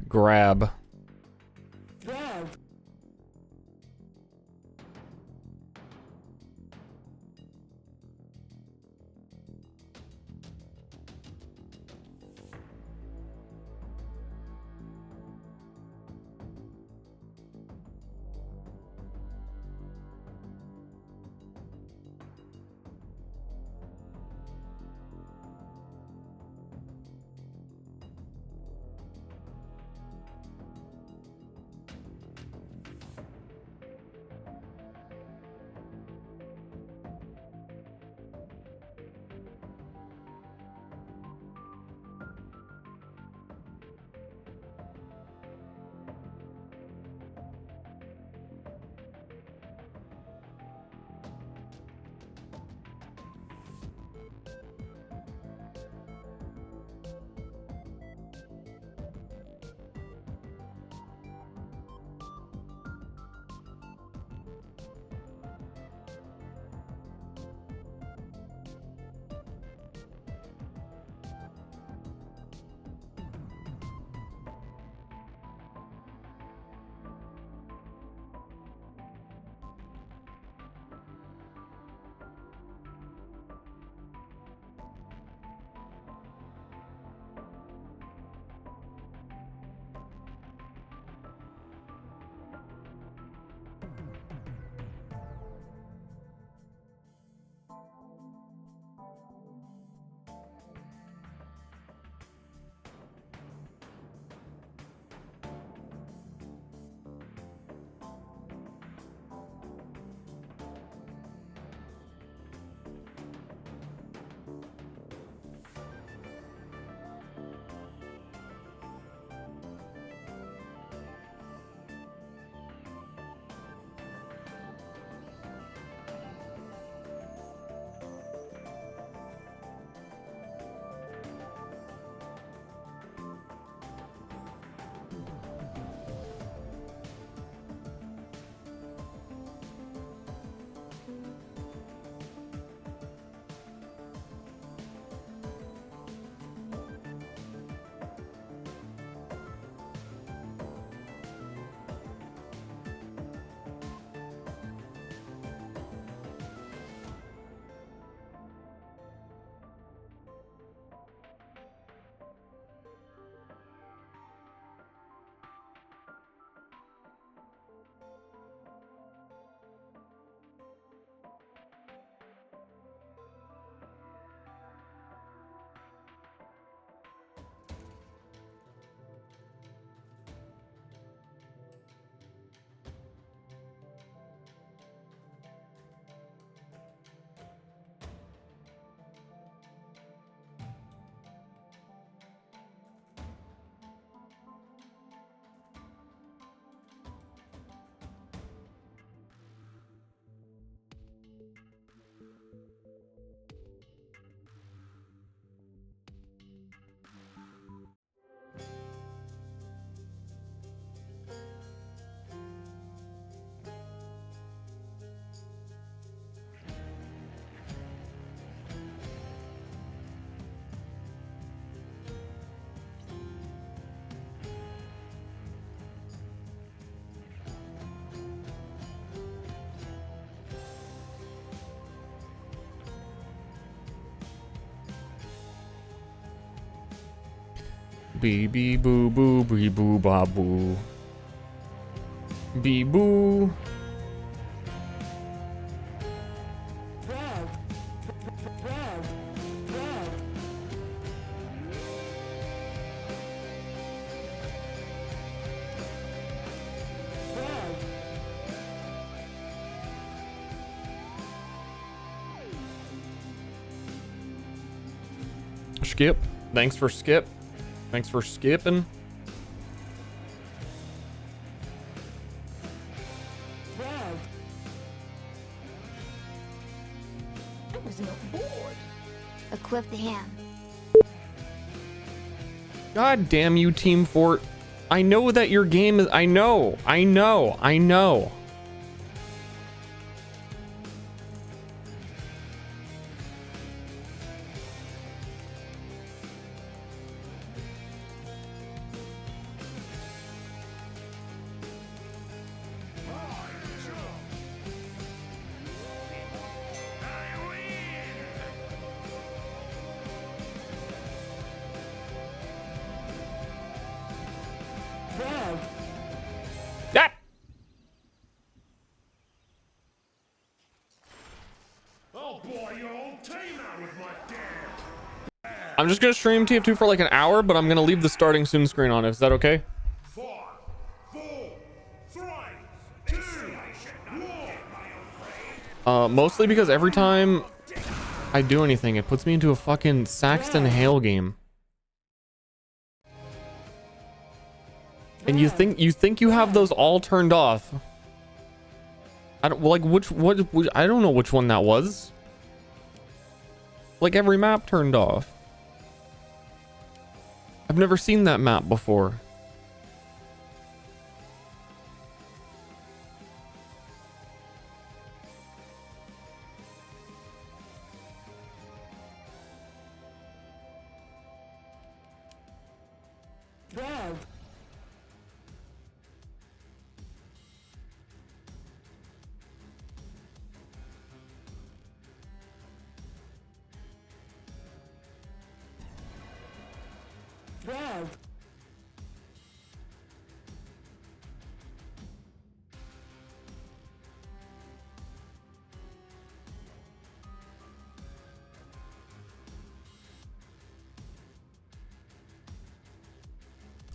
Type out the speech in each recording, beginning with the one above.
grab. Bee bee boo boo bee boo ba boo. Bee boo. Skip. Thanks for Skip. Thanks for skipping. I was not bored. Equip the hand. God damn you, Team Fort. I know that your game is... I know. I'm just gonna stream TF2 for like an hour, but I'm gonna leave the starting soon screen on. Is that okay? 5, 4, 3, 2, Mostly because every time I do anything, it puts me into a fucking Saxton Hale game. And you think you have those all turned off. I don't like which I don't know which one that was. Like every map turned off. I've never seen that map before. Grab. Grab.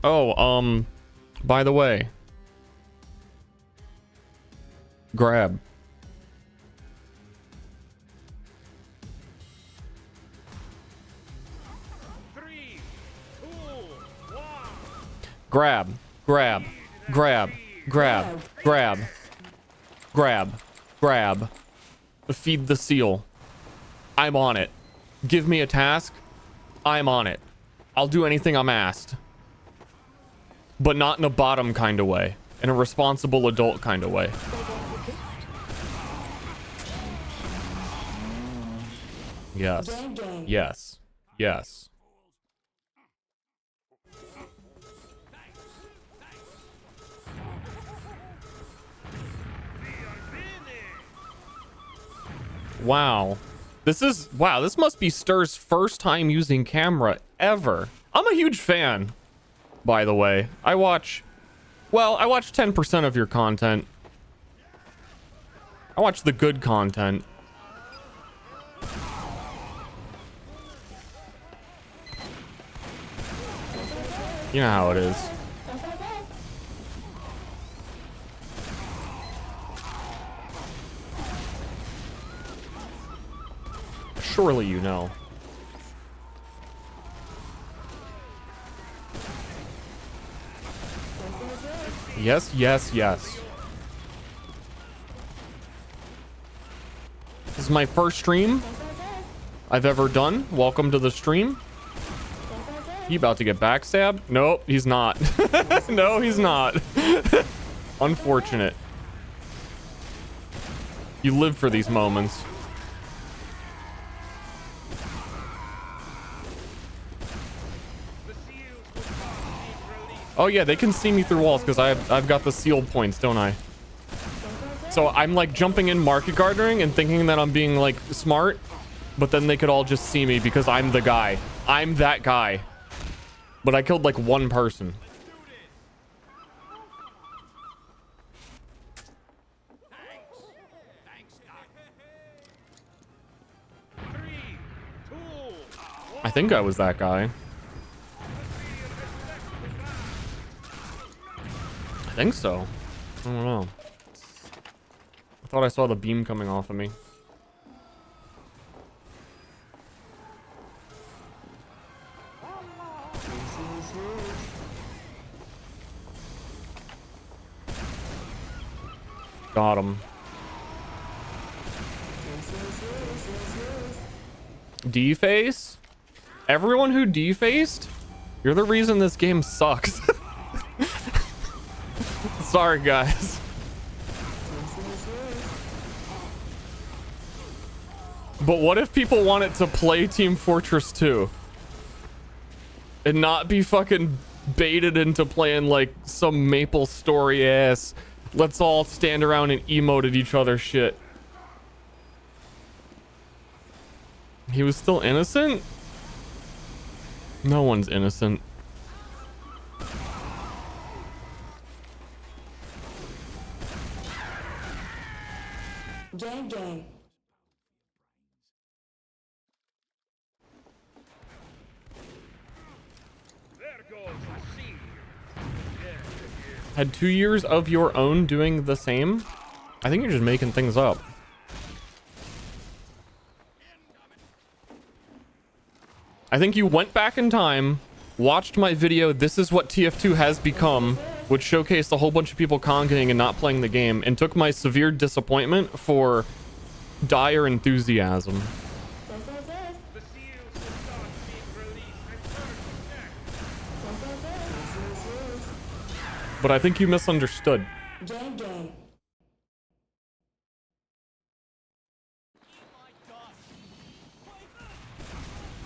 Oh, by the way, grab. 3, 2, 1. Grab, grab, grab, grab, grab, grab, grab. Feed the seal. I'm on it. Give me a task. I'm on it. I'll do anything I'm asked. But not in a bottom kind of way. In a responsible adult kind of way. Yes. Yes. Yes. Wow. Wow, this must be Ster's first time using camera ever. I'm a huge fan, by the way. I watch 10% of your content. I watch the good content. You know how it is. Surely you know. Yes, yes, yes. This is my first stream I've ever done. Welcome to the stream. He about to get backstabbed? Nope, he's not. No, he's not. Unfortunate. You live for these moments. Oh yeah, they can see me through walls because I've got the sealed points, don't I? So I'm like jumping in market gardening and thinking that I'm being like smart, but then they could all just see me because I'm the guy. I'm that guy. But I killed like one person. I think I was that guy. I think so. I don't know. I thought I saw the beam coming off of me. Got him. Deface? Everyone who defaced? You're the reason this game sucks. Sorry, guys. But what if people wanted to play Team Fortress 2? And not be fucking baited into playing like some Maple Story ass, let's all stand around and emote at each other shit. He was still innocent? No one's innocent. Gang gang. Had 2 years of your own doing the same? I think you're just making things up. I think you went back in time, watched my video, "This is what TF2 has become," which showcased a whole bunch of people conking and not playing the game, and took my severe disappointment for dire enthusiasm. The seals will start being released at first attack. But I think you misunderstood.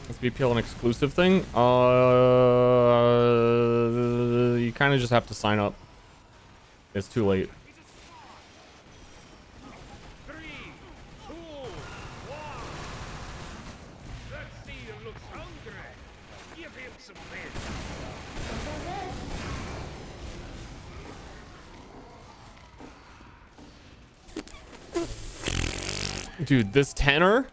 Is VPL an exclusive thing? You kind of just have to sign up. It's too late. 3, 2, 1. That seal looks hungry. Give him some fish. Dude, this tenor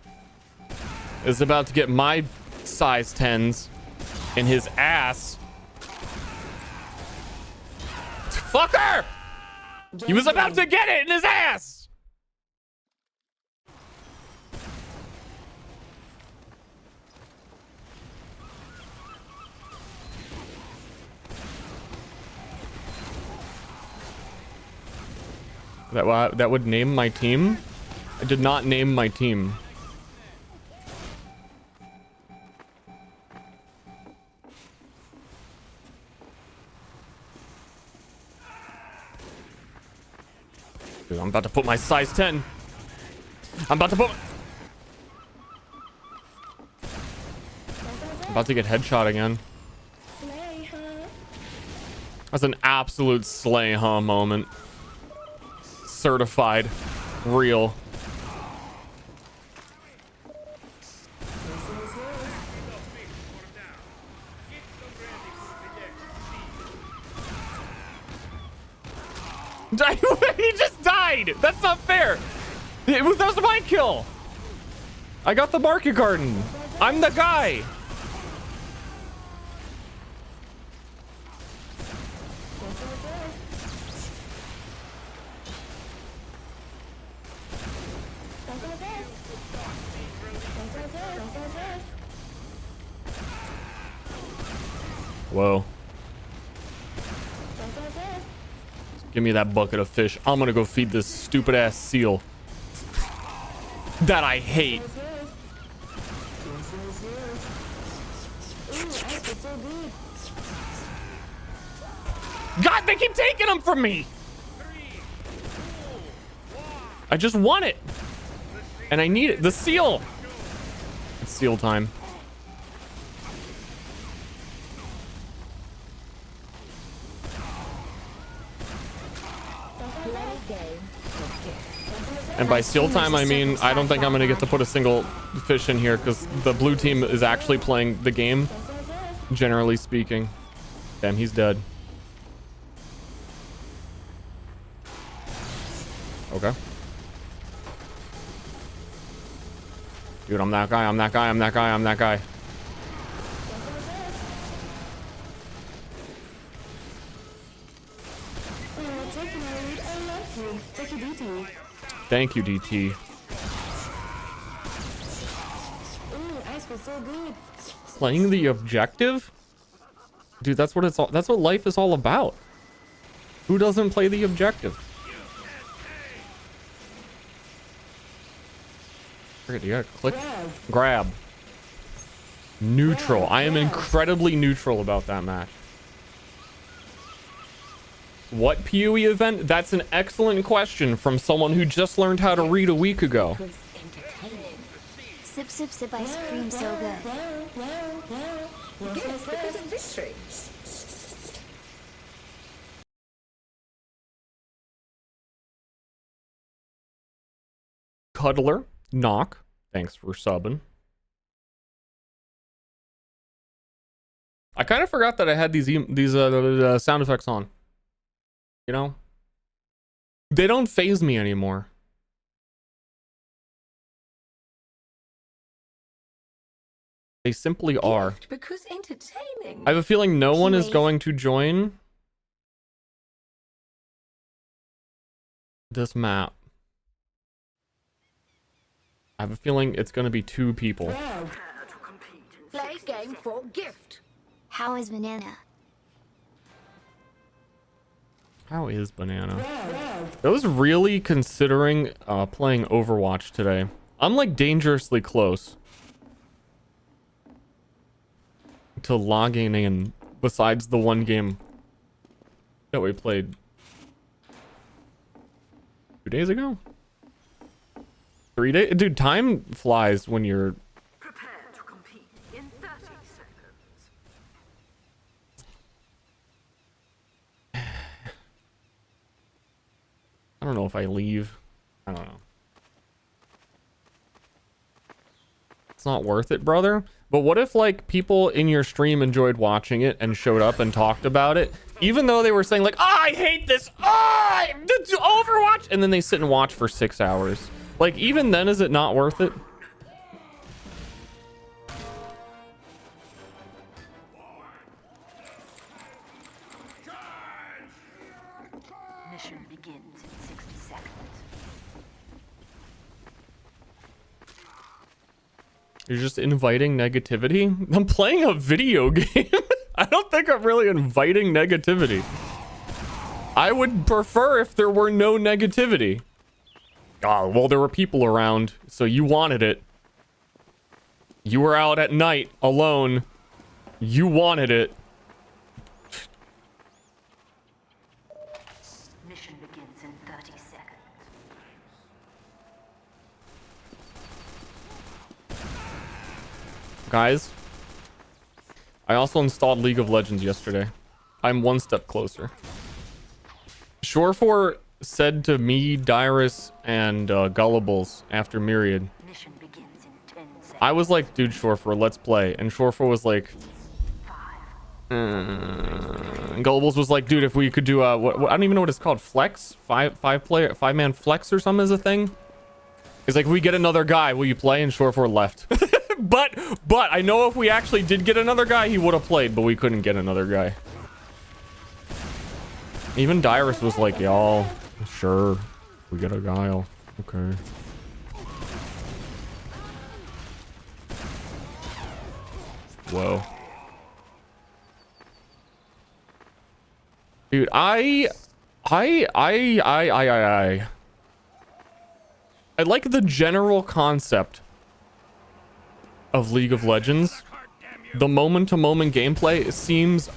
is about to get my size 10s in his ass. Fucker! He was about to get it in his ass! That would name my team? I did not name my team. Dude, I'm about to put my size 10. I'm about to get headshot again. That's an absolute slay, huh moment. Certified. Real. He just died. That's not fair. That was my kill. I got the market garden. I'm the guy. Whoa. Give me that bucket of fish. I'm gonna go feed this stupid ass seal that I hate. God, they keep taking them from me. I just want it. And I need it. The seal. It's seal time. And by seal time, I mean, I don't think I'm going to get to put a single fish in here because the blue team is actually playing the game, generally speaking. Damn, he's dead. Okay. Dude, I'm that guy, I'm that guy, I'm that guy, I'm that guy. Thank you, DT. Playing the objective? Dude, that's what it's all, that's what life is all about. Who doesn't play the objective? You gotta click. Grab. Neutral. I am incredibly neutral about that match. What PoE event? That's an excellent question from someone who just learned how to read a week ago. Sip, sip, sip ice cream, so good. Yes, because of victory. Cuddler. Knock. Thanks for subbing. I kind of forgot that I had these sound effects on. You know? They don't faze me anymore. They simply are. Because entertaining. I have a feeling no one is going to join this map. I have a feeling it's going to be 2 people. Play game for gift. How is banana? How is banana? I was really considering playing Overwatch today. I'm like dangerously close to logging in, besides the one game that we played 2 days ago. 3 days, dude. Time flies when you're. Prepare to compete in 30 seconds. I don't know if I leave. I don't know. It's not worth it, brother. But what if like people in your stream enjoyed watching it and showed up and talked about it, even though they were saying like, oh, I hate this, oh, Overwatch, and then they sit and watch for 6 hours. Like, even then, is it not worth it? Mission begins in 60 seconds. You're just inviting negativity? I'm playing a video game. I don't think I'm really inviting negativity. I would prefer if there were no negativity. Oh, well, there were people around, so you wanted it. You were out at night alone. You wanted it. Mission begins in 30 seconds. Guys, I also installed League of Legends yesterday. I'm one step closer. Shore4 said to me, Dyrus, and Gullibles after Myriad. Mission begins in 10 seconds. I was like, dude, Shore4, let's play. And Shore4 was like, and Gullibles was like, dude, if we could do what I don't even know what it's called, flex, five man flex or something is a thing. He's like, if we get another guy, will you play? And Shore4 left. but I know if we actually did get another guy, he would have played, but we couldn't get another guy. Even Dyrus was like, y'all, sure, we get a guy. Okay. Whoa. Dude, I like the general concept of League of Legends. The moment-to-moment gameplay seems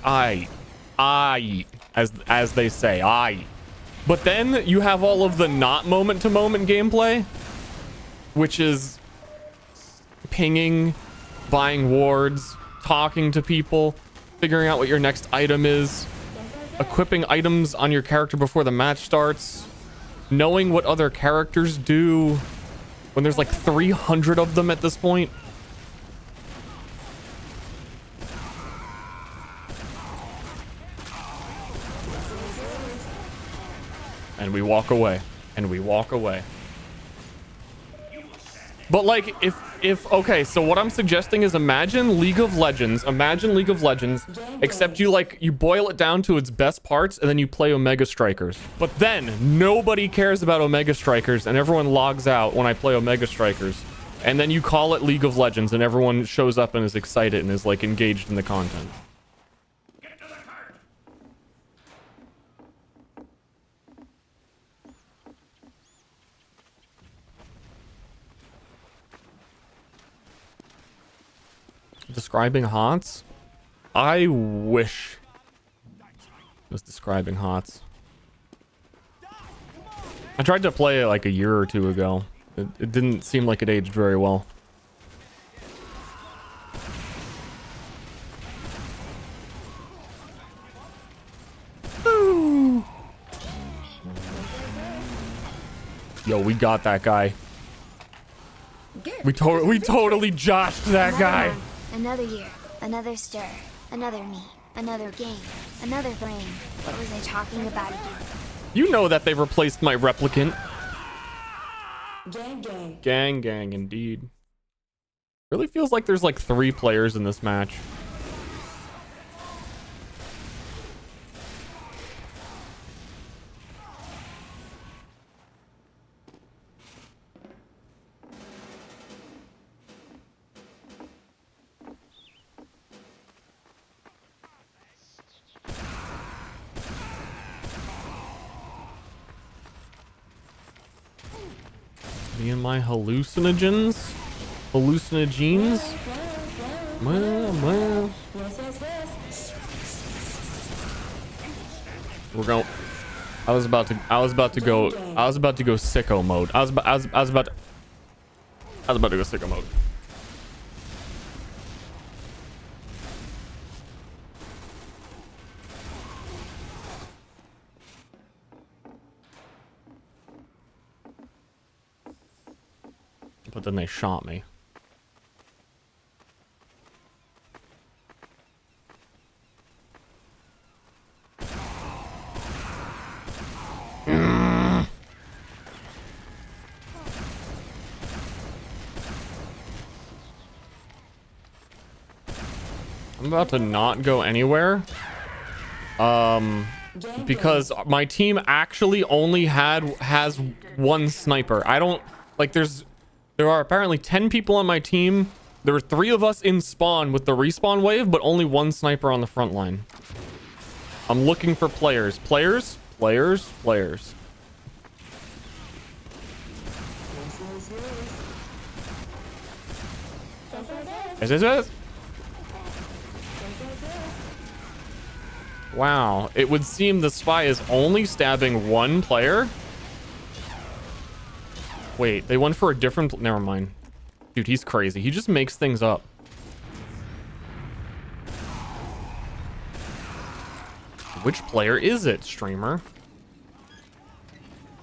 as they say, but then you have all of the not moment-to-moment gameplay, which is pinging, buying wards, talking to people, figuring out what your next item is, equipping items on your character before the match starts, knowing what other characters do when there's like 300 of them at this point. And we walk away, and we walk away. But like, if okay, so what I'm suggesting is imagine League of Legends, except you boil it down to its best parts, and then you play Omega Strikers. But then nobody cares about Omega Strikers, and everyone logs out when I play Omega Strikers. And then you call it League of Legends, and everyone shows up and is excited and is like engaged in the content. Describing HOTS? I wish it was describing HOTS. I tried to play it like a year or two ago. It didn't seem like it aged very well. Ooh. Yo, we got that guy. We totally joshed that guy. Another year, another Ster, another me, another game, another brain. What was I talking about again? You know that they replaced my replicant. Gang, gang. Gang, gang, indeed. Really feels like there's like 3 players in this match. Me and my hallucinogens? Hallucinogens? Well. We're going. I was about to go sicko mode. I was about to go sicko mode. But then they shot me. I'm about to not go anywhere. Because my team actually only has one sniper. I don't like there are apparently 10 people on my team. There are 3 of us in spawn with the respawn wave, but only one sniper on the front line. I'm looking for players. Players. Yes. Wow, it would seem the spy is only stabbing one player. Wait, they went for a different... Never mind. Dude, he's crazy. He just makes things up. Which player is it, streamer?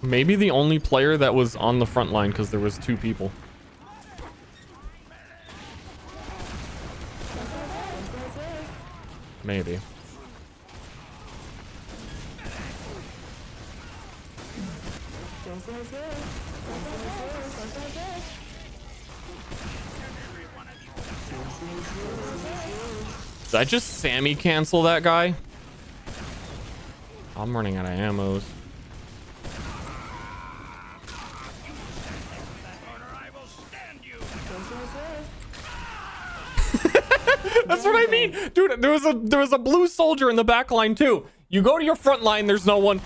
Maybe the only player that was on the front line because there was 2 people. Maybe. Did I just Sammy cancel that guy? I'm running out of ammos. That's what I mean, dude. There was a blue soldier in the back line too. You go to your front line, there's no one.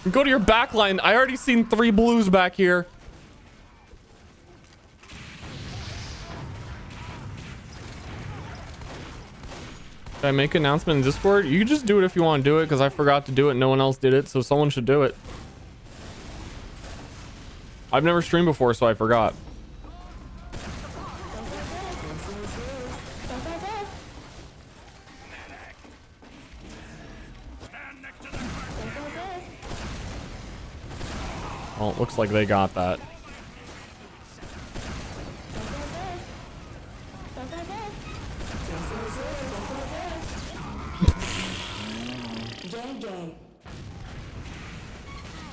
You go to your back line. I already seen 3 blues back here. Did I make an announcement in Discord? You can just do it if you want to do it, because I forgot to do it. No one else did it, so someone should do it. I've never streamed before, so I forgot. Well, it looks like they got that.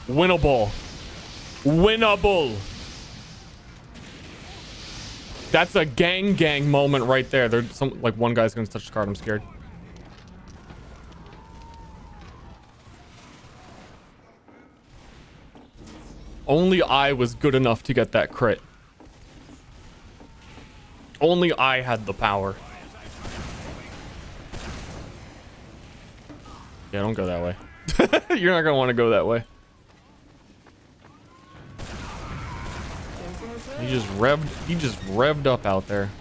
Winnable. Winnable. That's a gang moment right there. There's some, like, one guy's gonna touch the card. I'm scared. Only I was good enough to get that crit. Only I had the power. Yeah, don't go that way. You're not gonna want to go that way. He just revved up out there.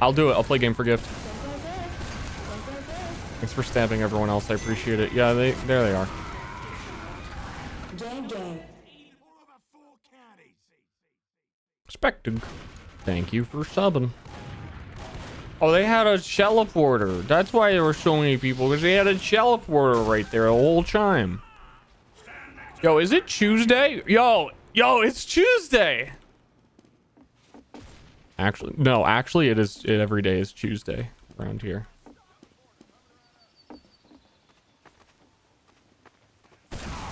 I'll do it. I'll play game for gift. Thanks for stabbing everyone else. I appreciate it. Yeah, there they are. Respected. Thank you for subbing. Oh, they had a teleporter. That's why there were so many people, because they had a teleporter right there the whole time. Yo, is it Tuesday? Yo, it's Tuesday. Actually, it is. Every day is Tuesday around here.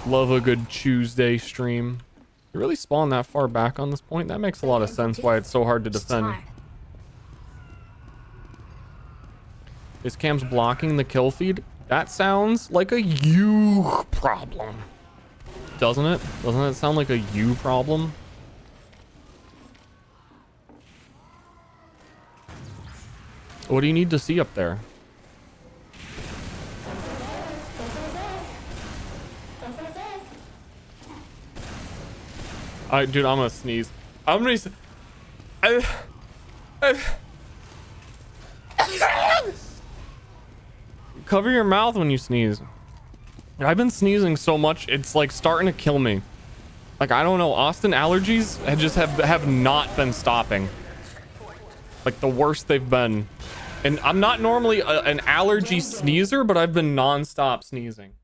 Love a good Tuesday stream. You really spawn that far back on this point? That makes a lot of sense why it's so hard to defend. Is Cam's blocking the kill feed? That sounds like a you problem. Doesn't it? Doesn't it sound like a you problem? What do you need to see up there? Dude, I'm gonna sneeze. I'm gonna. Cover your mouth when you sneeze. I've been sneezing so much, it's like starting to kill me. Like, I don't know, Austin allergies have not been stopping. Like, the worst they've been. And I'm not normally an allergy sneezer, but I've been non-stop sneezing.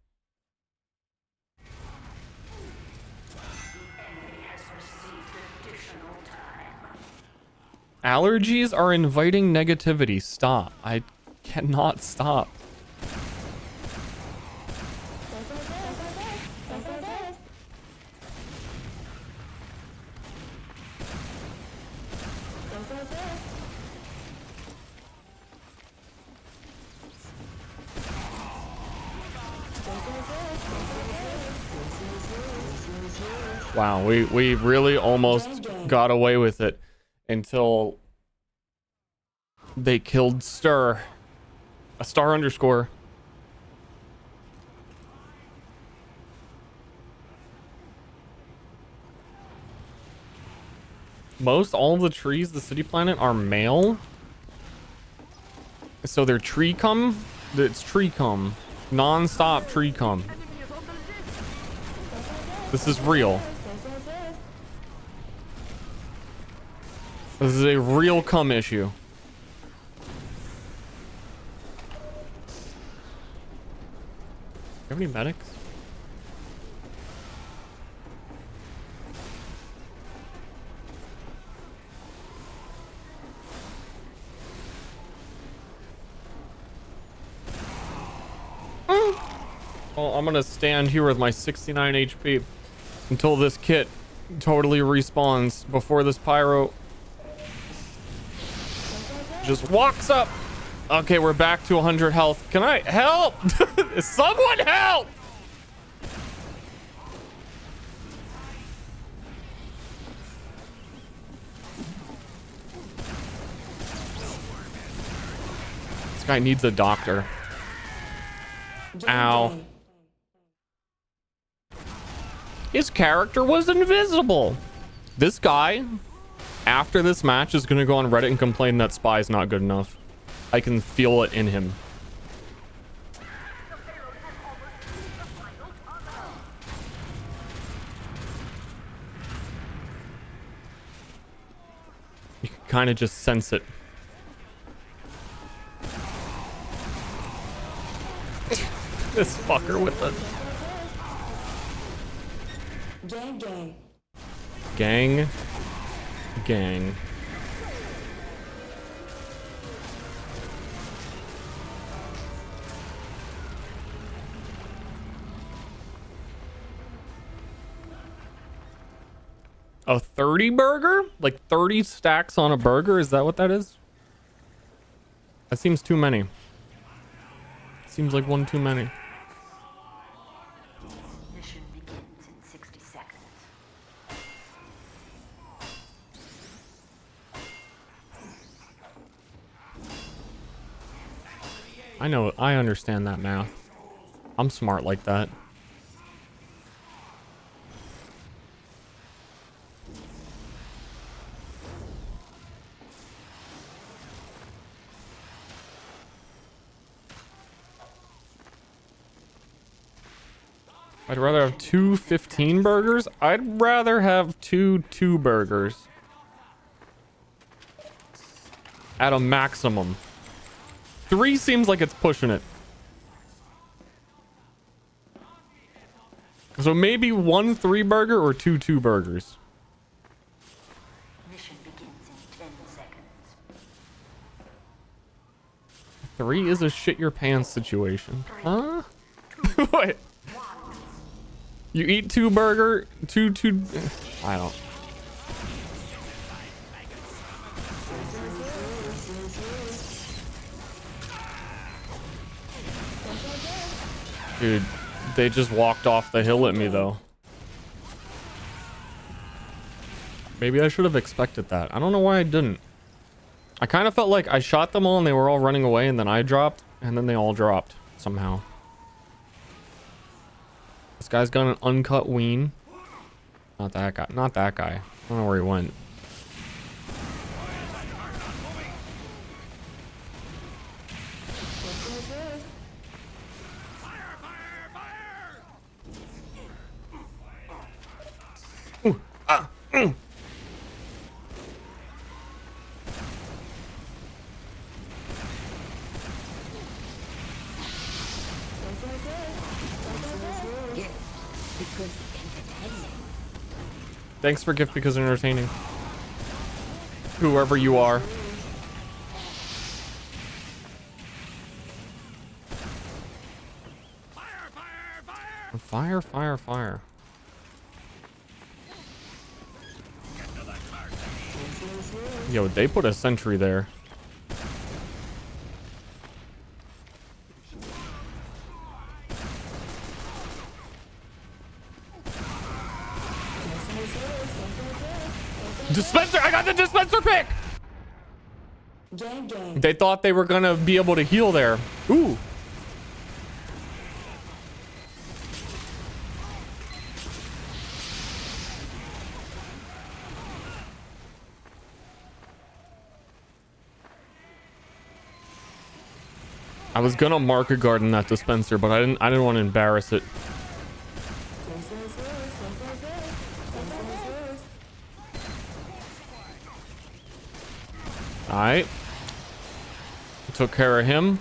Allergies are inviting negativity. Stop. I cannot stop. Wow, we really almost got away with it until they killed Ster. A star underscore. Most all of the trees the city planet are male. So they're tree cum. It's tree cum. Non-stop tree cum. This is real. This is a real cum issue. You have any medics? Well, I'm gonna stand here with my 69 HP until this kit totally respawns before this pyro just walks up. Okay, we're back to 100 health. Can I help? Someone help! This guy needs a doctor. Ow. His character was invisible. This guy, after this match, is gonna go on Reddit and complain that Spy's not good enough. I can feel it in him. You can kind of just sense it. This fucker with the gang. A 30 burger? Like 30 stacks on a burger? Is that what that is? That seems too many. Seems like one too many. Mission begins in 60 seconds. I know, I understand that math. I'm smart like that. I'd rather have two 15 burgers. I'd rather have two burgers. At a maximum. 3 seems like it's pushing it. So maybe 1 3 burger or 2 2 burgers. Mission begins in 10 seconds. 3 is a shit your pants situation. Huh? What? You eat 2 burger, 2 I don't. Dude, they just walked off the hill at me though. Maybe I should have expected that. I don't know why I didn't. I kind of felt like I shot them all and they were all running away and then I dropped and then they all dropped somehow. This guy's got an uncut ween. Not that guy. Not that guy. I don't know where he went. Ooh, ah, mm. Thanks for gift because entertaining. Whoever you are. Fire, fire, fire. Yo, they put a sentry there. Dispenser! I got the dispenser pick! They thought they were gonna be able to heal there. Ooh. I was gonna mark a guard in that dispenser, but I didn't want to embarrass it. Alright. Took care of him.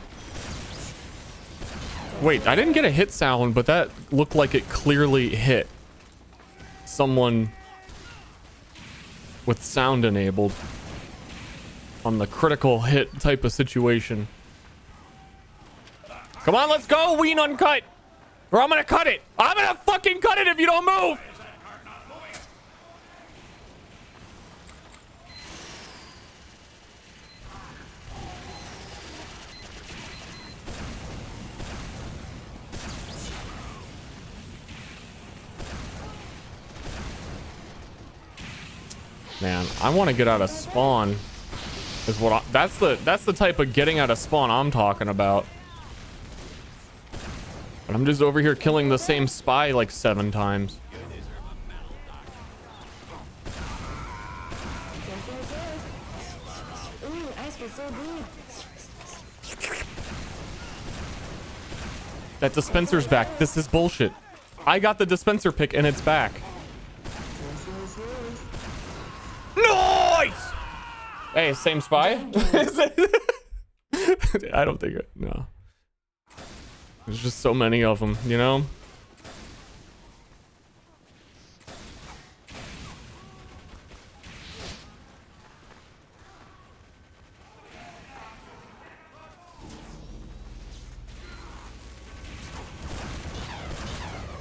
Wait, I didn't get a hit sound, but that looked like it clearly hit someone with sound enabled on the critical hit type of situation. Come on, let's go, Ween Uncut! Or I'm gonna cut it! I'm gonna fucking cut it if you don't move! Man, I want to get out of spawn. Is what that's the type of getting out of spawn I'm talking about. But I'm just over here killing the same spy like 7 times. That dispenser's back. This is bullshit. I got the dispenser pick and it's back. Nice! Hey, same spy? I don't think it. No. There's just so many of them, you know?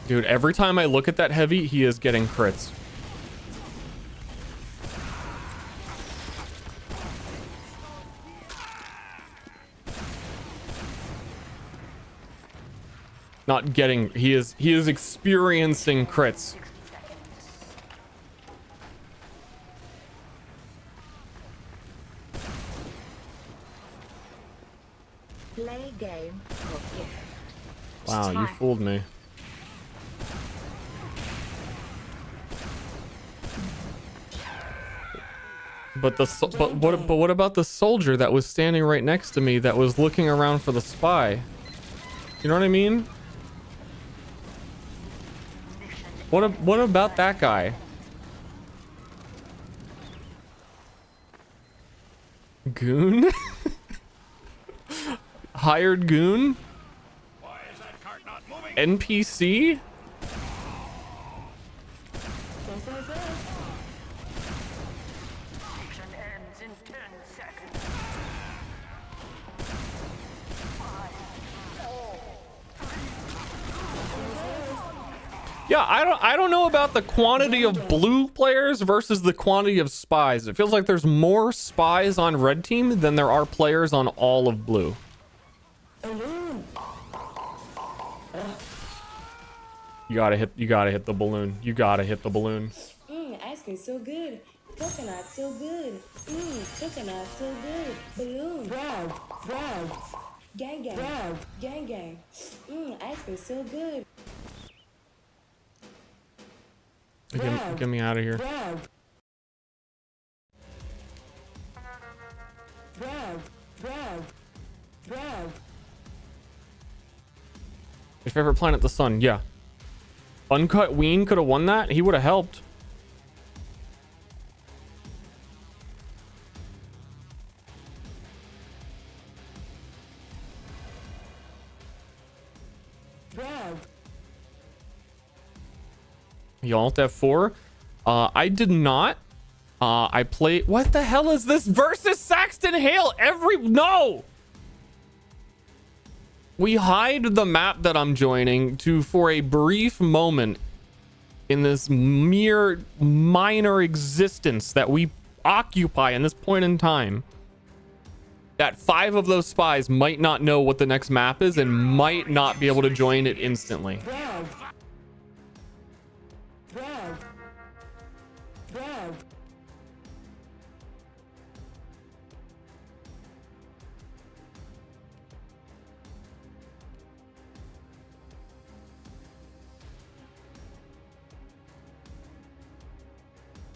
Dude, every time I look at that heavy, he is getting crits. Not getting, he is experiencing crits. Play game or gift. Wow, you fooled me. But what about the soldier that was standing right next to me that was looking around for the spy? You know what I mean? What about that guy? Goon? Hired goon? Why is that cart not moving? NPC? Mission ends in 10 seconds. Yeah, I don't know about the quantity of blue players versus the quantity of spies. It feels like there's more spies on red team than there are players on all of blue. You gotta hit the balloon. You gotta hit the balloon. Ice cream so good. Coconut so good. Coconut so good. Balloon. Grab. Gang. Ice cream so good. Get me out of here. Your favorite planet, the sun. Yeah. Uncut Ween could have won that. He would have helped. Y'all have 4. I did not. I played. What the hell is this versus Saxton Hale? No. We hide the map that I'm joining to for a brief moment in this mere minor existence that we occupy in this point in time. That 5 of those spies might not know what the next map is and might not be able to join it instantly.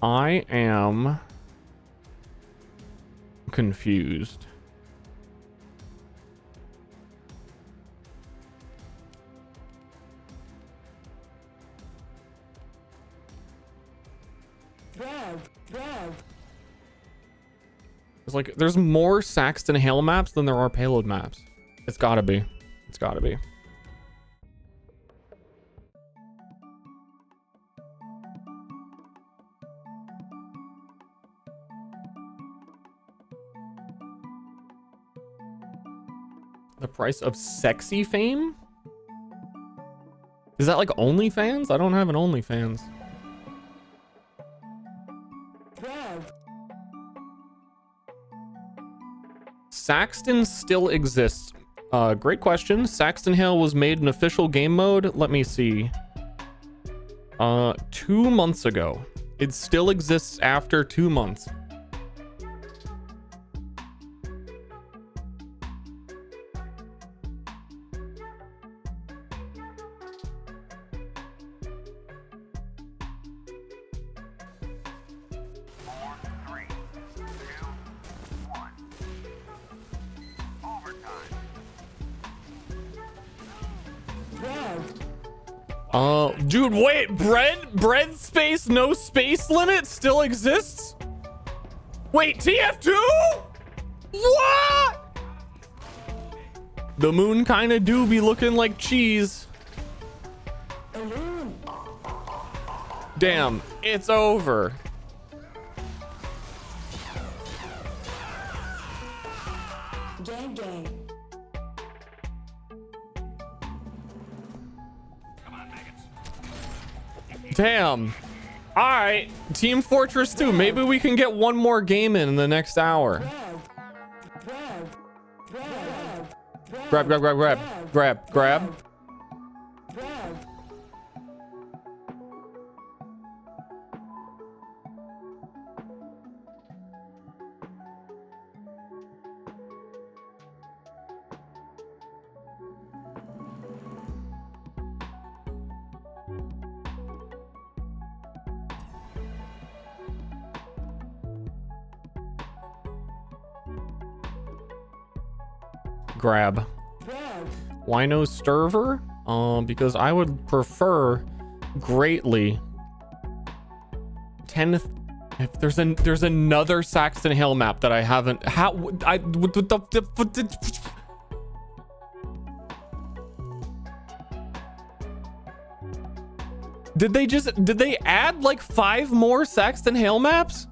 I am confused. It's like there's more Saxton Hale maps than there are payload maps. It's gotta be. It's gotta be. The price of sexy fame? Is that like OnlyFans? I don't have an OnlyFans. Saxton still exists. Great question. Saxton Hale was made an official game mode. Let me see. 2 months ago. It still exists after 2 months. Dude, wait, bread space, no space limit still exists? Wait, TF2? What? The moon kind of do be looking like cheese. Damn, it's over. Gang, gang. Damn. All right, Team Fortress 2. Maybe we can get one more game in the next hour. Grab, grab, grab, grab, grab, grab. Grab. Why no Sterver? Because I would prefer greatly 10th. If there's another Saxton Hale map that I haven't. Did they add like 5 more Saxton Hale maps?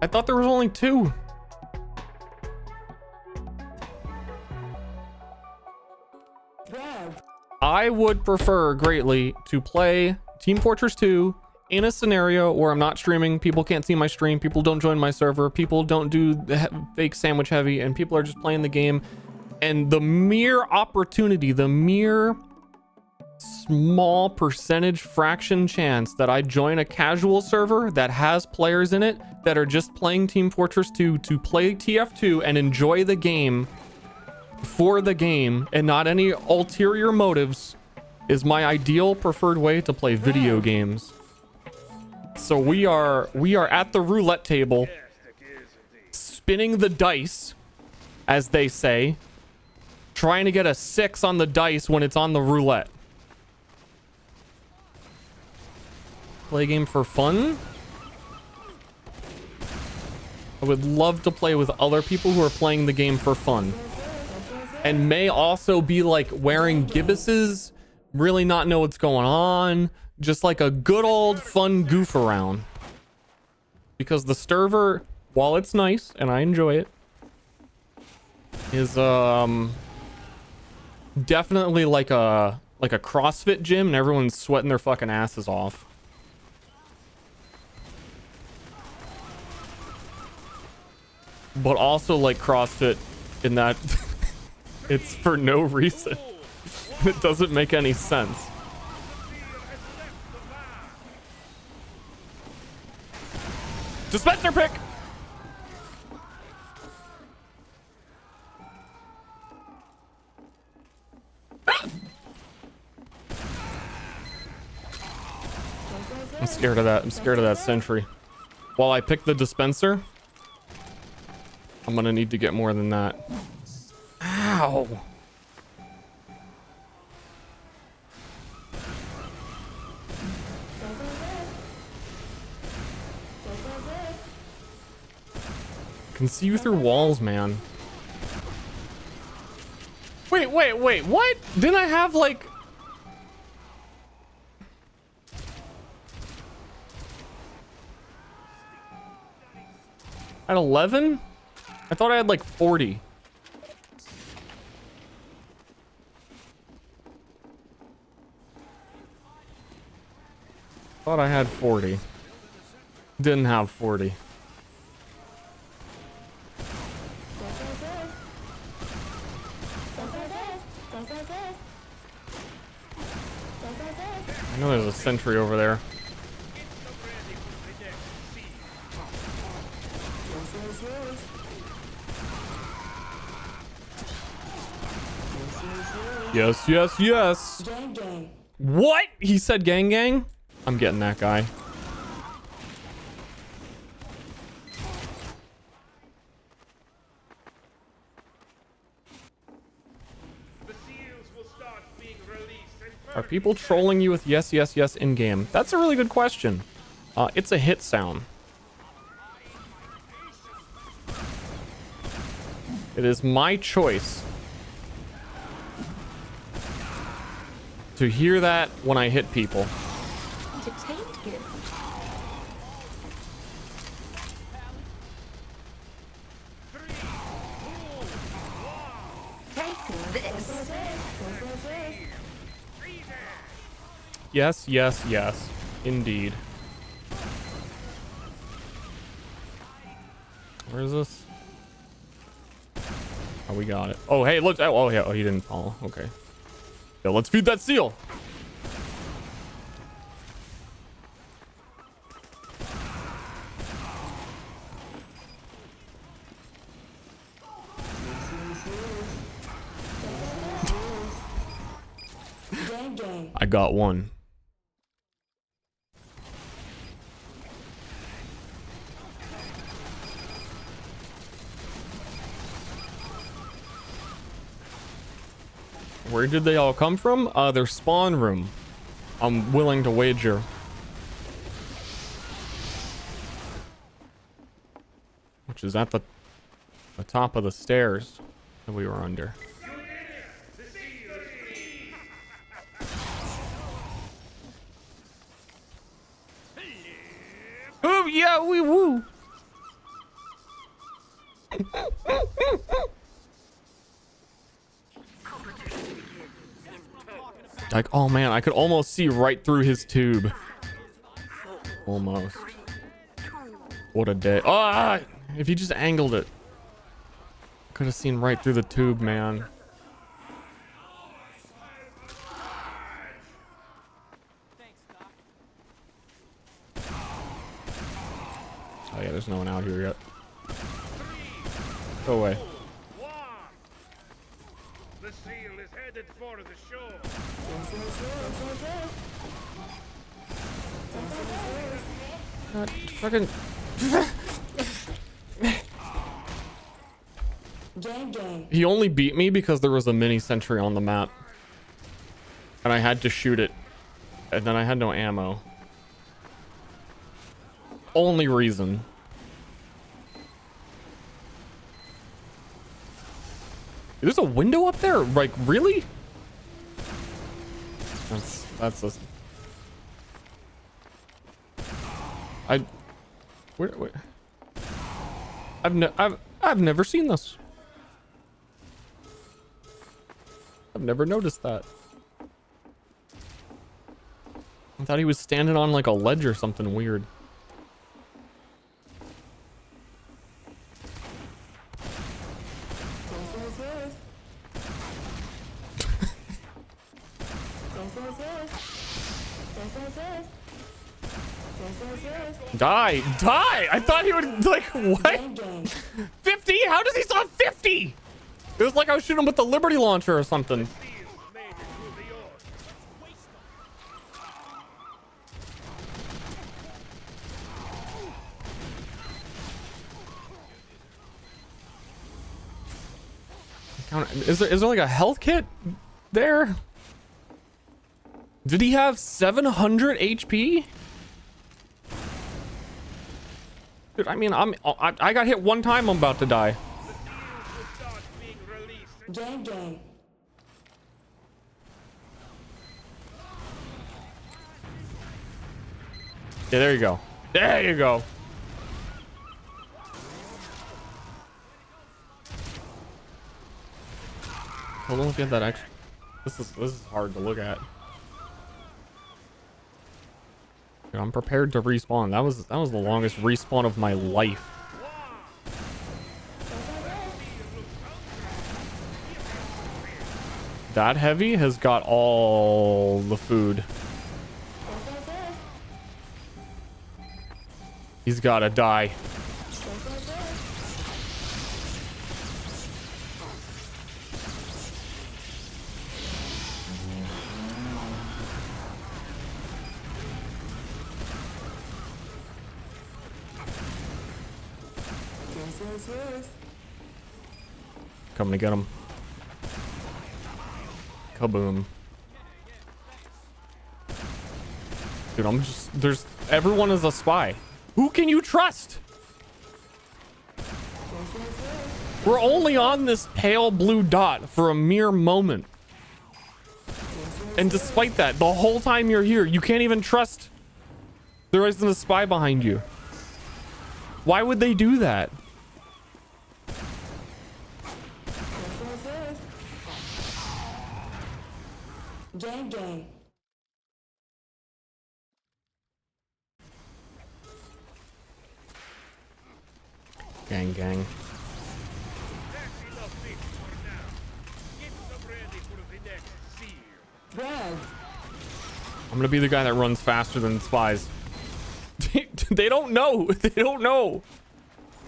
I thought there was only 2. I would prefer greatly to play Team Fortress 2 in a scenario where I'm not streaming, people can't see my stream, people don't join my server, people don't do the fake sandwich heavy, and people are just playing the game. And the mere opportunity, the mere small percentage fraction chance that I join a casual server that has players in it that are just playing Team Fortress 2 to play TF2 and enjoy the game for the game and not any ulterior motives is my ideal preferred way to play video games. So we are at the roulette table, spinning the dice, as they say, trying to get a 6 on the dice when it's on the roulette. Play a game for fun? I would love to play with other people who are playing the game for fun. And may also be like wearing gibbuses, really not know what's going on. Just like a good old fun goof around. Because the Sterver, while it's nice and I enjoy it, is definitely like a CrossFit gym and everyone's sweating their fucking asses off. But also like CrossFit in that it's for no reason. It doesn't make any sense. Dispenser pick! I'm scared of that. I'm scared of that sentry. While I pick the dispenser, I'm gonna need to get more than that. Ow! Can see you through walls, man. Wait, what? Didn't I have like... At 11? I thought I had like 40. Thought I had 40. Didn't have 40. I know there's a sentry over there. Yes, yes, yes. Gang, gang. What? He said gang gang? I'm getting that guy. Are people trolling you with yes, yes, yes in game? That's a really good question. It's a hit sound. It is my choice to hear that when I hit people. To taint good. Take this. Yes, yes, yes. Indeed. Where is this? Oh, we got it. Oh, hey, look. Oh, yeah. Oh, he didn't fall. Okay. Yeah, let's feed that seal. Gang, gang. I got one. Where did they all come from? Their spawn room. I'm willing to wager. Which is at the top of the stairs that we were under. Oh yeah, wee woo. Like, oh man, I could almost see right through his tube. Almost. What a day. Ah! If he just angled it. Could have seen right through the tube, man. Oh yeah, there's no one out here yet. Go away. One. The seal is headed for the shore. God, fucking. Gang, gang. He only beat me because there was a mini sentry on the map. And I had to shoot it. And then I had no ammo. Only reason. There's a window up there? Like, really? That's a... Where? I've never seen this. I've never noticed that. I thought he was standing on like a ledge or something weird. Die! I thought he would like what? 50? How does he still have 50? It was like I was shooting him with the Liberty launcher or something. Is there like a health kit there? Did he have 700 HP? Dude, I mean, I got hit one time, I'm about to die. Gang, gang. Yeah, there you go. There you go. Hold on, if you have that extra. This is hard to look at. Dude, I'm prepared to respawn. That was the longest respawn of my life. That heavy has got all the food. He's gotta die. Coming to get him. Kaboom. Dude, everyone is a spy. Who can you trust? We're only on this pale blue dot for a mere moment. And despite that, the whole time you're here, you can't even trust there isn't a spy behind you. Why would they do that? Gang, gang. Gang, gang. Grab. I'm gonna be the guy that runs faster than spies. They don't know. They don't know.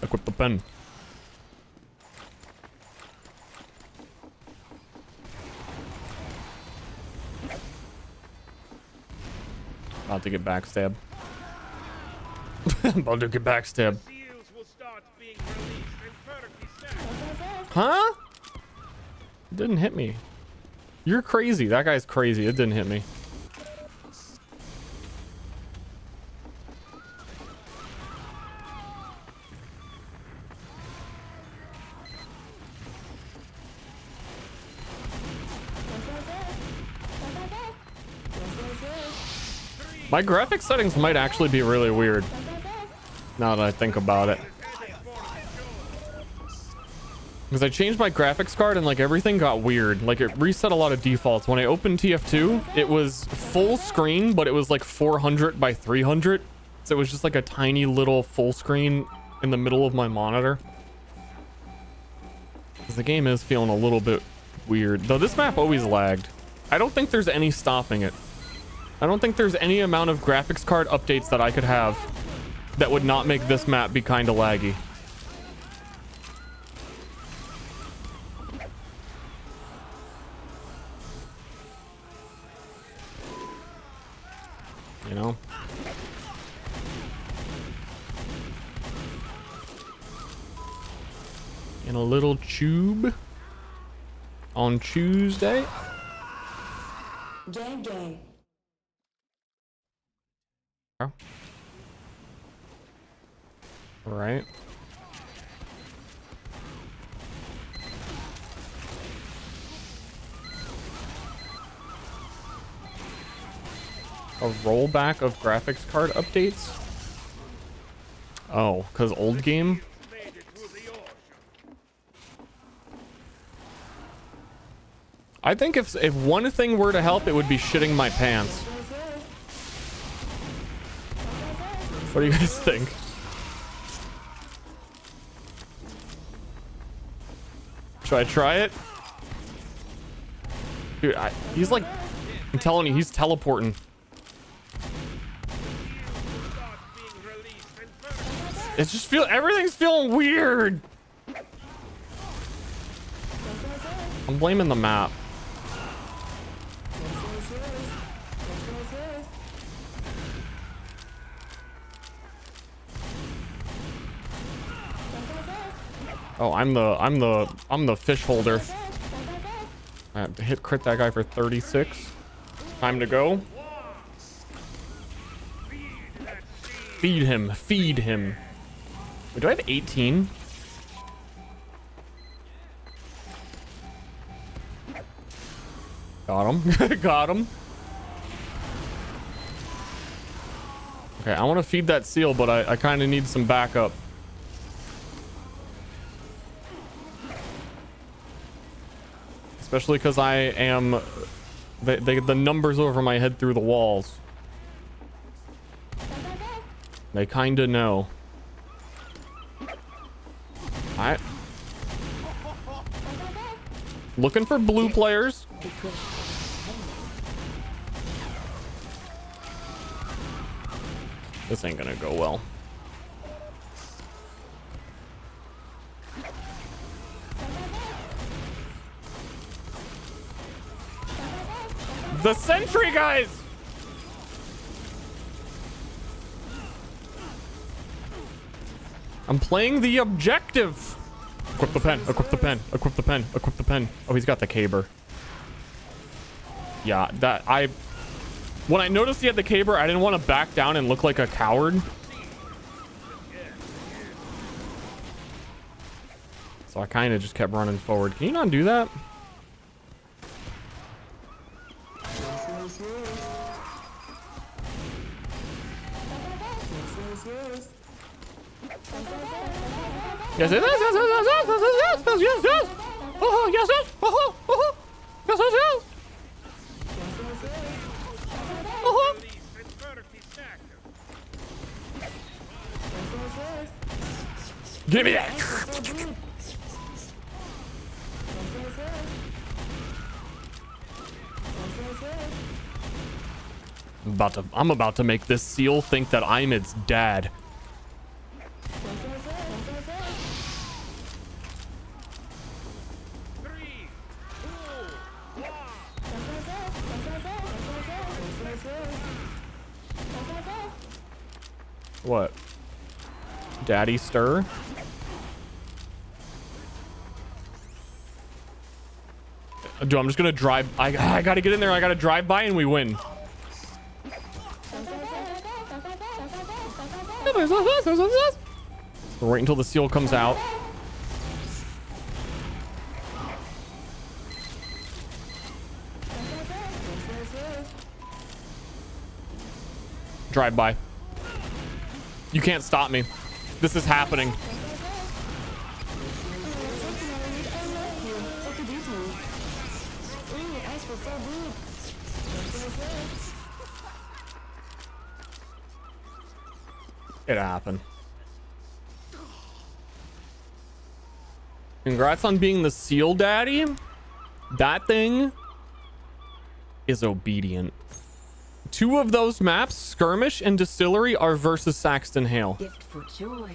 Equip the pen. About to get backstabbed. About to get backstabbed. Huh? It didn't hit me. You're crazy. That guy's crazy. It didn't hit me. My graphics settings might actually be really weird now that I think about it. Because I changed my graphics card and like everything got weird. Like it reset a lot of defaults. When I opened TF2, it was full screen, but it was like 400 by 300. So it was just like a tiny little full screen in the middle of my monitor. Because the game is feeling a little bit weird. Though this map always lagged. I don't think there's any stopping it. I don't think there's any amount of graphics card updates that I could have that would not make this map be kind of laggy. You know? In a little tube on Tuesday. Gang, gang. Oh. Right. A rollback of graphics card updates? Oh, because old game? Made it to the ocean. I think if one thing were to help, it would be shitting my pants. What do you guys think? Should I try it? Dude, he's like, I'm telling you, he's teleporting. It's just everything's feeling weird. I'm blaming the map. Oh, I'm the fish holder. I have to crit that guy for 36. Time to go. Feed him. Feed him. Wait, do I have 18? Got him. Got him. Okay, I want to feed that seal, but I kind of need some backup. Especially because I am... the numbers over my head through the walls. They kind of know. Alright. Looking for blue players. This ain't gonna go well. The sentry, guys! I'm playing the objective. Equip the pen, equip the pen, equip the pen, equip the pen. Oh, he's got the caber. Yeah, when I noticed he had the caber, I didn't want to back down and look like a coward. So I kind of just kept running forward. Can you not do that? Yes, it is. Yes, yes, yes, yes, yes, yes, yes, yes, yes. Oh, yes, yes. Oh, oh, yes, yes, yes. Oh. Give me that. I'm about to make this seal think that I'm its dad. What? Daddy Ster? Dude, I'm just gonna drive. I gotta get in there. I gotta drive by and we win. Wait until the seal comes out. Drive by. You can't stop me. This is happening. It happened. Congrats on being the seal daddy. That thing is obedient. 2 of those maps, Skirmish and Distillery, are versus Saxton Hale. Gift for joy.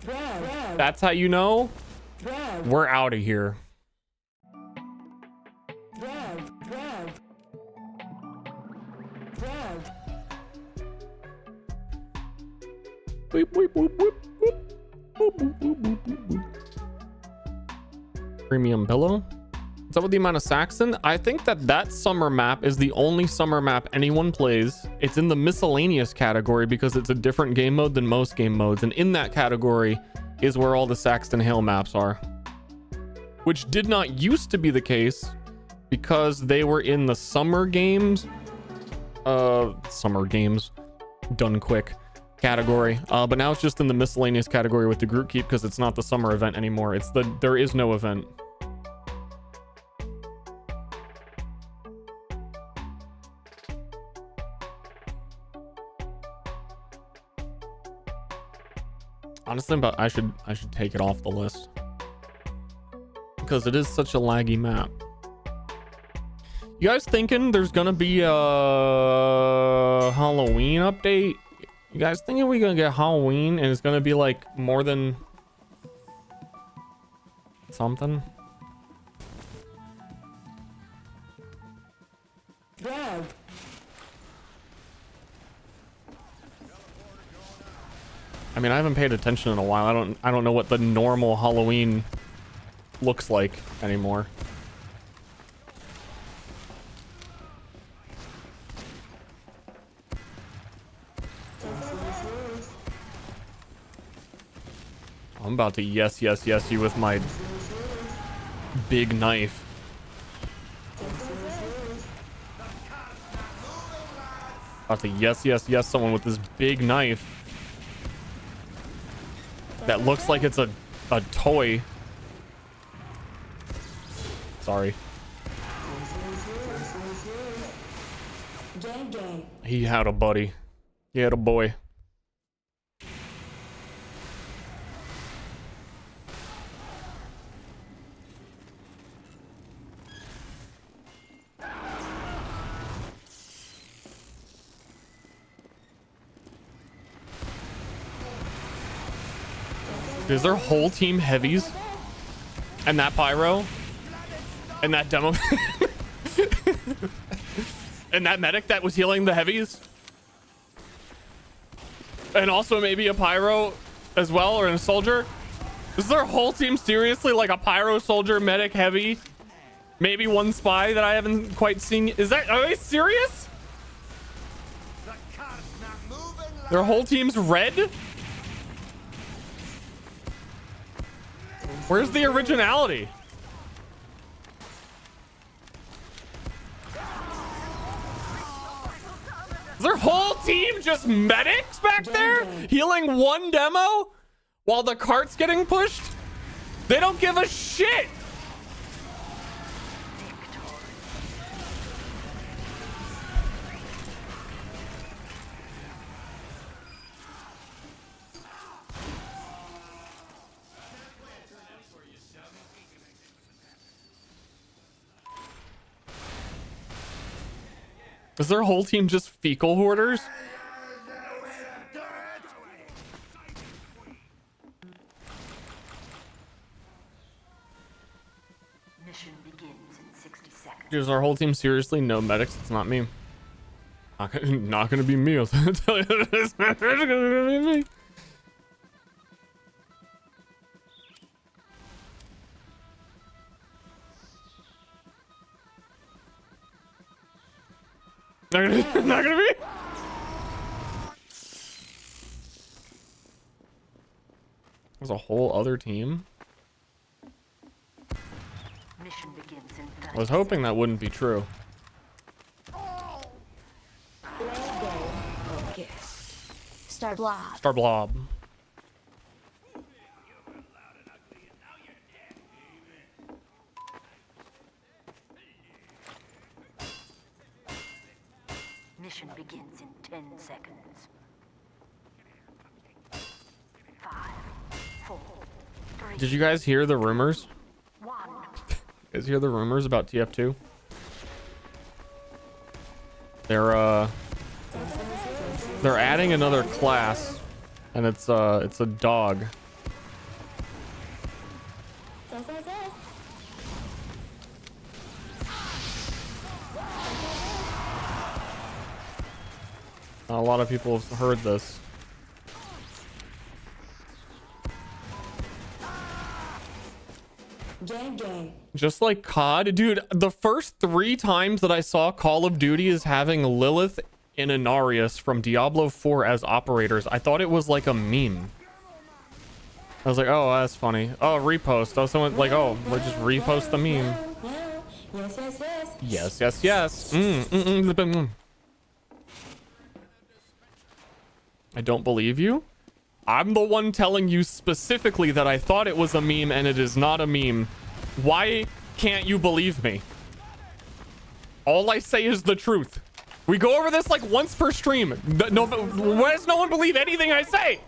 Grab. That's how you know Grab. we're out of here. Grab. Grab. Grab. Boop, boop, boop, boop, boop. Boop, boop, boop, boop, boop, boop. Premium pillow. What's up with the amount of Saxon? I think that summer map is the only summer map anyone plays. It's in the miscellaneous category because it's a different game mode than most game modes. And in that category is where all the Saxton Hale maps are. Which did not used to be the case because they were in the summer games. Summer games. Done quick category. But now it's just in the miscellaneous category with the group keep because it's not the summer event anymore. It's there is no event. Honestly, but I should take it off the list because it is such a laggy map. You guys thinking there's gonna be a Halloween update? You guys thinking we're gonna get Halloween and it's gonna be like more than something? Grab. I mean, I haven't paid attention in a while. I don't know what the normal Halloween looks like anymore. I'm about to yes you with my big knife. About to yes someone with this big knife. That looks like it's a toy. Sorry. Gang gang. He had a buddy. He had a boy. Is their whole team heavies? And that pyro? And that demo? And that medic that was healing the heavies? And also maybe a pyro as well, or a soldier? Is their whole team seriously like a pyro, soldier, medic, heavy? Maybe one spy that I haven't quite seen. Are they serious? Their whole team's red? Where's the originality? Is their whole team just medics back there? Healing one demo while the cart's getting pushed? They don't give a shit. Is their whole team just fecal hoarders? Mission begins in 60 seconds. Is our whole team seriously no medics? It's not me. Not gonna be me. I'll tell you this. It's gonna be me. Not gonna be. There's a whole other team. Mission begins in 30 I was hoping that wouldn't be true. Okay. Star blob. Star blob. Mission begins in 10 seconds. 5, 4, 3, Did you guys hear the rumors? 1. You guys hear the rumors about TF2? They're They're adding another class, and it's a dog. A lot of people have heard this. Gang, gang. Just like COD, dude, the first 3 times that I saw Call of Duty is having Lilith and Inarius from Diablo 4 as operators, I thought it was like a meme. I was like, oh, that's funny. Oh, repost. Oh, someone like, oh, we'll just repost the meme. Yes, yes, yes. Yes, yes, yes. I don't believe you. I'm the one telling you specifically that I thought it was a meme and it is not a meme. Why can't you believe me? All I say is the truth. We go over this like once per stream. Why does no one believe anything I say?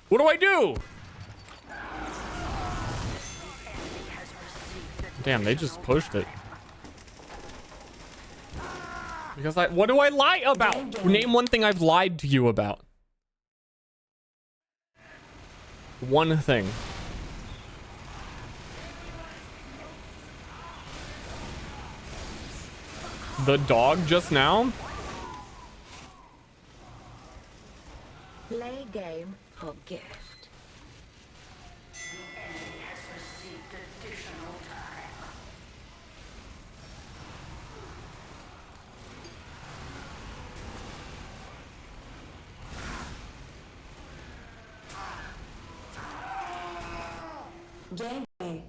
What do I do? Damn, they just pushed it. Because what do I lie about? Name one thing I've lied to you about. One thing. The dog just now? Play game or gift. Gang, gang.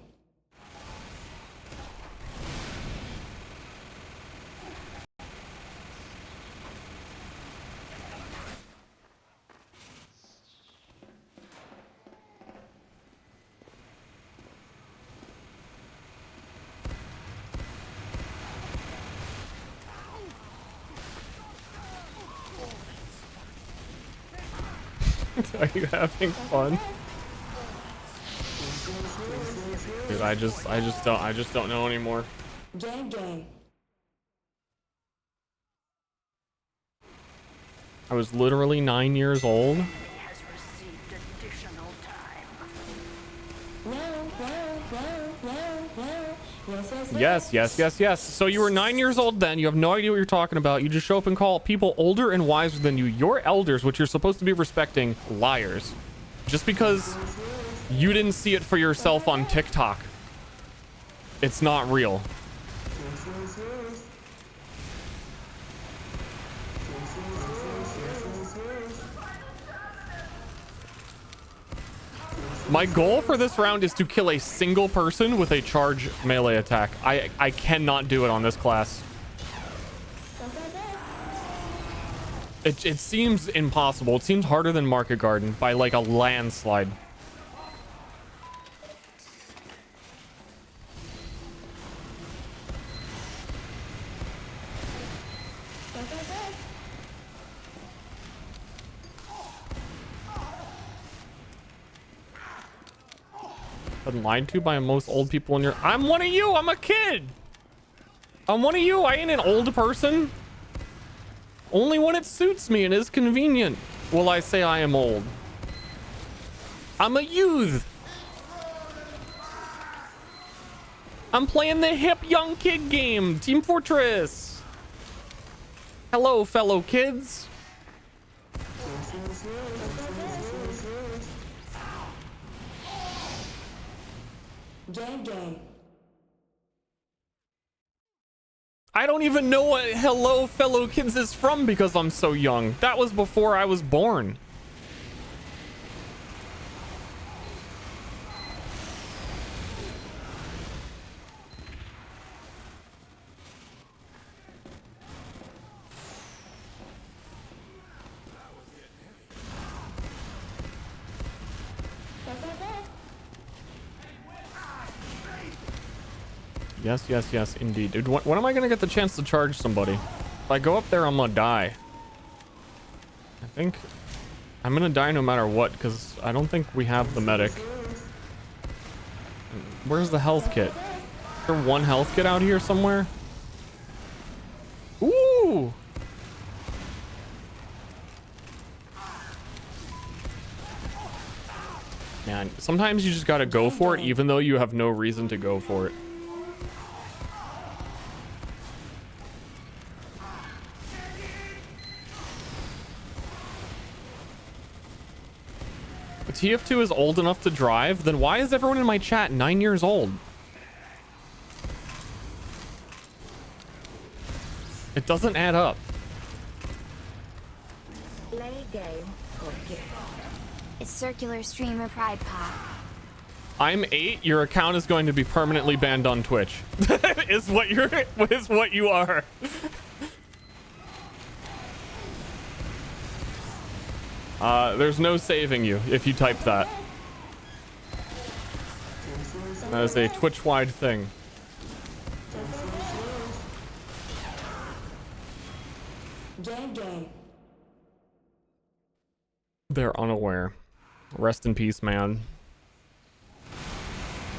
Are you having fun? Dude, I just don't know anymore. Gang, gang. I was literally 9 years old. Has received additional time. Yes, yes, yes. Yes. So you were 9 years old then. You have no idea what you're talking about. You just show up and call people older and wiser than you, your elders, which you're supposed to be respecting, liars. Just because you didn't see it for yourself on TikTok. It's not real. My goal for this round is to kill a single person with a charge melee attack. I cannot do it on this class. It seems impossible. It seems harder than Market Garden by like a landslide. Been lied to by most old people in your... I'm one of you. I'm a kid. I'm one of you. I ain't an old person. Only when it suits me and is convenient will I say I am old. I'm a youth. I'm playing the hip young kid game, Team Fortress. Hello, fellow kids. Gang, gang. I don't even know what hello, fellow kids is from because I'm so young. That was before I was born. Yes, indeed. Dude, when am I gonna get the chance to charge somebody? If I go up there, I'm gonna die. I think I'm gonna die no matter what, because I don't think we have the medic. Where's the health kit? Is there one health kit out here somewhere? Ooh! Man, sometimes you just gotta go for it, even though you have no reason to go for it. If TF2 is old enough to drive, then why is everyone in my chat 9 years old? It doesn't add up. Play game or get It's circular streamer pride pop. I'm 8. Your account is going to be permanently banned on Twitch. is what you are. There's no saving you if you type that. That is a Twitch-wide thing. They're unaware. Rest in peace, man.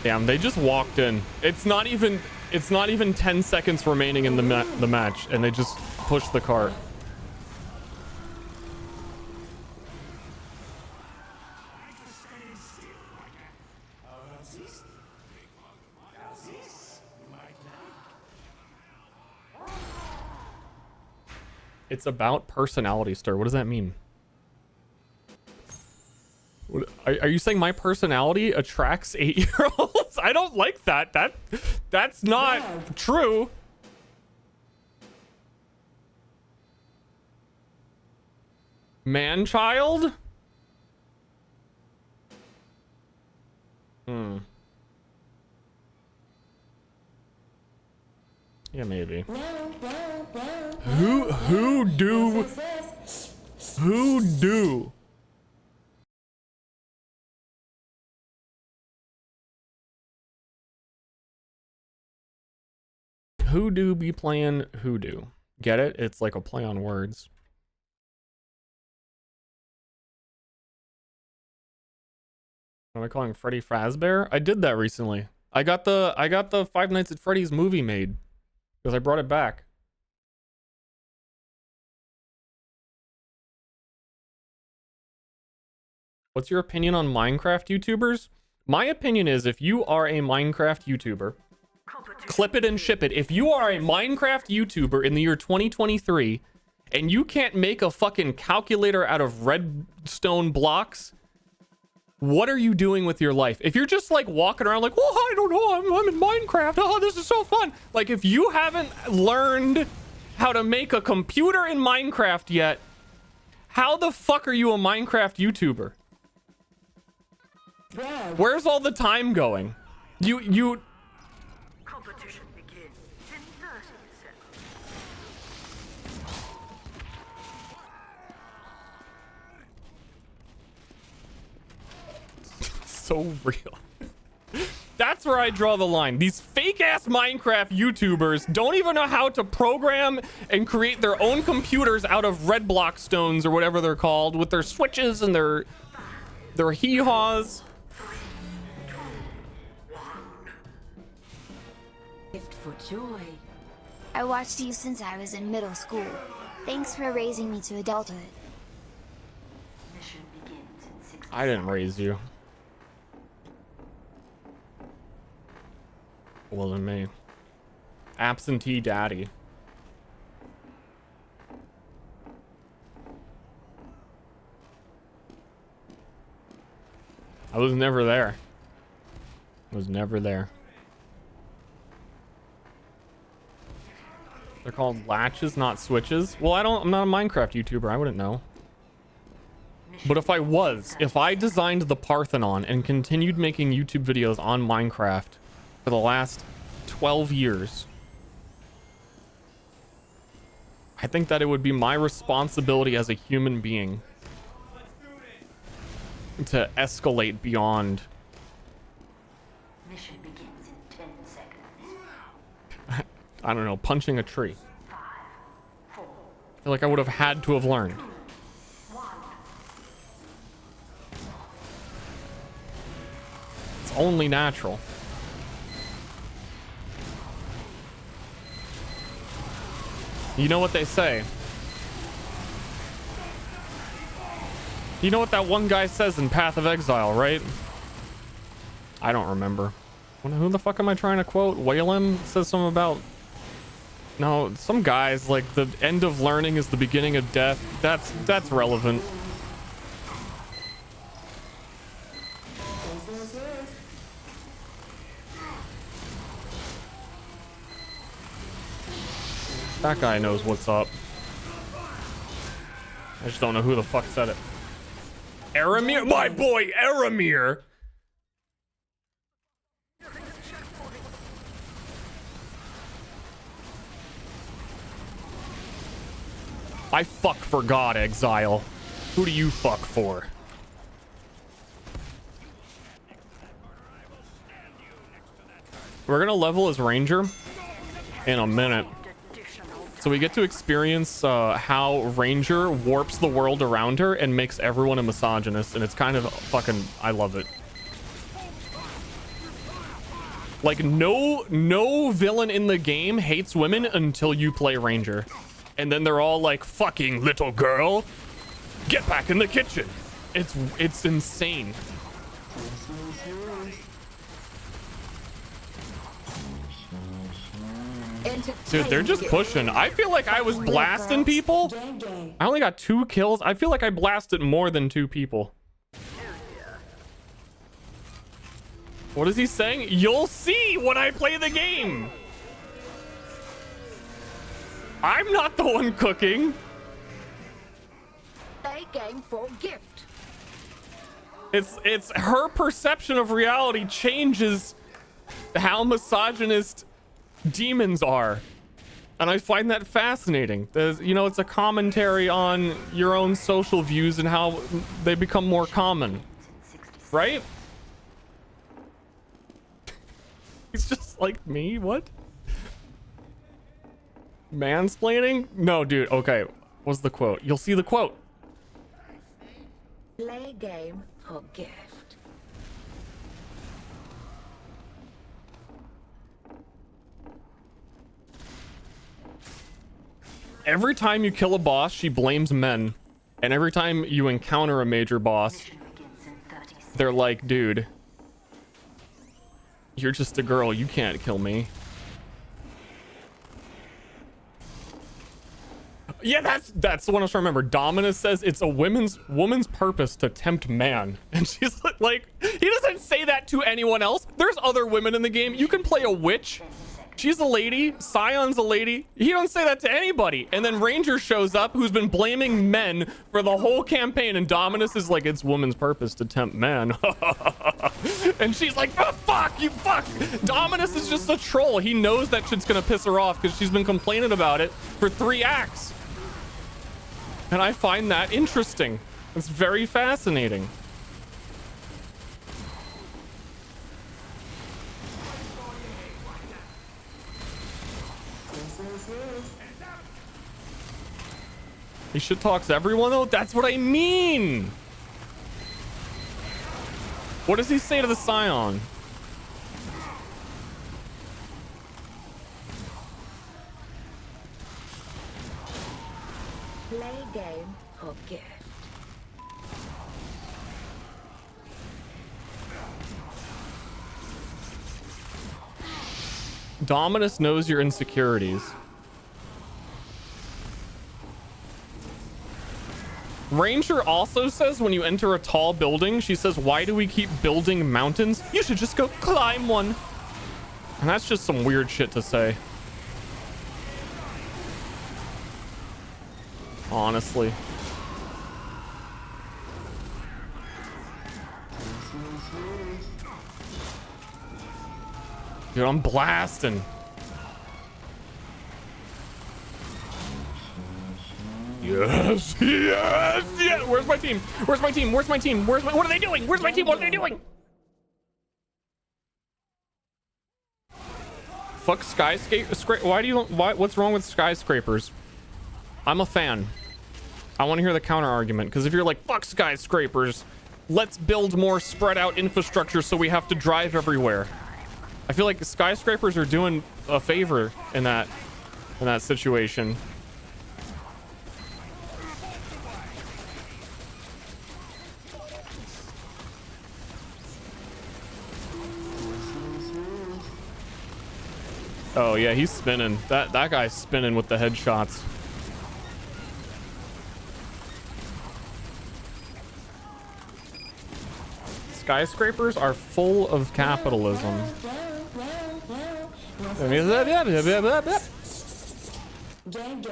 Damn, they just walked in. It's not even 10 seconds remaining in the match, and they just pushed the cart. It's about personality, Ster. What does that mean? What, are you saying my personality attracts 8-year-olds? I don't like that. That's not true. Man-child? Yeah, maybe. Who do? Who do be playing hoodoo? Get it? It's like a play on words. Am I calling Freddy Fazbear? I did that recently. I got the Five Nights at Freddy's movie made because I brought it back. What's your opinion on Minecraft YouTubers? My opinion is if you are a Minecraft YouTuber, clip it and ship it. If you are a Minecraft YouTuber in the year 2023 and you can't make a fucking calculator out of redstone blocks, what are you doing with your life? If you're just like walking around like, oh, I don't know, I'm in Minecraft. Oh, this is so fun. Like if you haven't learned how to make a computer in Minecraft yet, how the fuck are you a Minecraft YouTuber? Where's all the time going? You Competition begins in 30 seconds. so real. That's where I draw the line. These fake ass Minecraft YouTubers don't even know how to program and create their own computers out of red block stones or whatever they're called with their switches and their hee-haws. For joy. I watched you since I was in middle school. Thanks for raising me to adulthood. Mission begins in 60 I didn't raise you. Wasn't me. Absentee daddy. I was never there. Was never there. They're called latches, not switches. Well, I'm not a Minecraft YouTuber. I wouldn't know. But if I was, if I designed the Parthenon and continued making YouTube videos on Minecraft for the last 12 years, I think that it would be my responsibility as a human being to escalate beyond. Mission begins in 10 seconds. I don't know, punching a tree. I feel like I would have had to have learned. It's only natural. You know what they say. You know what that one guy says in Path of Exile, right? I don't remember. Who the fuck am I trying to quote? Whalem says something about... No, some guys, like, the end of learning is the beginning of death. That's relevant. That guy knows what's up. I just don't know who the fuck said it. Aramir? My boy, Aramir! I fuck for God, Exile. Who do you fuck for? We're gonna level as Ranger in a minute. So we get to experience how Ranger warps the world around her and makes everyone a misogynist, and it's kind of fucking... I love it. Like, no villain in the game hates women until you play Ranger. And then they're all like, fucking little girl, get back in the kitchen. It's insane. Dude, they're just pushing. I feel like I was blasting people. I only got 2 kills. I feel like I blasted more than 2 people. What is he saying? You'll see when I play the game. I'm not the one cooking. A game for gift. It's her perception of reality changes how misogynist demons are. And I find that fascinating. You know, it's a commentary on your own social views and how they become more common. Right? He's just like me? What? Mansplaining? No, dude. Okay. What's the quote? You'll see the quote. Play game for gift. Every time you kill a boss, she blames men. And every time you encounter a major boss, they're like, dude, you're just a girl. You can't kill me. Yeah, that's the one I was trying to remember. Dominus says it's a woman's purpose to tempt man. And she's like, he doesn't say that to anyone else. There's other women in the game. You can play a witch. She's a lady. Scion's a lady. He don't say that to anybody. And then Ranger shows up, who's been blaming men for the whole campaign. And Dominus is like, it's woman's purpose to tempt man. And she's like, oh, fuck, you fuck. Dominus is just a troll. He knows that shit's gonna piss her off because she's been complaining about it for 3 acts. And I find that interesting. It's very fascinating. He shit talks everyone though? That's what I mean. What does he say to the Scion? Play game for gift. Dominus knows your insecurities. Ranger also says when you enter a tall building, she says, why do we keep building mountains? You should just go climb one. And that's just some weird shit to say. Honestly. Dude, I'm blasting. Yes, yes, yes. Where's my team? Where's my team? Where's my team? What are they doing? Where's my team? What are they doing? Fuck skyscraper. What's wrong with skyscrapers? I'm a fan. I want to hear the counter argument, because if you're like, fuck skyscrapers, let's build more spread out infrastructure so we have to drive everywhere. I feel like skyscrapers are doing a favor in that situation. Oh yeah, he's spinning. That guy's spinning with the headshots. Skyscrapers are full of capitalism.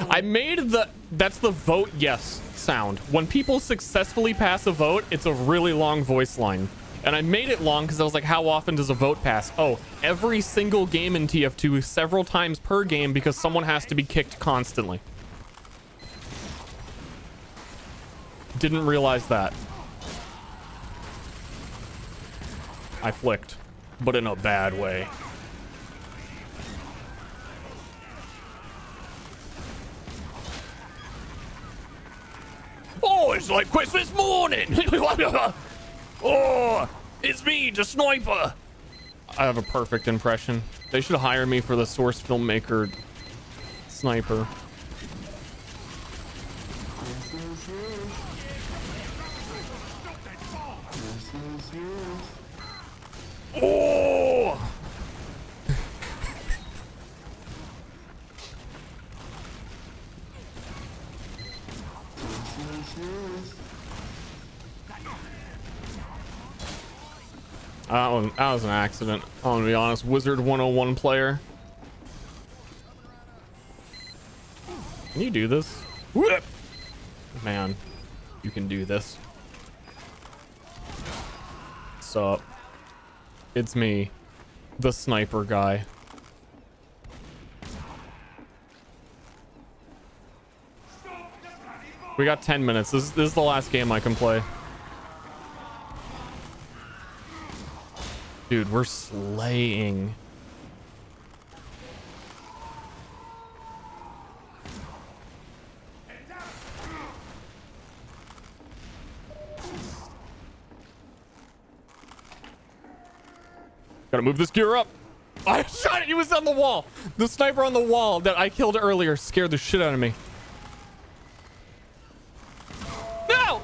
I made that's the vote yes sound. When people successfully pass a vote, it's a really long voice line. And I made it long because I was like, how often does a vote pass? Oh, every single game in TF2, several times per game, because someone has to be kicked constantly. Didn't realize that. I flicked, but in a bad way. Oh, it's like Christmas morning. Oh, it's me, the sniper. I have a perfect impression. They should hire me for the source filmmaker sniper. Oh! That was an accident. I'm gonna be honest. Wizard 101 player. Can you do this? Whoop! Man, you can do this. What's up? It's me, the sniper guy. We got 10 minutes. This is the last game I can play. Dude, we're slaying. Gotta move this gear up. I shot it. He was on the wall. The sniper on the wall that I killed earlier scared the shit out of me. No!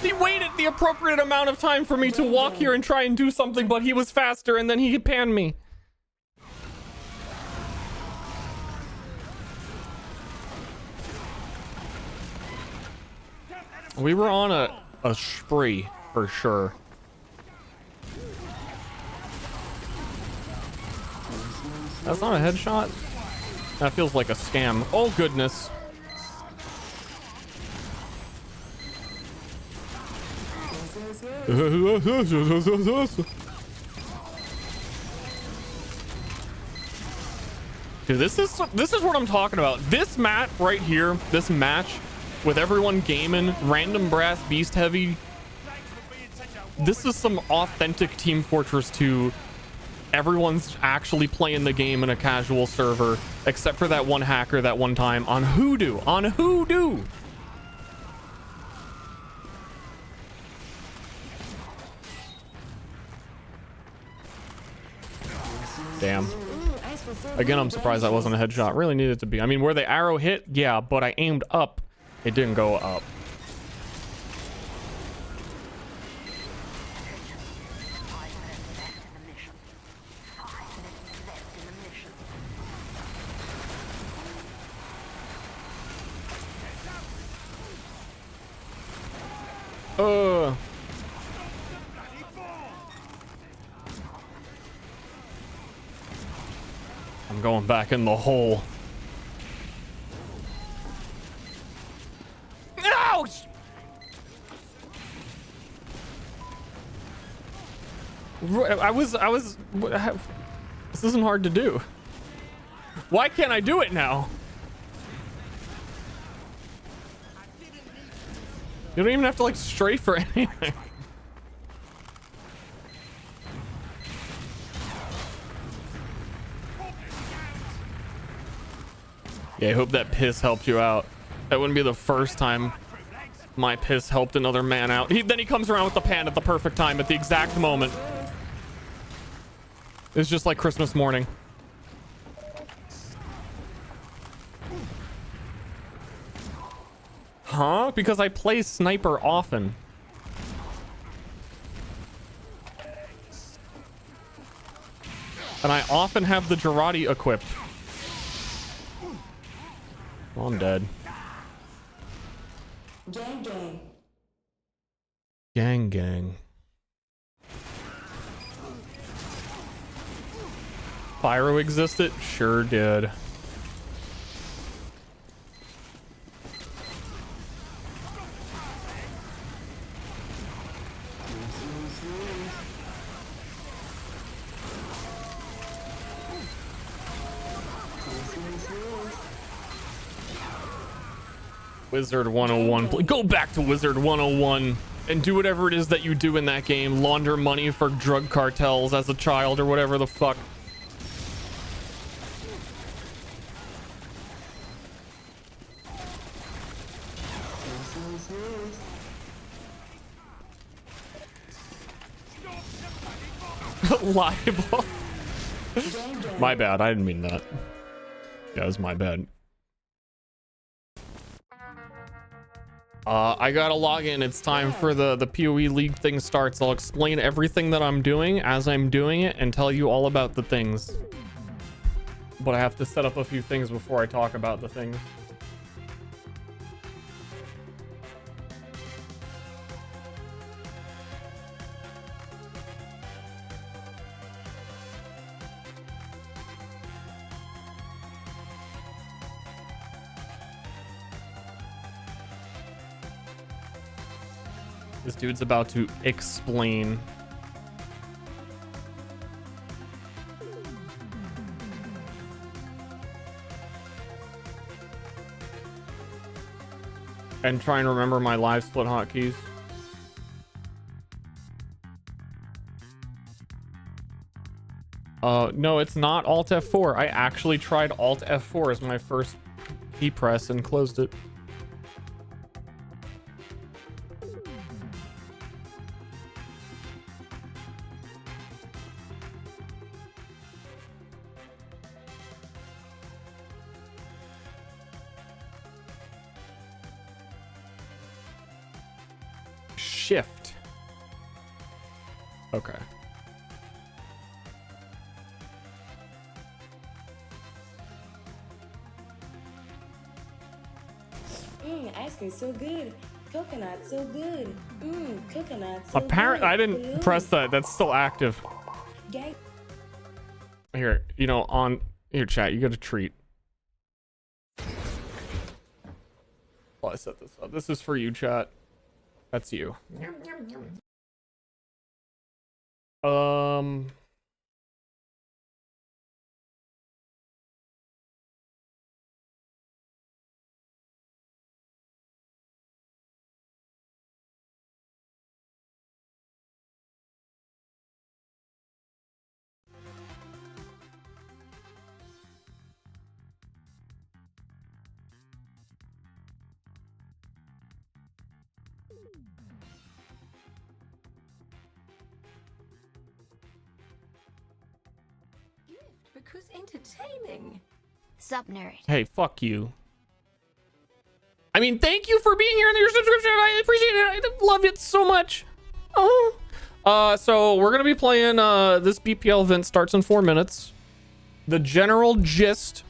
He waited the appropriate amount of time for me to walk here and try and do something, but he was faster and then he panned me. We were on a spree for sure. That's not a headshot. That feels like a scam. Oh goodness. Dude, this is what I'm talking about. This map right here, this match with everyone gaming, random brass beast heavy. This is some authentic Team Fortress 2. Everyone's actually playing the game in a casual server, except for that one hacker that one time on Hoodoo. On Hoodoo. Damn. Again, I'm surprised that wasn't a headshot. Really needed to be. I mean, where the arrow hit, yeah, but I aimed up. It didn't go up. I'm going back in the hole. No! I was this isn't hard to do. Why can't I do it now? You don't even have to like strafe for anything. Yeah, I hope that piss helped you out. That wouldn't be the first time my piss helped another man out. Then he comes around with the pan at the perfect time, at the exact moment. It's just like Christmas morning. Huh? Because I play sniper often. And I often have the Girardi equipped. Well, I'm dead. Gang, gang. Gang, gang. Pyro existed? Sure did. Wizard 101. Go back to Wizard 101 and do whatever it is that you do in that game. Launder money for drug cartels as a child or whatever the fuck. Libel. My bad. I didn't mean that. Yeah, it was my bad. I gotta log in. It's time for the PoE League thing starts. I'll explain everything that I'm doing as I'm doing it and tell you all about the things. But I have to set up a few things before I talk about the things. This dude's about to explain. And try and remember my live split hotkeys. No, it's not Alt F4. I actually tried Alt F4 as my first key press and closed it. Shift. Okay. Ice cream so good. Coconut so good. Coconut so Apparently, good. I didn't press that. That's still active. Gang. Here, you know, on here, chat. You got a treat. Well, I set this up. This is for you, chat. That's you. Because entertaining. Sup, nerd. Hey, fuck you. I mean, thank you for being here and your subscription. I appreciate it. I love it so much. Oh. So we're gonna be playing. This BPL event starts in 4 minutes. The general gist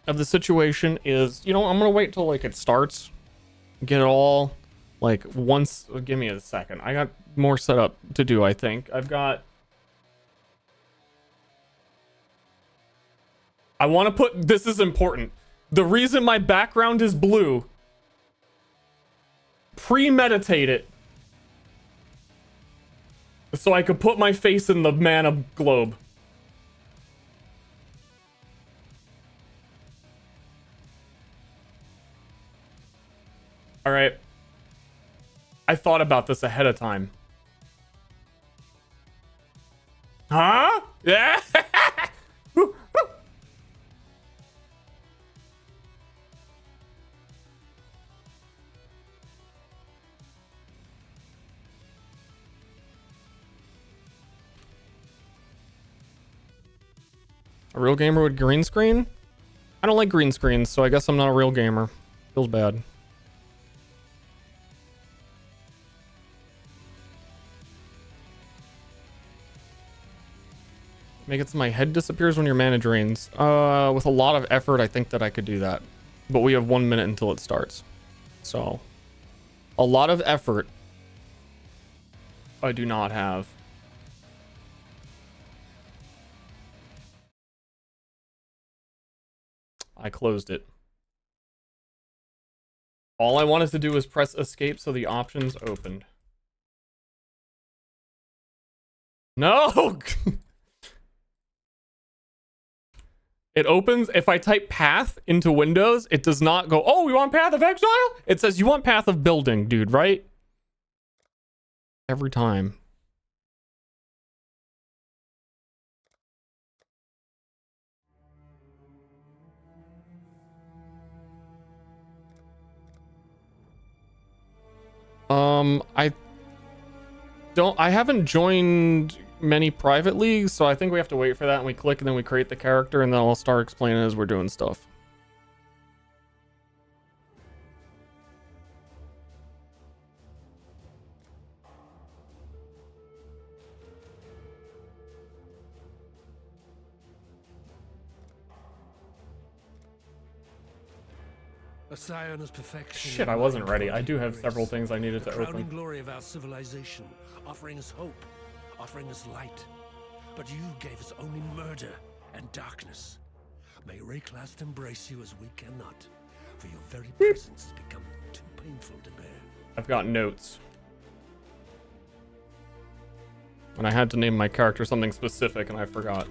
of the situation is, you know, I'm gonna wait till like it starts, get it all like once. Give me a second. I got more set up to do. I think I've got. I want to put, this is important. The reason my background is blue, premeditate it. So I could put my face in the mana globe. All right. I thought about this ahead of time. Huh? Yeah. A real gamer with green screen? I don't like green screens, so I guess I'm not a real gamer. Feels bad. Make it so my head disappears when your mana drains. With a lot of effort, I think that I could do that. But we have 1 minute until it starts. So, a lot of effort I do not have. I closed it. All I wanted to do was press escape so the options opened. No! It opens, if I type path into Windows, it does not go, oh, you want Path of Exile? It says you want Path of Building, dude, right? Every time. I haven't joined many private leagues, so I think we have to wait for that, and we click and then we create the character, and then I'll start explaining as we're doing stuff. A scion of perfection. Shit, I wasn't ready. I do have several things I needed to the crowning open. glory of our civilization, offering us hope, offering us light. But you gave us only murder and darkness. May Rayclast embrace you as we cannot, for your very presence has become too painful to bear. I've got notes. And I had to name my character something specific, and I forgot.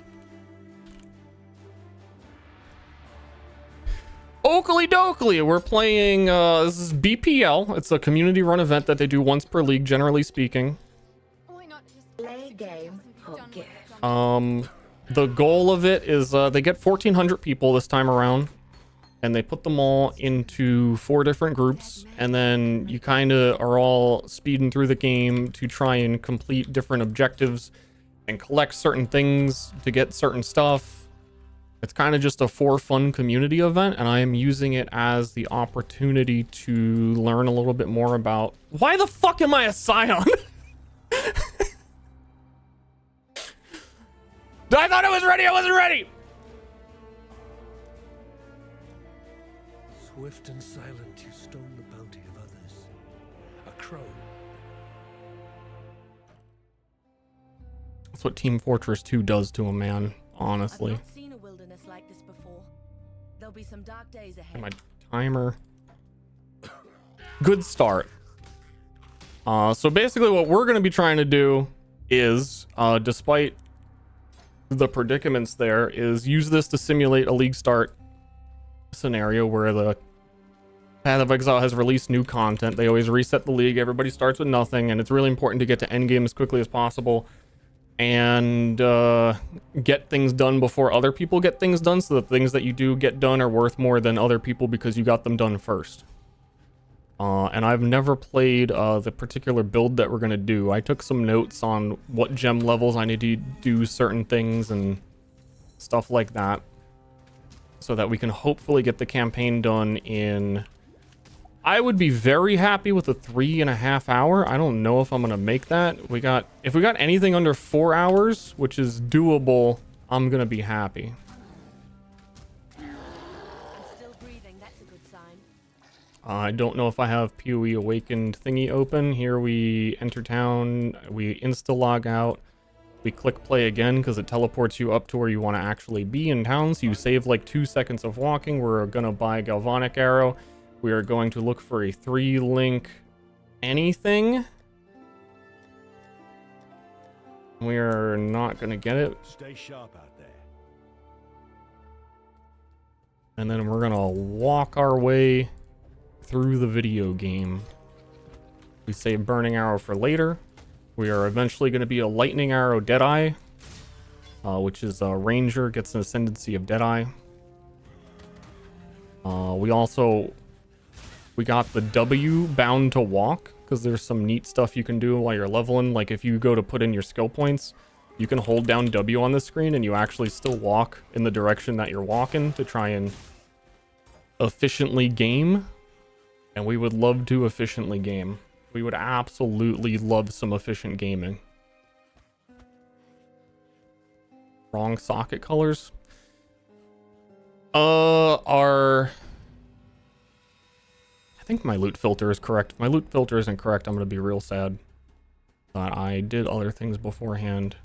Oakley dokley, we're playing, this is BPL. It's a community-run event that they do once per league, generally speaking. Play game or gift. The goal of it is, they get 1,400 people this time around, and they put them all into 4 different groups, and then you kind of are all speeding through the game to try and complete different objectives and collect certain things to get certain stuff. It's kind of just a for fun community event, and I am using it as the opportunity to learn a little bit more about... Why the fuck am I a scion? I thought I was ready, I wasn't ready! Swift and silent, you stole the bounty of others. A crow. That's what Team Fortress 2 does to a man, honestly. I've not seen a wilderness like this before. There'll be some dark days ahead. And my timer. Good start. So basically what we're going to be trying to do is, despite the predicaments there, is use this to simulate a league start scenario where the Path of Exile has released new content. They always reset the league. Everybody starts with nothing, and it's really important to get to endgame as quickly as possible and get things done before other people get things done, so the things that you do get done are worth more than other people because you got them done first. And I've never played the particular build that we're going to do. I took some notes on what gem levels I need to do certain things and stuff like that, so that we can hopefully get the campaign done in... I would be very happy with a 3.5 hour. I don't know if I'm going to make that. If we got anything under 4 hours, which is doable, I'm going to be happy. I'm still breathing, that's a good sign. I don't know if I have PoE Awakened thingy open. Here we enter town, we insta-log out, we click play again because it teleports you up to where you want to actually be in town, so you save like 2 seconds of walking. We're going to buy Galvanic Arrow. We are going to look for a 3-link anything. We are not going to get it. Stay sharp out there. And then we're going to walk our way through the video game. We save Burning Arrow for later. We are eventually going to be a Lightning Arrow Deadeye, which is a Ranger, gets an Ascendancy of Deadeye. We got the W Bound to Walk, because there's some neat stuff you can do while you're leveling. Like if you go to put in your skill points, you can hold down W on the screen and you actually still walk in the direction that you're walking to try and efficiently game. And we would love to efficiently game. We would absolutely love some efficient gaming. Wrong socket colors. I think my loot filter is correct. If my loot filter isn't correct, I'm gonna be real sad. But I did other things beforehand.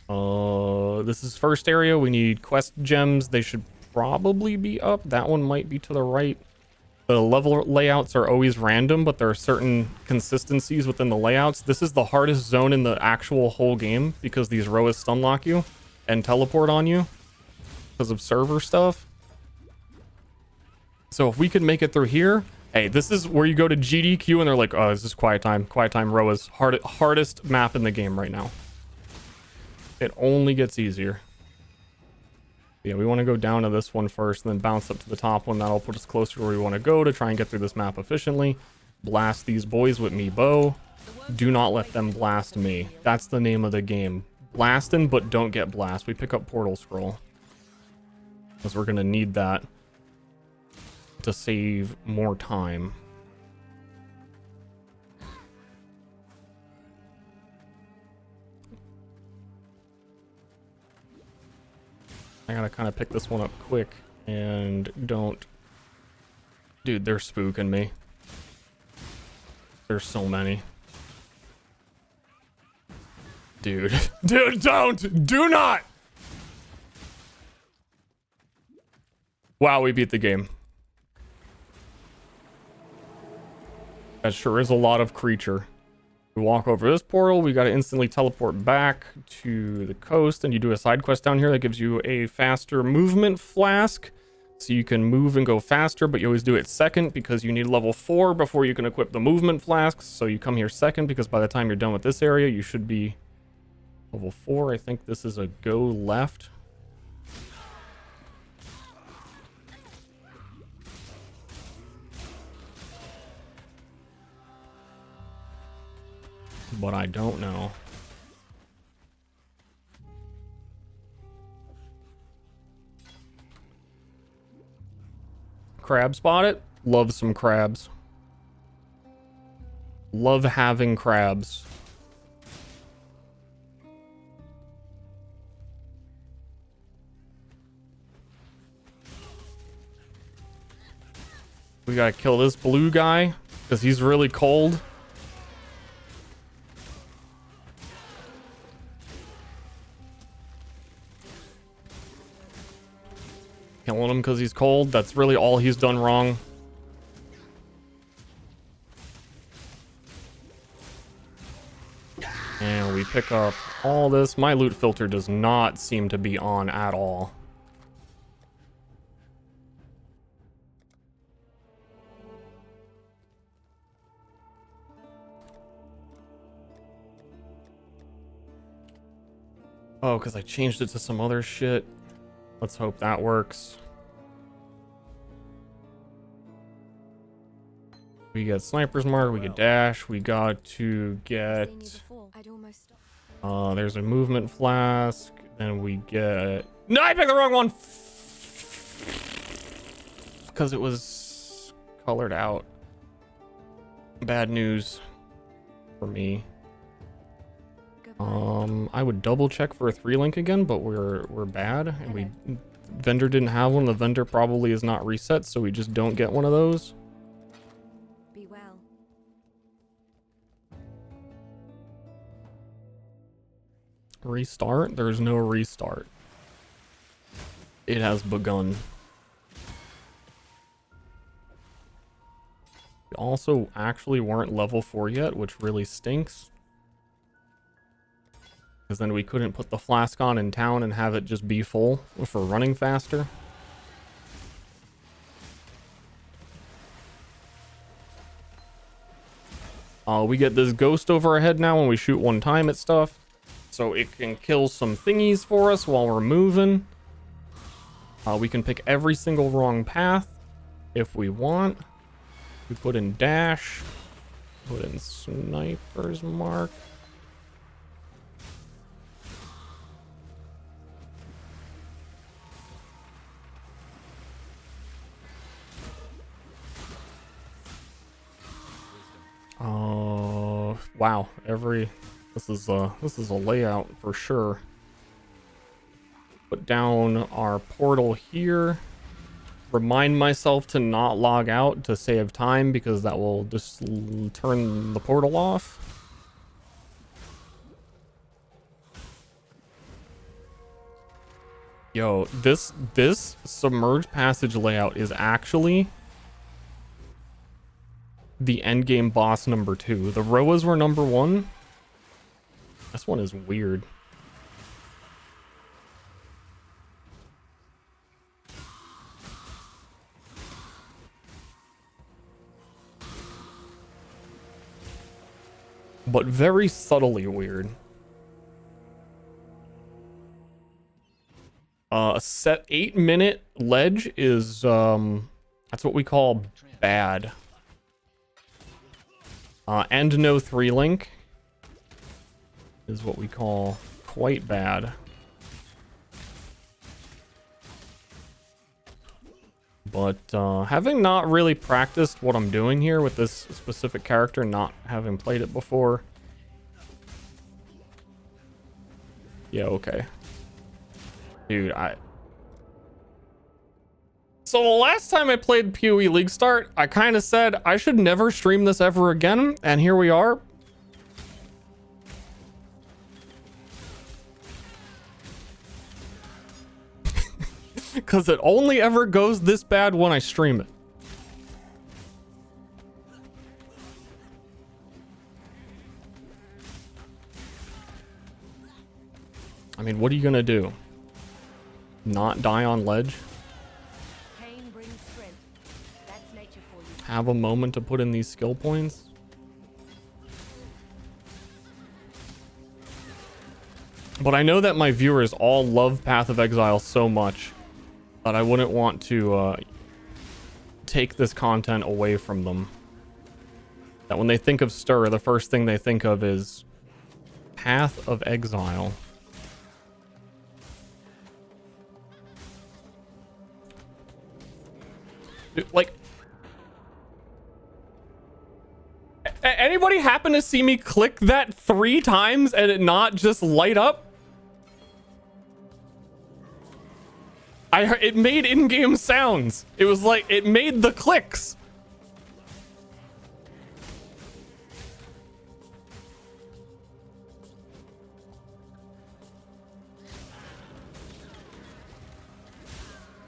This is first area. We need quest gems. They should probably be up. That one might be to the right. The level layouts are always random, but there are certain consistencies within the layouts. This is the hardest zone in the actual whole game because these Roas stunlock you and teleport on you because of server stuff. So if we could make it through here, hey, this is where you go to GDQ and they're like, oh, this is quiet time. Quiet time Roas. Hardest map in the game right now. It only gets easier. Yeah, we want to go down to this one first and then bounce up to the top one. That'll put us closer to where we want to go to try and get through this map efficiently. Blast these boys with me bow. Do not let them blast me. That's the name of the game. Blastin', but don't get blast. We pick up portal scroll. Because we're going to need that to save more time. I gotta kind of pick this one up quick and don't... Dude, they're spooking me. There's so many. Dude. Dude, don't! Do not! Wow, we beat the game. That sure is a lot of creature. We walk over this portal, we got to instantly teleport back to the coast, and you do a side quest down here that gives you a faster movement flask. So you can move and go faster, but you always do it second because you need level 4 before you can equip the movement flasks. So you come here second because by the time you're done with this area, you should be level 4. I think this is a go left. But I don't know. Crab spot it? Love some crabs. Love having crabs. We gotta kill this blue guy because he's really cold. Killing him because he's cold. That's really all he's done wrong. And we pick up all this. My loot filter does not seem to be on at all. Oh, because I changed it to some other shit. Let's hope that works. We get sniper's mark, we get dash, we got to get... there's a movement flask, then we get... No, I picked the wrong one! Because it was colored out. Bad news for me. I would double check for a 3-link again, but we're bad, and vendor didn't have one. The vendor probably is not reset, so we just don't get one of those. Be well. Restart? There's no restart. It has begun. We also actually weren't level 4 yet, which really stinks. Because then we couldn't put the flask on in town and have it just be full for running faster. We get this ghost over our head now when we shoot one time at stuff. So it can kill some thingies for us while we're moving. We can pick every single wrong path if we want. We put in dash. Put in sniper's mark. Wow, this is a layout for sure. Put down our portal here. Remind myself to not log out to save time because that will just turn the portal off. Yo, this submerged passage layout is actually the endgame boss number 2. The Roas were number 1. This one is weird. But very subtly weird. A set 8-minute ledge is that's what we call bad. And no 3-link is what we call quite bad. But having not really practiced what I'm doing here with this specific character, not having played it before. Yeah, okay. Dude, So the last time I played PoE League Start, I kind of said I should never stream this ever again, and here we are. Because it only ever goes this bad when I stream it. I mean, what are you gonna do? Not die on ledge? Pain brings strength. That's nature for you. Have a moment to put in these skill points? But I know that my viewers all love Path of Exile so much that I wouldn't want to take this content away from them. That when they think of Ster, the first thing they think of is Path of Exile. Like, anybody happen to see me click that 3 times and it not just light up? It made in-game sounds. It was like, it made the clicks.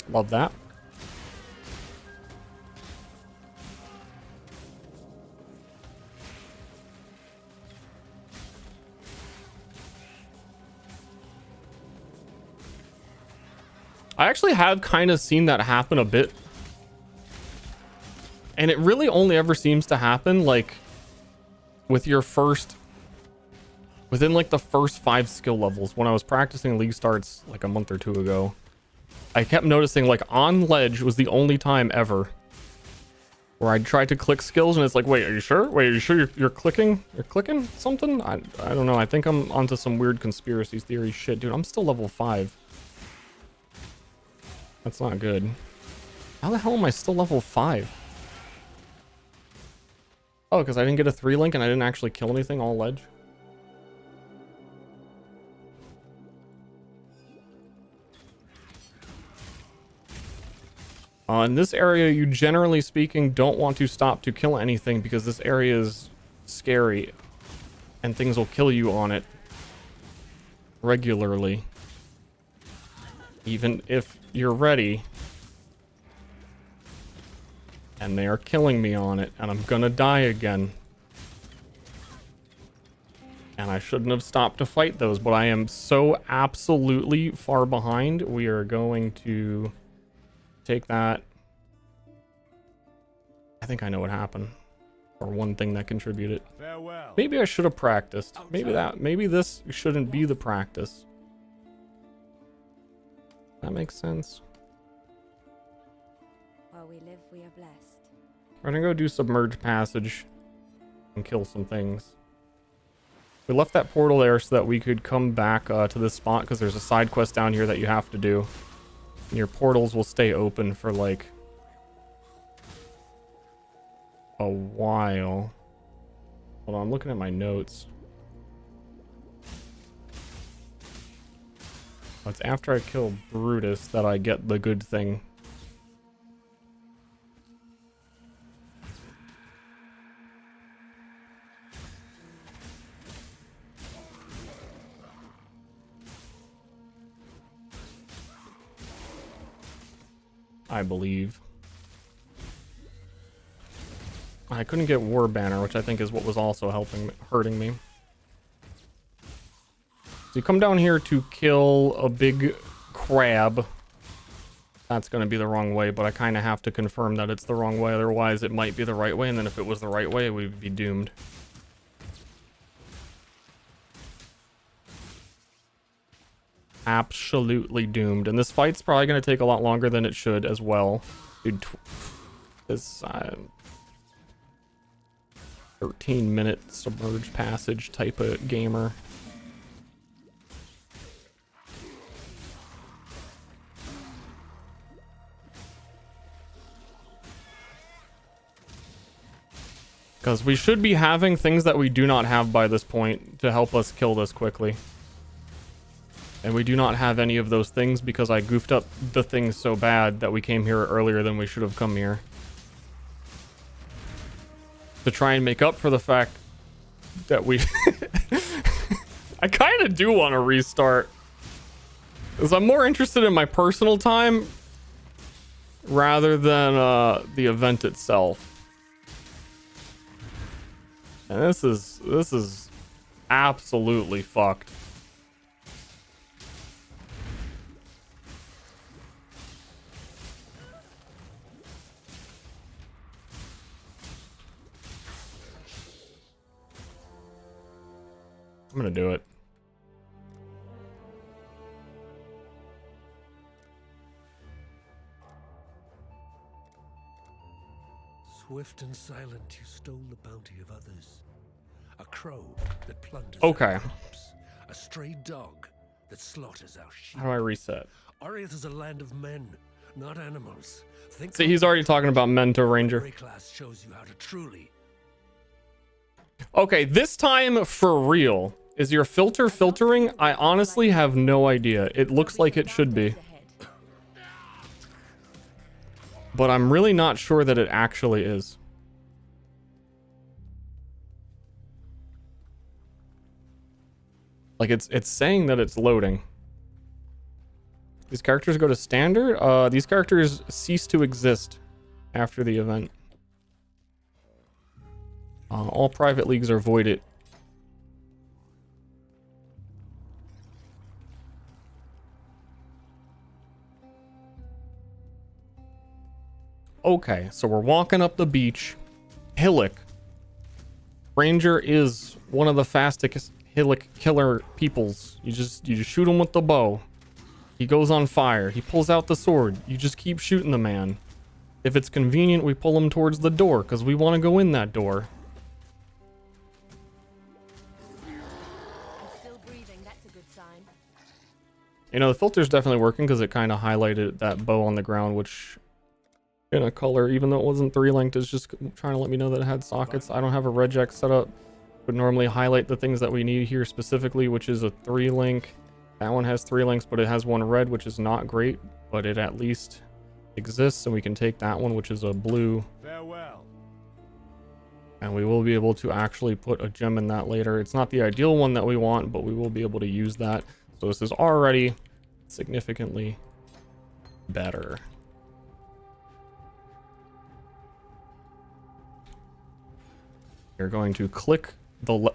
Love that. I actually have kind of seen that happen a bit. And it really only ever seems to happen like with your first, within like the first 5 skill levels. When I was practicing League Starts like a month or 2 ago, I kept noticing like on ledge was the only time ever where I tried to click skills and it's like, wait, are you sure? Wait, are you sure you're clicking? You're clicking something? I don't know. I think I'm onto some weird conspiracy theory shit. Dude, I'm still level 5. That's not good. How the hell am I still level 5? Oh, because I didn't get a 3-link and I didn't actually kill anything all ledge. In this area, you generally speaking don't want to stop to kill anything because this area is scary and things will kill you on it regularly. Even if you're ready. And they are killing me on it, and I'm gonna die again. And I shouldn't have stopped to fight those, but I am so absolutely far behind. We are going to take that. I think I know what happened. Or one thing that contributed. Farewell. Maybe I should have practiced. Maybe this shouldn't be the practice. That makes sense. While we live, we are blessed. We're gonna go do submerged passage and kill some things. We left that portal there so that we could come back to this spot because there's a side quest down here that you have to do. And your portals will stay open for like a while. Hold on, I'm looking at my notes. It's after I kill Brutus that I get the good thing. I believe. I couldn't get War Banner, which I think is what was also hurting me. So you come down here to kill a big crab. That's going to be the wrong way, but I kind of have to confirm that it's the wrong way. Otherwise, it might be the right way, and then if it was the right way, we'd be doomed. Absolutely doomed. And this fight's probably going to take a lot longer than it should as well. Dude, this 13-minute submerged passage type of gamer. Because we should be having things that we do not have by this point to help us kill this quickly. And we do not have any of those things because I goofed up the things so bad that we came here earlier than we should have come here. To try and make up for the fact that we... I kind of do want to restart. Because I'm more interested in my personal time rather than the event itself. And this is absolutely fucked. I'm gonna do it. Swift and silent, you stole the bounty of others. A crow that plunders Okay. our crops. A stray dog that slaughters our sheep. How do I reset? Oriath is a land of men, not animals. Think See, he's already talking about men to Ranger. Grey class shows you how to truly. Okay, this time for real. Is your filter filtering? I honestly have no idea. It looks like it should be. But I'm really not sure that it actually is. Like it's saying that it's loading. These characters go to standard? These characters cease to exist after the event. All private leagues are voided. Okay, so we're walking up the beach. Hillock. Ranger is one of the fastest Hillock killer peoples. You just shoot him with the bow. He goes on fire. He pulls out the sword. You just keep shooting the man. If it's convenient, we pull him towards the door because we want to go in that door. I'm still breathing. That's a good sign. You know, the filter's definitely working because it kind of highlighted that bow on the ground, which in a color, even though it wasn't 3-linked, is just trying to let me know that it had sockets. I don't have a regex set up. Would normally highlight the things that we need here specifically, which is a 3-link. That one has 3 links, but it has one red, which is not great, but it at least exists, and we can take that one, which is a blue. Farewell. And we will be able to actually put a gem in that later. It's not the ideal one that we want, but we will be able to use that. So this is already significantly better. You're going to click the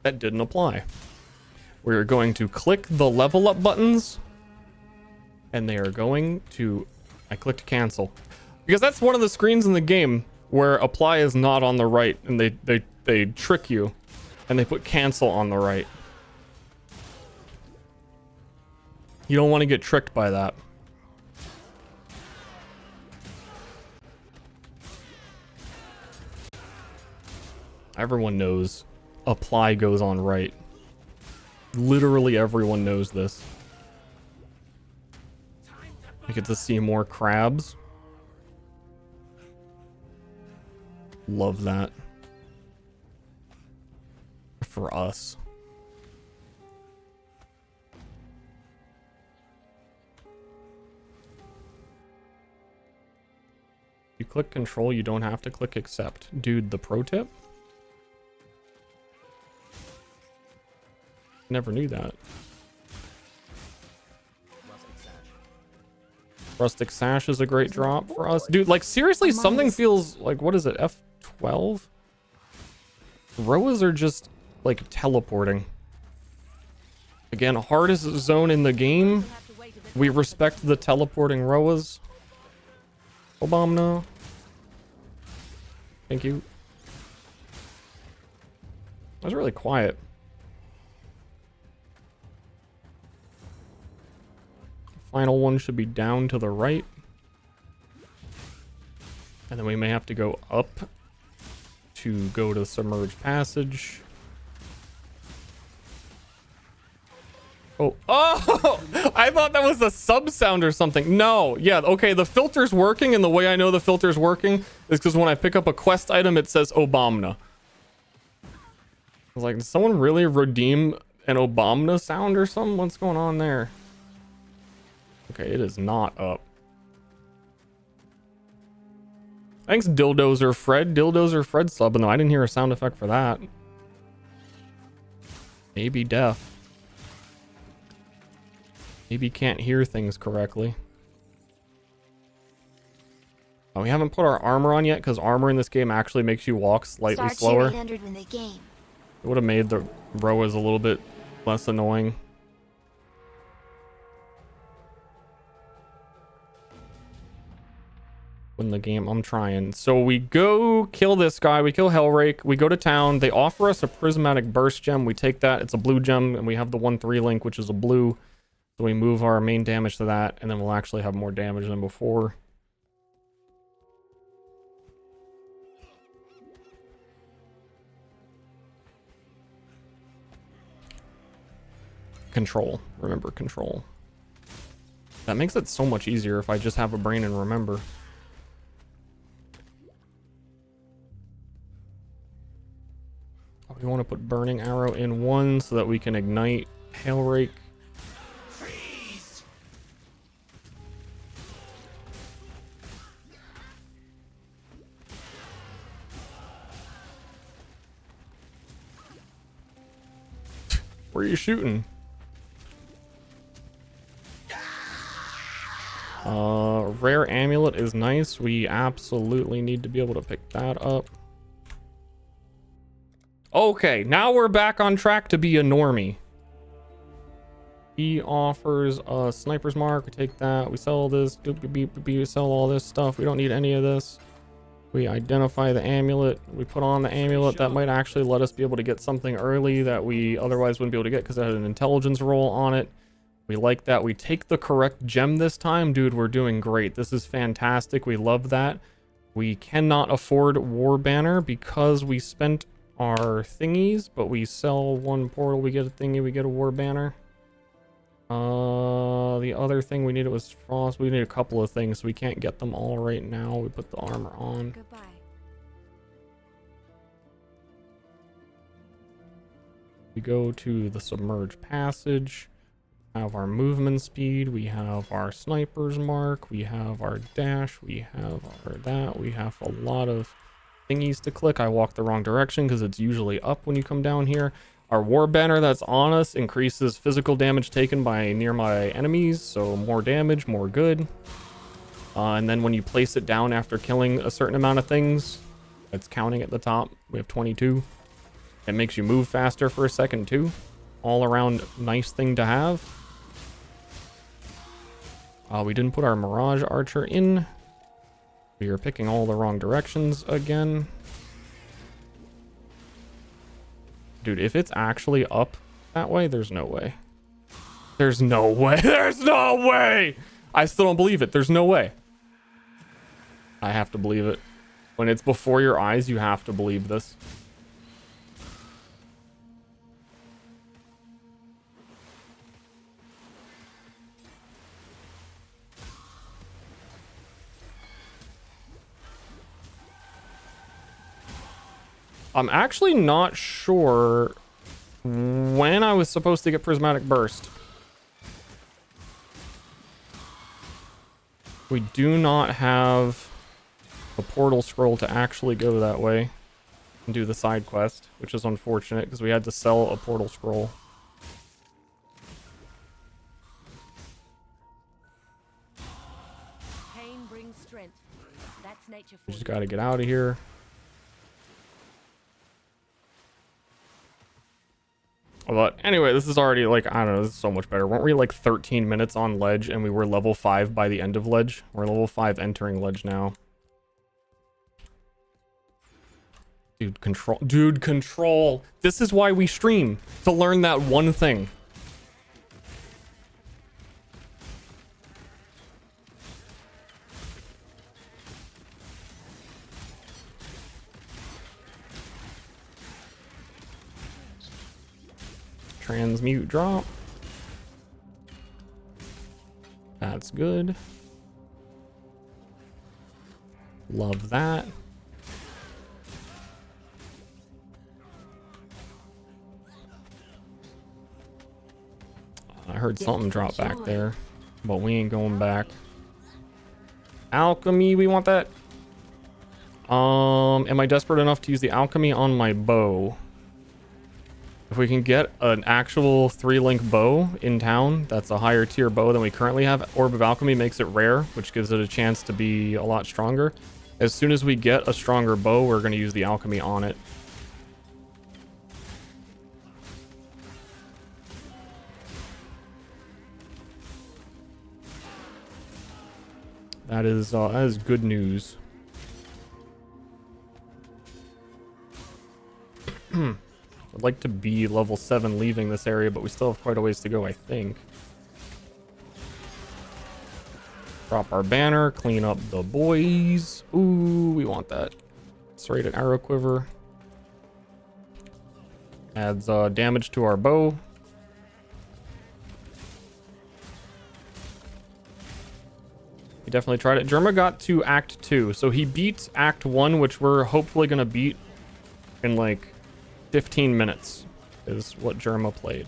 that didn't apply. We're going to click the level up buttons, and they are going to, I clicked cancel because that's one of the screens in the game where apply is not on the right, and they trick you and they put cancel on the right. You don't want to get tricked by that. Everyone knows apply goes on right. Literally everyone knows this. I get to see more crabs. Love that. For us. click control, you don't have to click accept. Dude, the pro tip? Never knew that. Rustic Sash is a great drop for us. Dude, like seriously, something feels like, what is it, F12? Roas are just like teleporting. Again, hardest zone in the game. We respect the teleporting Roas. Obama. Thank you. That was really quiet. Final one should be down to the right. And then we may have to go up to go to the submerged passage. Oh, I thought that was a sub sound or something. No, yeah, okay, the filter's working, and the way I know the filter's working is because when I pick up a quest item, it says Obama. I was like, did someone really redeem an Obama sound or something? What's going on there? Okay, it is not up. Thanks, Dildozer Fred. Dildozer Fred subbing, though. I didn't hear a sound effect for that. Maybe deaf. Maybe can't hear things correctly. Oh, we haven't put our armor on yet because armor in this game actually makes you walk slightly slower. 800 in the game. It would have made the Roas a little bit less annoying. In the game, I'm trying. So we go kill this guy. We kill Hellrake. We go to town. They offer us a prismatic burst gem. We take that. It's a blue gem, and we have the 1/3 link, which is a blue. So we move our main damage to that, and then we'll actually have more damage than before. Control. Remember control. That makes it so much easier if I just have a brain and remember. We want to put burning arrow in 1 so that we can ignite Hellrake. Freeze! Where are you shooting? Rare amulet is nice. We absolutely need to be able to pick that up. Okay, now we're back on track to be a normie. He offers a sniper's mark. We take that. We sell this. We sell all this stuff. We don't need any of this. We identify the amulet. We put on the amulet. That might actually let us be able to get something early that we otherwise wouldn't be able to get because it had an intelligence roll on it. We like that. We take the correct gem this time. Dude, we're doing great. This is fantastic. We love that. We cannot afford War Banner because we spent our thingies, but we sell one portal, we get a thingy, we get a War Banner. The other thing we needed was Frost. We need a couple of things, so we can't get them all right now. We put the armor on. Goodbye. We go to the submerged passage. Have our movement speed. We have our sniper's mark. We have our dash. We have our that. We have a lot of thingies to click. I walked the wrong direction because it's usually up when you come down here. Our War Banner that's on us increases physical damage taken by nearby enemies, so more damage, more good. And then when you place it down after killing a certain amount of things, it's counting at the top. We have 22. It makes you move faster for a second too. All around nice thing to have. We didn't put our Mirage Archer in. We are picking all the wrong directions again. Dude, if it's actually up that way, there's no way. There's no way. There's no way! I still don't believe it. There's no way. I have to believe it. When it's before your eyes, you have to believe this. I'm actually not sure when I was supposed to get Prismatic Burst. We do not have a portal scroll to actually go that way and do the side quest, which is unfortunate because we had to sell a portal scroll. Pain brings strength. That's nature for We just you. got to get out of here. But anyway, this is already like, I don't know, this is so much better. Weren't we like 13 minutes on ledge and we were level 5 by the end of ledge? We're level 5 entering ledge now. Dude, control. Dude, control. This is why we stream. To learn that one thing. Transmute drop. That's good. Love that. I heard something drop back there, but we ain't going back. Alchemy, we want that. Am I desperate enough to use the alchemy on my bow? If we can get an actual 3-link bow in town, that's a higher tier bow than we currently have. Orb of Alchemy makes it rare, which gives it a chance to be a lot stronger. As soon as we get a stronger bow, we're going to use the alchemy on it. That is good news. I'd like to be level 7 leaving this area, but we still have quite a ways to go, I think. Drop our banner, clean up the boys. Ooh, we want that. Serrated arrow quiver. Adds damage to our bow. He definitely tried it. Jerma got to Act 2, so he beat Act 1, which we're hopefully going to beat in like 15 minutes is what Jerma played.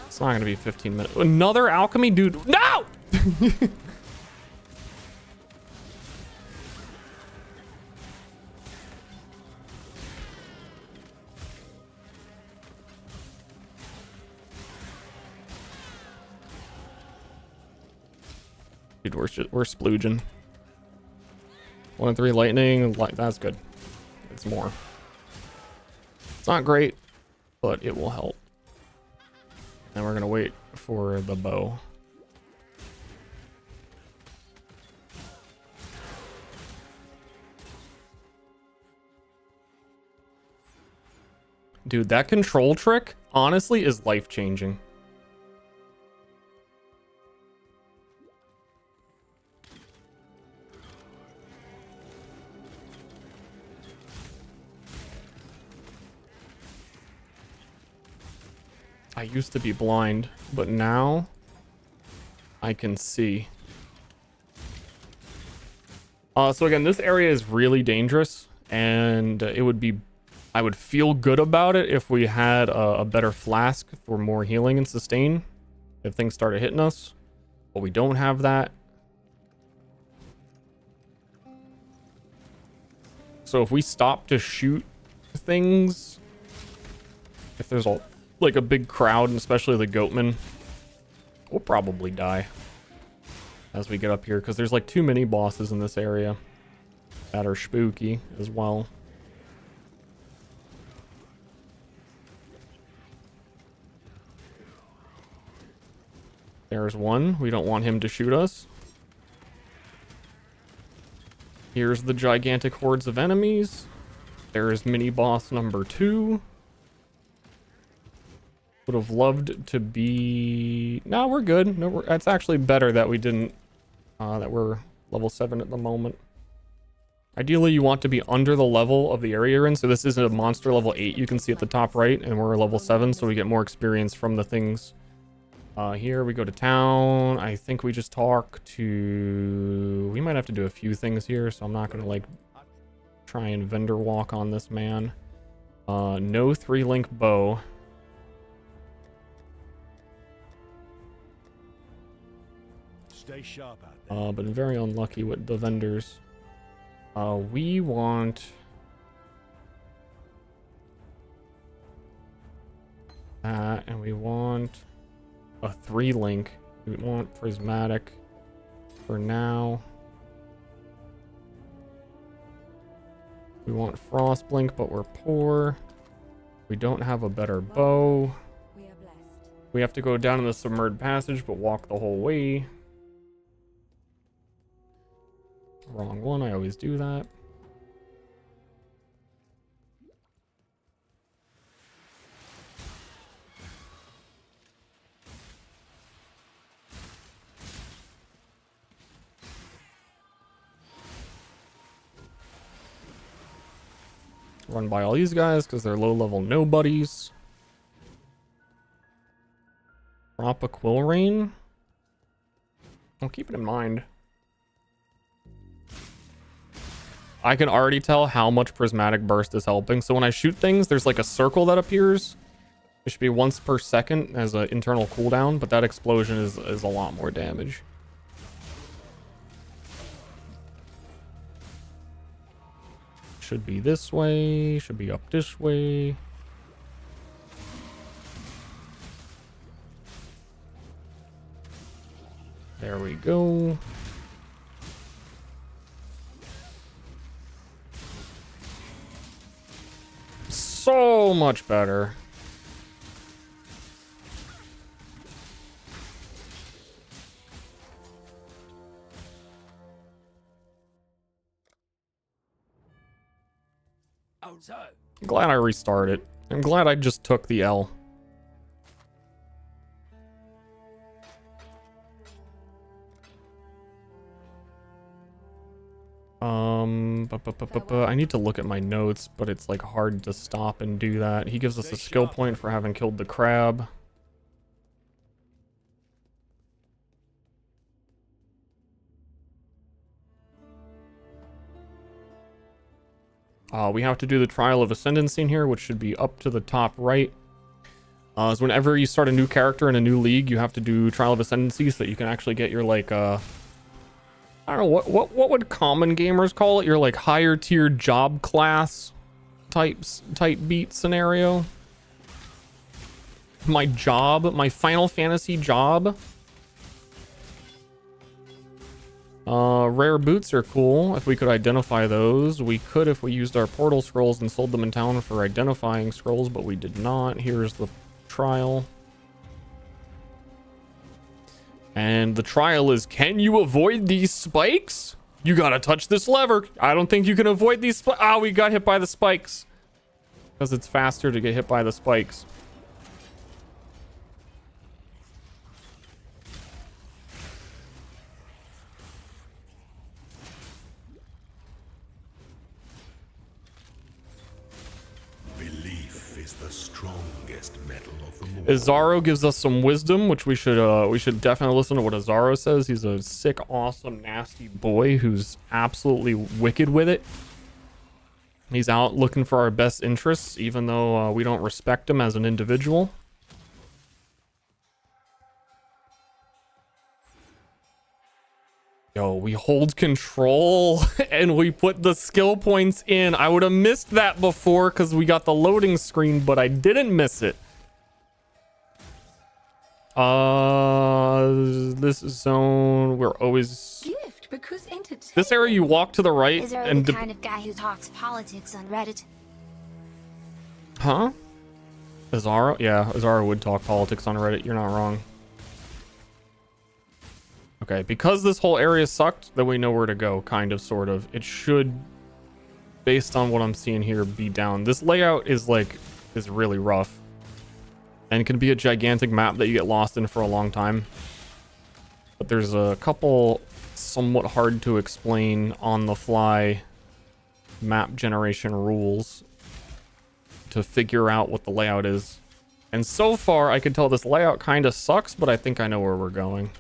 It's not going to be 15 minutes. Another alchemy? Dude, no! Dude, we're splooging. 1 and 3 lightning, that's good. It's more. It's not great, but it will help. And we're gonna wait for the bow. Dude, that control trick, honestly, is life-changing. I used to be blind, but now I can see. So again, this area is really dangerous, and I would feel good about it if we had a better flask for more healing and sustain if things started hitting us, but we don't have that. So if we stop to shoot things, if there's like a big crowd, and especially the goatmen, we'll probably die as we get up here, because there's like too many bosses in this area that are spooky as well. There's one. We don't want him to shoot us. Here's the gigantic hordes of enemies. There's mini boss number 2. Would have loved to be... No, we're good. No, it's actually better that we didn't... that we're level 7 at the moment. Ideally, you want to be under the level of the area you're in. So this is a monster level 8 you can see at the top right. And we're level 7, so we get more experience from the things. Here we go to town. I think we just talk to... We might have to do a few things here, so I'm not going to like try and vendor walk on this man. No 3-link bow. Stay sharp out there. But very unlucky with the vendors. We want that, and we want a 3-link. We want prismatic for now. We want frost blink, but we're poor. We don't have a better bow. We are blessed. We have to go down in the submerged passage, but walk the whole way. Wrong one, I always do that. Run by all these guys because they're low-level nobodies. Drop a quill rain. I'll keep it in mind. I can already tell how much prismatic burst is helping. So when I shoot things, there's like a circle that appears. It should be once per second as an internal cooldown, but that explosion is a lot more damage. Should be this way, should be up this way. There we go. So much better. I'm glad I restarted. I'm glad I just took the L. I need to look at my notes, but it's like hard to stop and do that. He gives us a skill point for having killed the crab. We have to do the Trial of Ascendancy in here, which should be up to the top right. So whenever you start a new character in a new league, you have to do Trial of Ascendancy so that you can actually get your like I don't know what would common gamers call it? Your like higher tier job class type beat scenario. My job, my Final Fantasy job. Rare boots are cool. If we could identify those, we could if we used our portal scrolls and sold them in town for identifying scrolls, but we did not. Here's the trial. And the trial is, can you avoid these spikes? You gotta touch this lever. I don't think you can avoid these spikes. Ah, we got hit by the spikes. Because it's faster to get hit by the spikes. Belief is the strongest metal of them all. Azaro gives us some wisdom, which we should definitely listen to what Azaro says. He's a sick, awesome, nasty boy who's absolutely wicked with it. He's out looking for our best interests, even though we don't respect him as an individual. Yo, we hold control and we put the skill points in. I would have missed that before because we got the loading screen, but I didn't miss it. This zone, we're always... Gift because This area, you walk to the right Is there and... the kind of guy who talks politics on Reddit? Huh? Azaro? Yeah, Azaro would talk politics on Reddit. You're not wrong. Okay, because this whole area sucked, then we know where to go, kind of, sort of. It should, based on what I'm seeing here, be down. This layout is really rough. And it can be a gigantic map that you get lost in for a long time. But there's a couple somewhat hard to explain on the fly map generation rules to figure out what the layout is. And so far, I can tell this layout kind of sucks, but I think I know where we're going.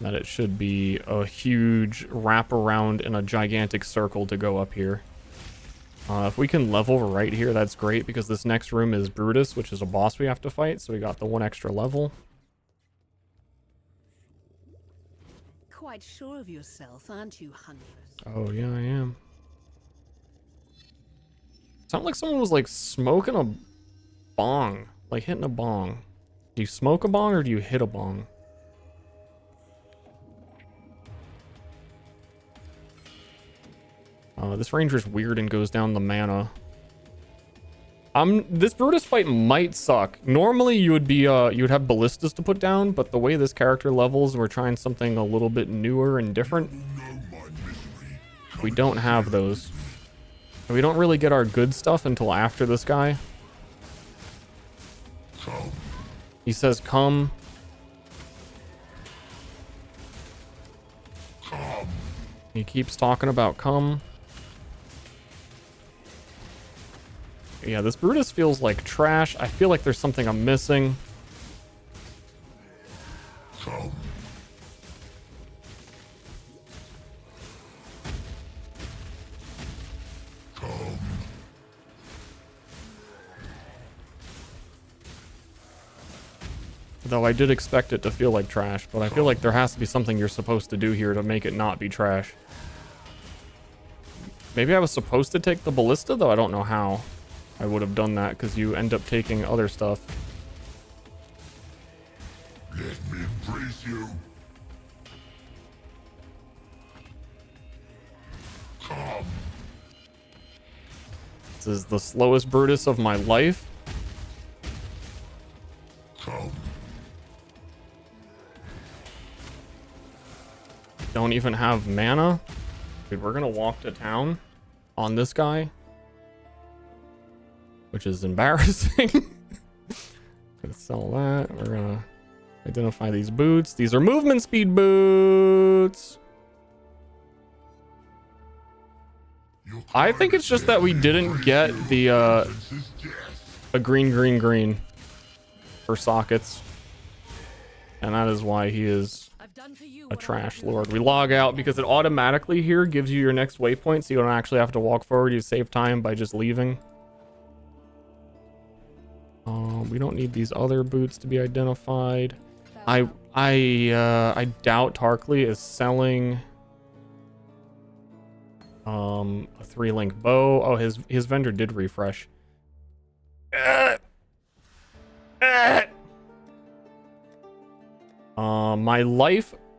That it should be a huge wraparound in a gigantic circle to go up here. If we can level right here, that's great, because this next room is Brutus, which is a boss we have to fight, so we got the one extra level. quite sure of yourself, aren't you, Huntress? Oh, yeah, I am. Sound like someone was like smoking a bong, like hitting a bong. Do you smoke a bong or do you hit a bong? This ranger's weird and goes down the mana. This Brutus fight might suck. Normally you would be you would have ballistas to put down, but the way this character levels, we're trying something a little bit newer and different. We don't have those. And we don't really get our good stuff until after this guy. He says come. He keeps talking about come. Yeah, this Brutus feels like trash. I feel like there's something I'm missing. Though I did expect it to feel like trash, but I feel like there has to be something you're supposed to do here to make it not be trash. Maybe I was supposed to take the ballista, though I don't know how I would have done that, because you end up taking other stuff. Let me embrace you. Come. This is the slowest Brutus of my life. Come. Don't even have mana. Dude, we're gonna walk to town on this guy, which is embarrassing. Gonna sell that. We're gonna identify these boots. These are movement speed boots. I think it's just that we didn't get the a green for sockets, and that is why he is a trash lord. We log out because it automatically here gives you your next waypoint, so you don't actually have to walk forward. You save time by just leaving. We don't need these other boots to be identified. I doubt Tarkley is selling a 3-link bow. Oh, his vendor did refresh.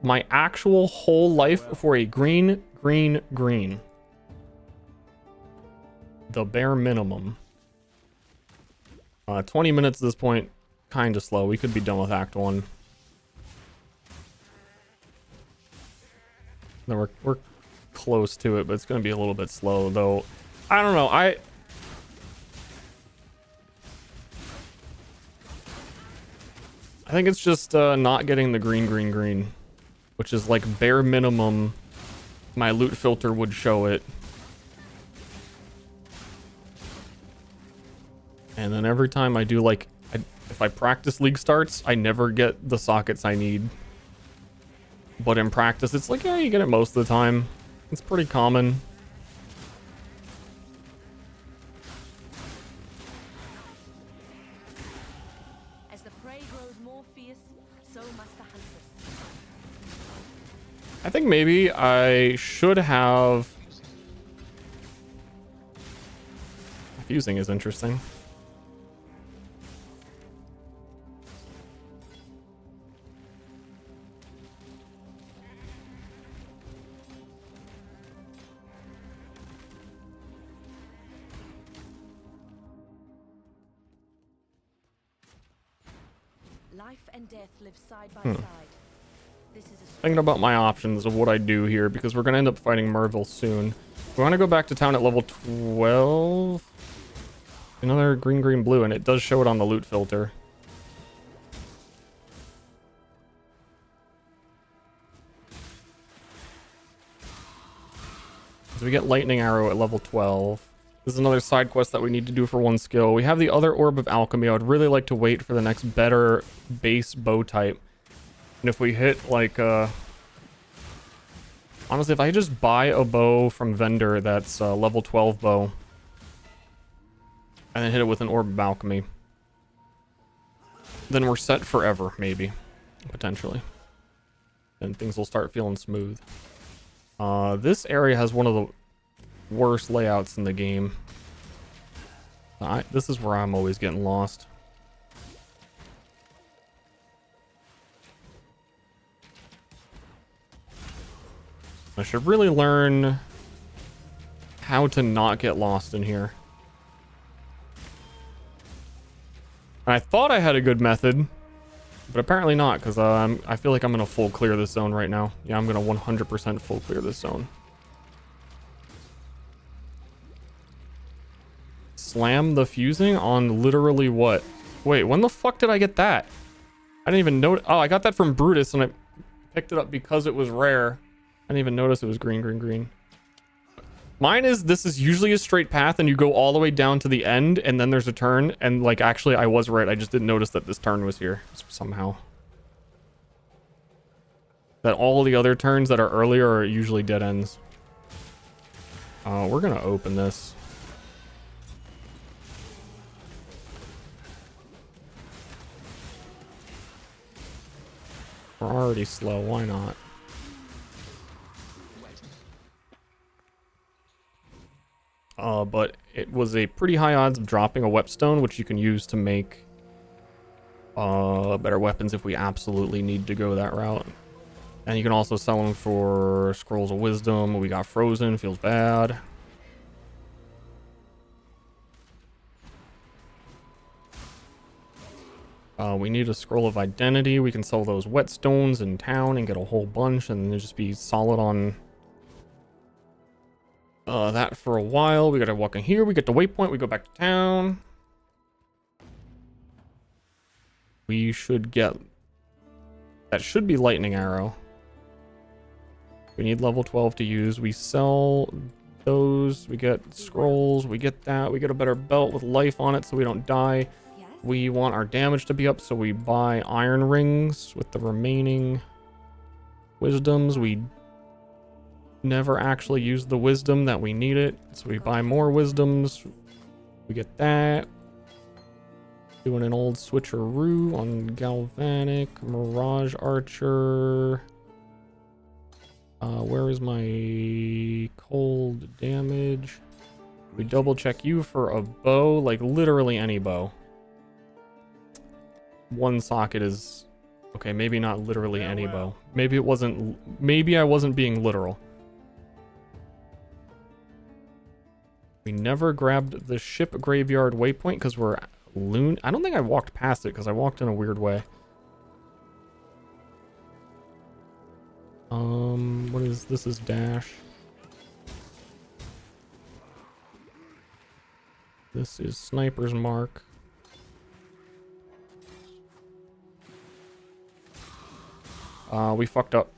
My actual whole life for a green. The bare minimum. 20 minutes at this point, kind of slow. We could be done with Act 1. No, we're close to it, but it's going to be a little bit slow, though. I don't know. I think it's just not getting the green, which is like bare minimum. My loot filter would show it. And then every time I do, like, if I practice League starts, I never get the sockets I need. But in practice, it's like, yeah, you get it most of the time. It's pretty common. As the prey grows more fierce, so must the huntress. I think maybe I should have... Fusing is interesting. Life and death live side by side. This is a Thinking about my options of what I do here, because we're going to end up fighting Merville soon. We want to go back to town at level 12. Another green, blue, and it does show it on the loot filter. So we get Lightning Arrow at level 12. This is another side quest that we need to do for one skill. We have the other Orb of Alchemy. I would really like to wait for the next better base bow type. And if we hit, like, honestly, if I just buy a bow from vendor that's a level 12 bow, and then hit it with an Orb of Alchemy, then we're set forever, maybe. Potentially. and things will start feeling smooth. This area has one of the worst layouts in the game. This is where I'm always getting lost. I should really learn how to not get lost in here. I thought I had a good method, but apparently not, because I feel like I'm going to full clear this zone right now. Yeah, I'm going to 100% full clear this zone. Slam the fusing on literally what? Wait, when the fuck did I get that? I didn't even know. Oh, I got that from Brutus, and I picked it up because it was rare. I didn't even notice it was green, green, green. Mine is, this is usually a straight path, and you go all the way down to the end, and then there's a turn, and like, actually, I was right. I just didn't notice that this turn was here somehow. That all the other turns that are earlier are usually dead ends. We're gonna open this. We're already slow, why not? But it was a pretty high odds of dropping a whetstone, which you can use to make better weapons if we absolutely need to go that route. And you can also sell them for scrolls of wisdom. We got frozen, feels bad. We need a scroll of identity. We can sell those whetstones in town and get a whole bunch, and then just be solid on that for a while. We gotta walk in here. We get the waypoint. We go back to town. We should get... That should be lightning arrow. We need level 12 to use. We sell those. We get scrolls. We get that. We get a better belt with life on it so we don't die. We want our damage to be up, so we buy iron rings with the remaining wisdoms. We never actually use the wisdom that we need it, so we buy more wisdoms. We get that. Doing an old switcheroo on galvanic, mirage archer. Where is my cold damage? We double check you for a bow, like literally any bow. One socket is okay, maybe not literally any bow. Maybe it wasn't, maybe I wasn't being literal. We never grabbed the ship graveyard waypoint because we're loon. I don't think I walked past it because I walked in a weird way. What is this? Is dash. This is sniper's mark. We fucked up.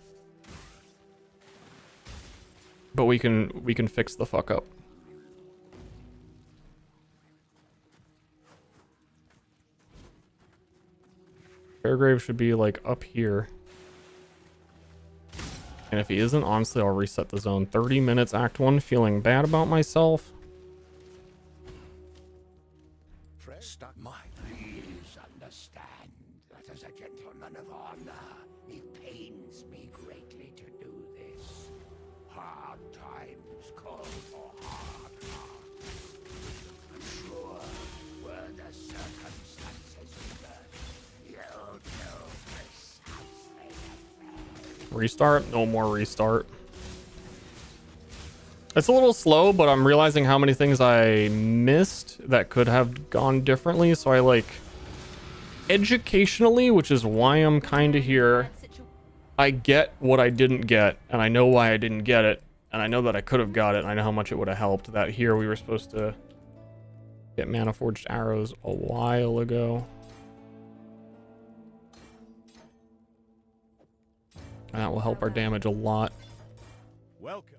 But we can fix the fuck up. Fairgrave should be like up here. And if he isn't, honestly, I'll reset the zone. 30 minutes, Act 1, feeling bad about myself. Please understand that as a gentleman of honor, it pains me greatly to do this. Hard times call for hard hearts. I'm sure, were the circumstances reversed, you'll know precisely the fate. Restart? No more restart. It's a little slow, but I'm realizing how many things I missed that could have gone differently. So I like educationally, which is why I'm kind of here. I get what I didn't get, and I know why I didn't get it, and I know that I could have got it, and I know how much it would have helped. That here we were supposed to get mana forged arrows a while ago. And that will help our damage a lot. Welcome.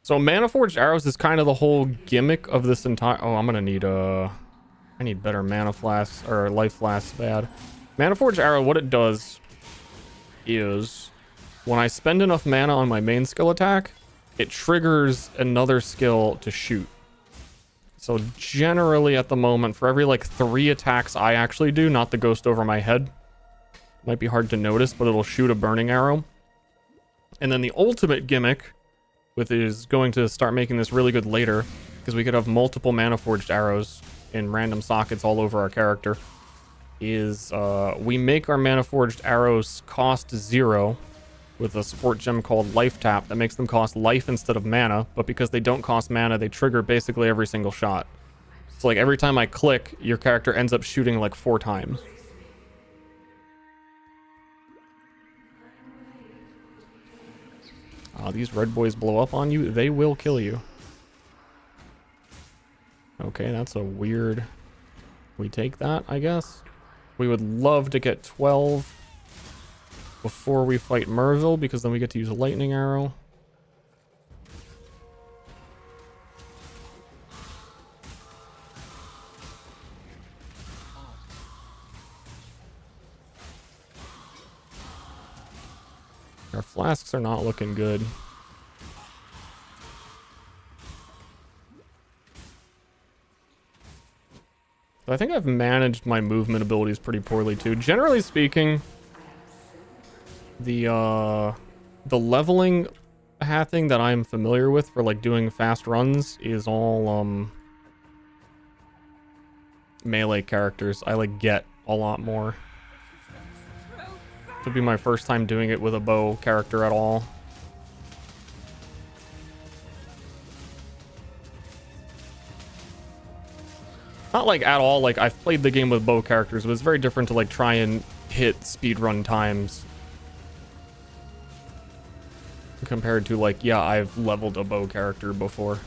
So mana forged arrows is kind of the whole gimmick of this entire... Oh, I'm gonna need I need better mana flasks, or life flasks, bad. Mana forged arrow, what it does is when I spend enough mana on my main skill attack, it triggers another skill to shoot. So generally at the moment, for every like 3 attacks I actually do, not the ghost over my head, might be hard to notice, but it'll shoot a burning arrow. And then the ultimate gimmick, with is going to start making this really good later, because we could have multiple mana forged arrows in random sockets all over our character, is we make our mana forged arrows cost 0 with a support gem called Life Tap that makes them cost life instead of mana, but because they don't cost mana, they trigger basically every single shot. So like every time I click, your character ends up shooting like 4 times. These red boys blow up on you, they will kill you. Okay, that's a weird... We take that, I guess. We would love to get 12 before we fight Merville, because then we get to use a lightning arrow. Our flasks are not looking good. I think I've managed my movement abilities pretty poorly too. Generally speaking, the leveling pathing that I'm familiar with for like doing fast runs is all melee characters. I like get a lot more. This would be my first time doing it with a bow character at all. Not like at all, like I've played the game with bow characters, but it's very different to like try and hit speedrun times. Compared to like, yeah, I've leveled a bow character before.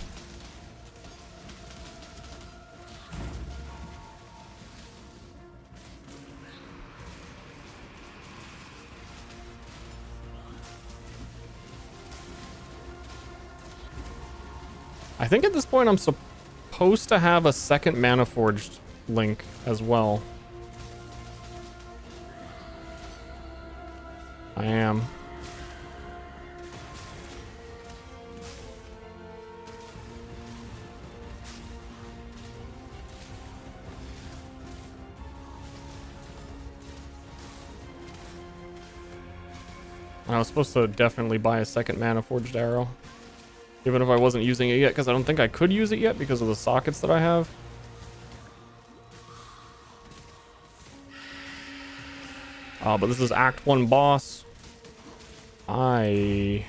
I think at this point I'm supposed to have a second mana forged link as well. I am. I was supposed to definitely buy a second mana forged arrow. Even if I wasn't using it yet, because I don't think I could use it yet because of the sockets that I have. But this is Act 1 boss. I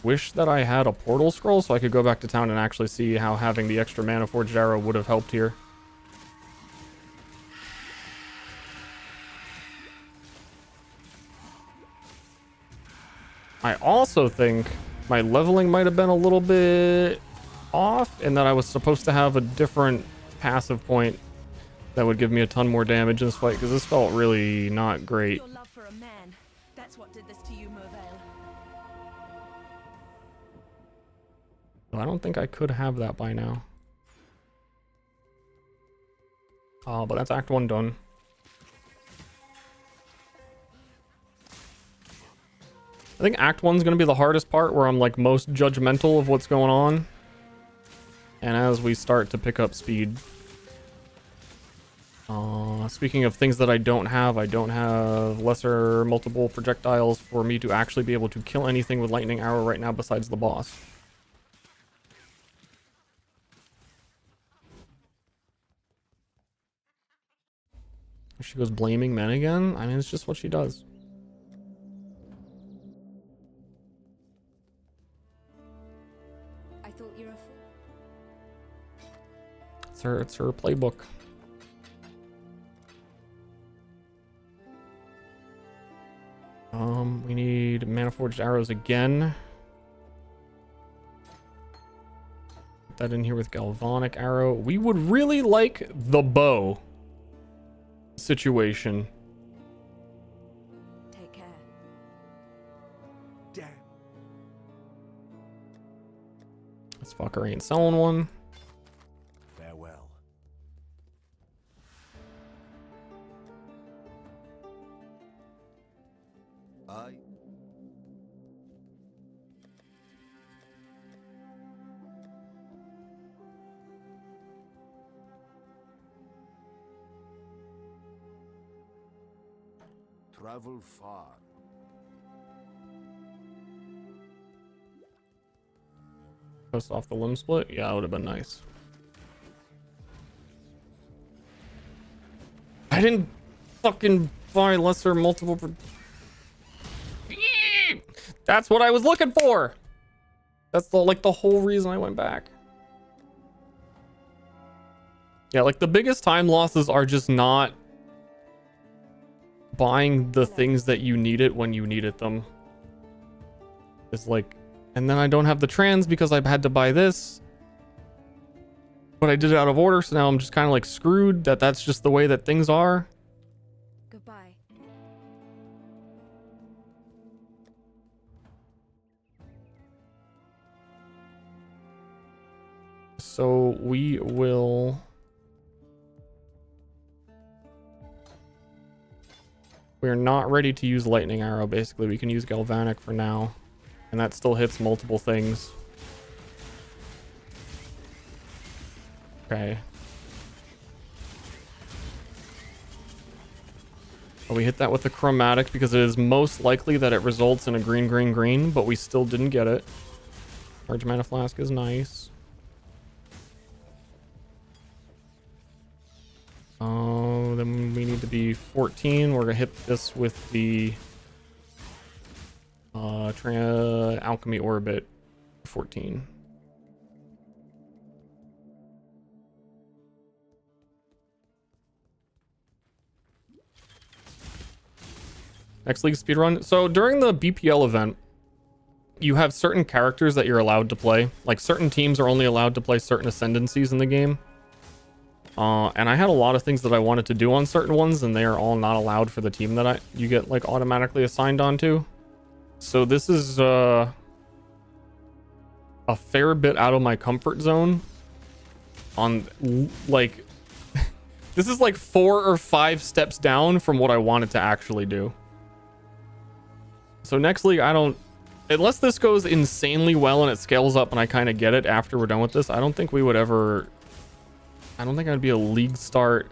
wish that I had a portal scroll so I could go back to town and actually see how having the extra mana forged arrow would have helped here. I also think my leveling might have been a little bit off, and that I was supposed to have a different passive point that would give me a ton more damage in this fight, because this felt really not great. Your love for a man, that's what did this to you, Mervale. I don't think I could have that by now. But that's Act 1 done. I think Act 1's going to be the hardest part, where I'm like most judgmental of what's going on. And as we start to pick up speed. Speaking of things that I don't have lesser multiple projectiles for me to actually be able to kill anything with lightning arrow right now besides the boss. She goes blaming men again? I mean, it's just what she does. I thought you were a fool. It's her playbook. We need mana forged arrows again. Put that in here with galvanic arrow. We would really like the bow situation. Take care. Damn. This fucker ain't selling one. Farewell. travel far. Post off the limb split? Yeah, that would have been nice. I didn't fucking buy lesser multiple. That's what I was looking for. That's the whole reason I went back. Yeah, like the biggest time losses are just not buying the things that you needed when you needed them. It's like, and then I don't have the trans because I've had to buy this. But I did it out of order, so now I'm just kind of like screwed. That's just the way that things are. Goodbye. So we will. We're not ready to use lightning arrow. Basically, we can use galvanic for now, and that still hits multiple things. Okay. But we hit that with the chromatic because it is most likely that it results in a green, green, green, but we still didn't get it. Large mana flask is nice. Oh, then we need to be 14. We're gonna hit this with the alchemy orbit 14. Next league speedrun. So during the BPL event, you have certain characters that you're allowed to play. Like certain teams are only allowed to play certain ascendancies in the game. And I had a lot of things that I wanted to do on certain ones, and they are all not allowed for the team that you get like automatically assigned onto. So this is a fair bit out of my comfort zone. On like, this is like 4 or 5 steps down from what I wanted to actually do. So next league, I don't, unless this goes insanely well and it scales up and I kind of get it after we're done with this, I don't think we would ever, I don't think I'd be a league start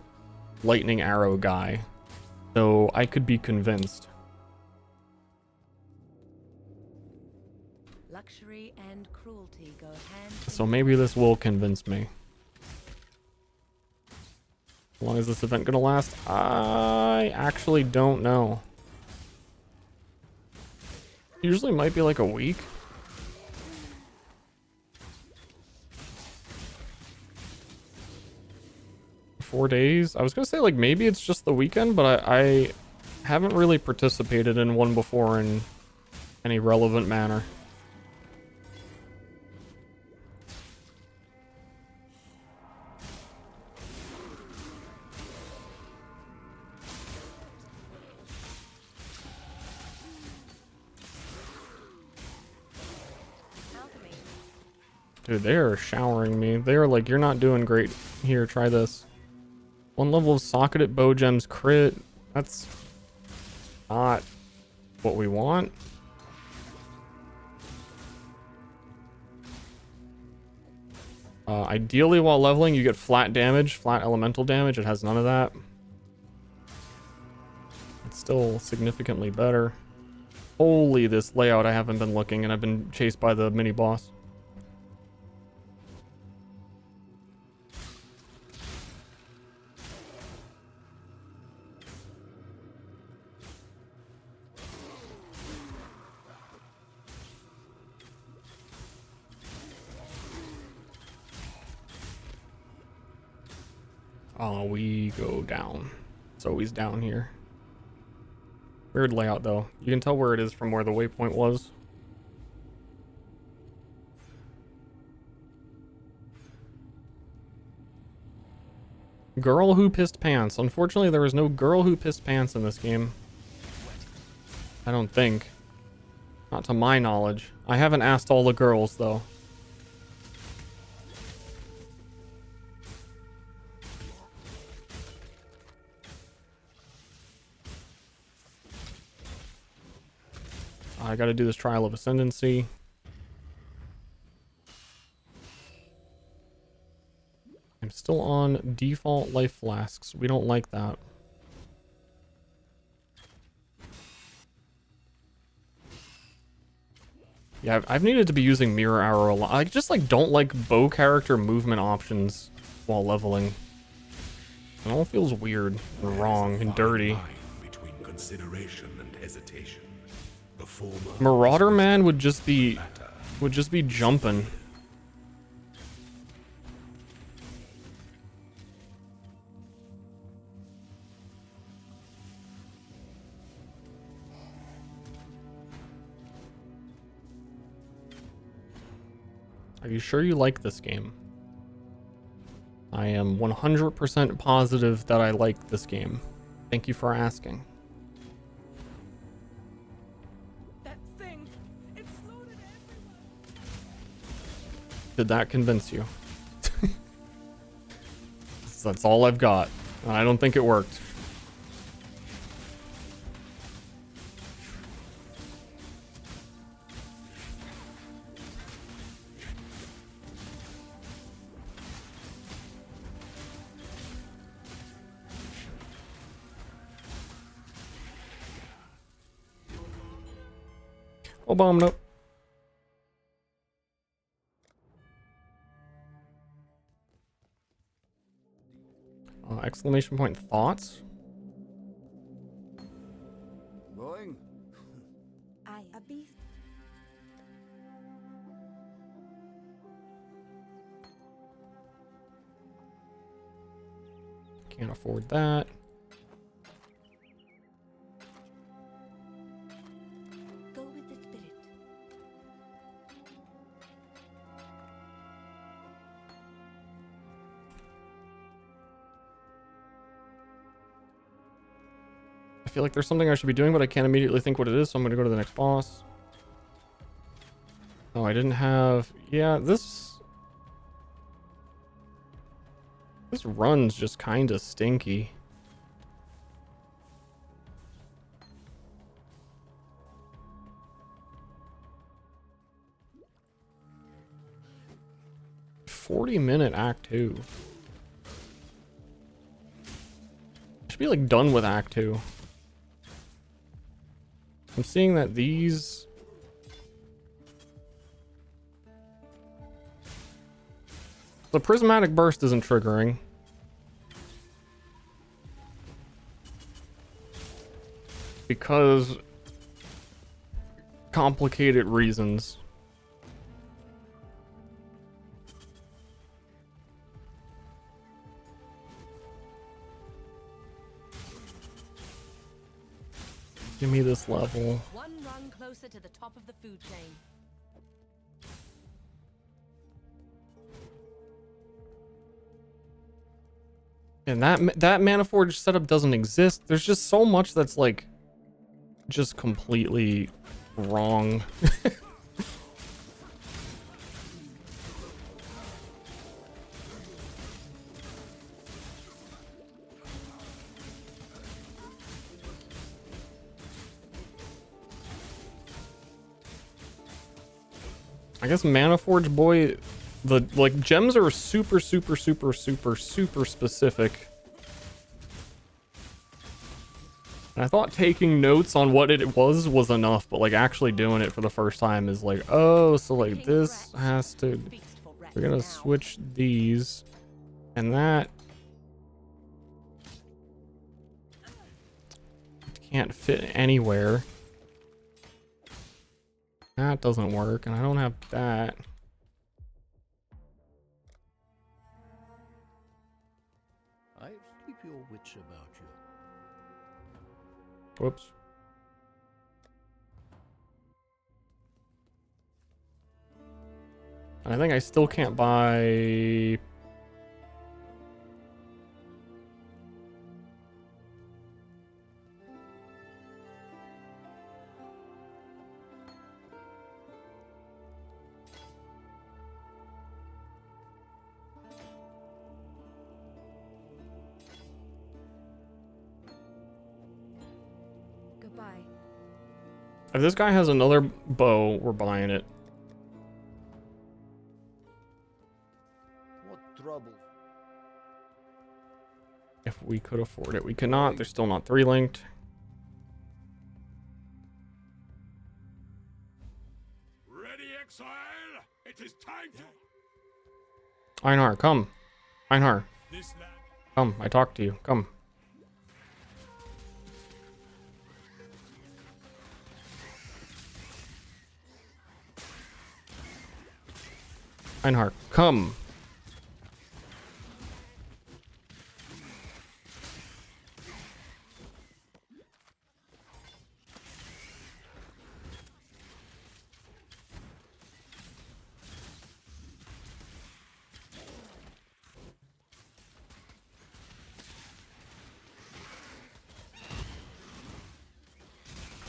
lightning arrow guy. Though I could be convinced. Luxury and cruelty go hand. So maybe this will convince me. How long is this event gonna last? I actually don't know. Usually might be like a week. Four days. I was gonna say like maybe it's just the weekend, but I haven't really participated in one before in any relevant manner. Dude, they are showering me. They are like, you're not doing great. Here, try this. 1 level of socketed bow gems crit. That's not what we want. Ideally, while leveling, you get flat damage, flat elemental damage. It has none of that. It's still significantly better. Holy, this layout, I haven't been looking, and I've been chased by the mini boss. Oh, we go down. It's always down here. Weird layout, though. You can tell where it is from where the waypoint was. Girl who pissed pants. Unfortunately, there is no girl who pissed pants in this game. I don't think. Not to my knowledge. I haven't asked all the girls, though. I gotta do this trial of ascendancy. I'm still on default life flasks. We don't like that. Yeah, I've needed to be using mirror arrow a lot. I just like don't like bow character movement options while leveling. It all feels weird and wrong and dirty. Between consideration and hesitation. The former Marauder Man would just be jumping. Are you sure you like this game? I am 100% positive that I like this game. Thank you for asking. That thing, it's loaded everywhere. Did that convince you? That's all I've got. I don't think it worked. Oh, bomb, nope. Exclamation point thoughts? Going? I a beast. Can't afford that. Go with the spirit. I feel like there's something I should be doing, but I can't immediately think what it is, so I'm gonna go to the next boss. Oh, I didn't have... Yeah, this run's just kind of stinky. "40-minute Act 2. I should be like done with Act 2. I'm seeing that these... The prismatic burst isn't triggering. Because... complicated reasons. Give me this level. One rung closer to the top of the food chain. And that Mana Forge setup doesn't exist. There's just so much that's like just completely wrong. I guess Mana Forge boy, the like gems are super specific. And I thought taking notes on what it was enough, but like actually doing it for the first time is like, oh, so like this has to, we're gonna switch these and that can't fit anywhere. That doesn't work, and I don't have that. I keep your wits about you. Whoops. And I think I still can't buy... Goodbye. If this guy has another bow, we're buying it. What trouble? If we could afford it. We cannot. They're still not 3-linked. Einar, come. Einar. Come, I talked to you. Come. Einar, come.